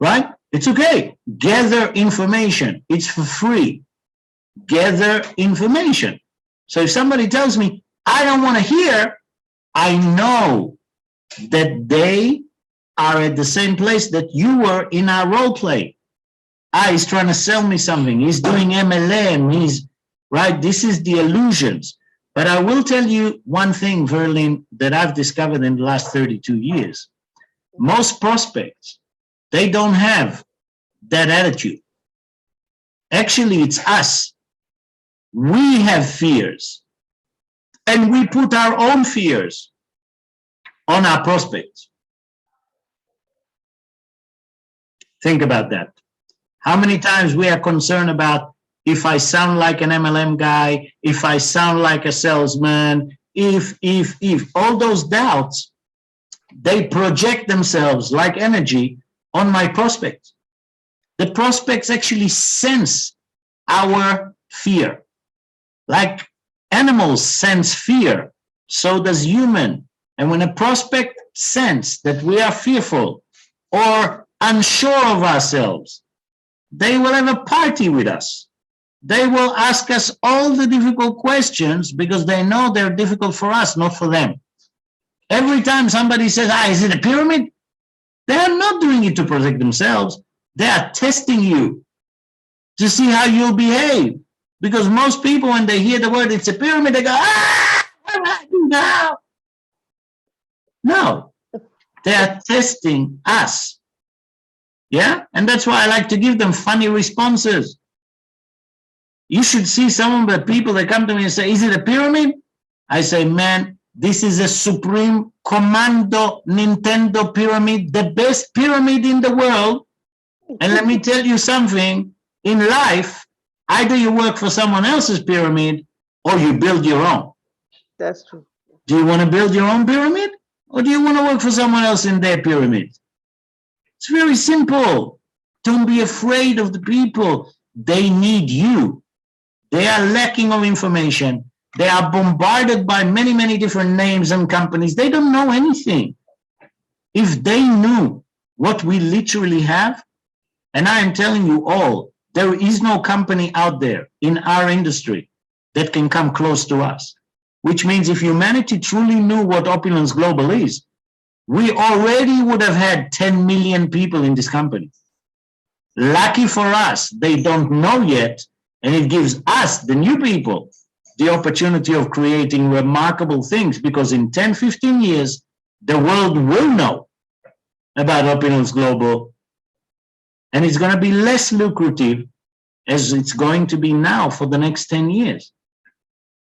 Right? It's okay. Gather information. It's for free. Gather information. So if somebody tells me, I don't want to hear, I know that they are at the same place that you were in our role play. He's trying to sell me something. He's doing MLM. He's right. This is the illusions. But I will tell you one thing, Verlin, that I've discovered in the last 32 years. Most prospects, they don't have that attitude. Actually, it's us. We have fears. And we put our own fears on our prospects. Think about that. How many times we are concerned about if I sound like an MLM guy, if I sound like a salesman, if, all those doubts, they project themselves like energy on my prospects. The prospects actually sense our fear. Like animals sense fear, so does human. And when a prospect sense that we are fearful or unsure of ourselves, they will have a party with us. They will ask us all the difficult questions because they know they're difficult for us, not for them. Every time somebody says, is it a pyramid? They are not doing it to protect themselves. They are testing you to see how you'll behave. Because most people, when they hear the word it's a pyramid, they go, what will I do now? No, they are testing us. Yeah, and that's why I like to give them funny responses. You should see some of the people that come to me and say, is it a pyramid? I say, man, this is a Supreme Commando Nintendo pyramid, the best pyramid in the world. And let me tell you something, in life, either you work for someone else's pyramid or you build your own. That's true. Do you want to build your own pyramid or do you want to work for someone else in their pyramid? It's very simple. Don't be afraid of the people. They need you. They are lacking of information. They are bombarded by many, many different names and companies. They don't know anything. If they knew what we literally have, and I am telling you all, there is no company out there in our industry that can come close to us, which means if humanity truly knew what Opulence Global is, we already would have had 10 million people in this company. Lucky for us, they don't know yet, and it gives us, the new people, the opportunity of creating remarkable things, because in 10, 15 years, the world will know about Opulence Global, and it's going to be less lucrative as it's going to be now for the next 10 years.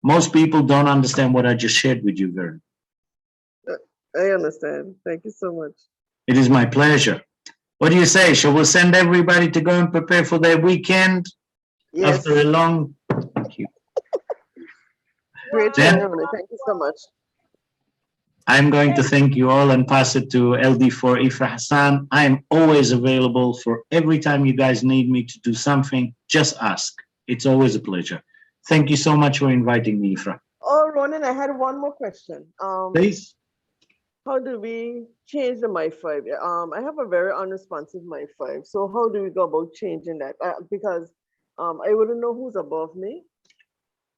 Most people don't understand what I just shared with you, Vern. I understand. Thank you so much. It is my pleasure. What do you say? Shall we send everybody to go and prepare for their weekend? Yes. After a long... Thank you. Great Then, training, Ronen. Thank you so much. I'm going to thank you all and pass it to LD4 Ifra Hassan. I am always available for every time you guys need me to do something. Just ask. It's always a pleasure. Thank you so much for inviting me, Ifra. Oh, Ronen, I had one more question. Please. How do we change the My5? I have a very unresponsive My5. So how do we go about changing that? Because I wouldn't know who's above me.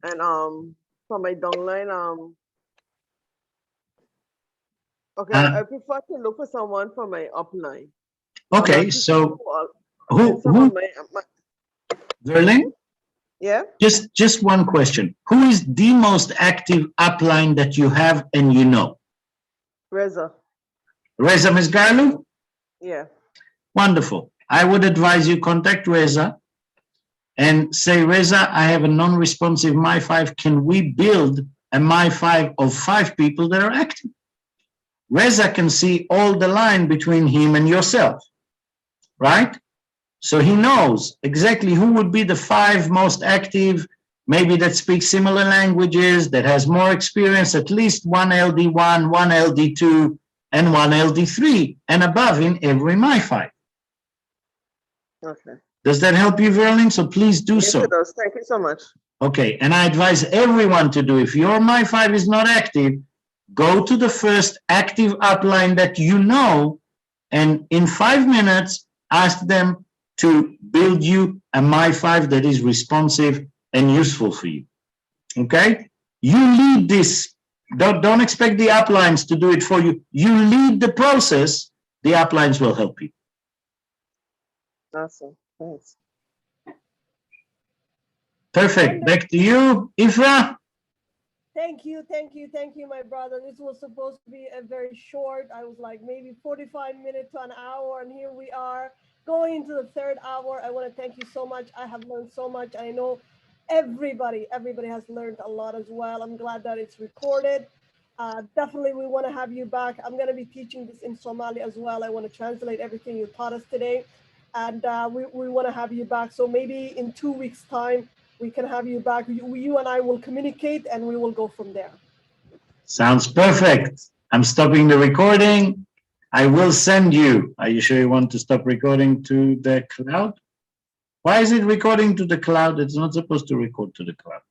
And for my downline, okay, I prefer to look for someone for my upline. Okay, so Who, some of who, my Verlin? yeah. Just one question. Who is the most active upline that you have and you know? Reza. Reza Misgarlu? Yeah. Wonderful. I would advise you contact Reza and say, Reza, I have a non-responsive My5. Can we build a My5 of 5 people that are active? Reza can see all the line between him and yourself, right? So he knows exactly who would be the 5 most active, maybe that speaks similar languages, that has more experience, at least one LD1, one LD2, and one LD3, and above in every My5. Okay. Does that help you, Verlin? So please do Yes, so. it does. Thank you so much. Okay, and I advise everyone to do, if your My5 is not active, go to the first active upline that you know, and in 5 minutes, ask them to build you a My5 that is responsive and useful for you. Okay? You lead this. Don't expect the uplines to do it for you. You lead the process. The uplines will help you. Awesome. Thanks. Perfect. Back to you, Ifra. Thank you, my brother. This was supposed to be a very short, I was like maybe 45 minutes to an hour, and here we are going into the 3rd hour. I want to thank you so much. I have learned so much. I know everybody has learned a lot as well. I'm glad that it's recorded. Definitely, we want to have you back. I'm going to be teaching this in Somali as well. I want to translate everything you taught us today. And we want to have you back. So maybe in 2 weeks' time, we can have you back. You and I will communicate and we will go from there. Sounds perfect. I'm stopping the recording. I will send you. Are you sure you want to stop recording to the cloud? Why is it recording to the cloud? It's not supposed to record to the cloud.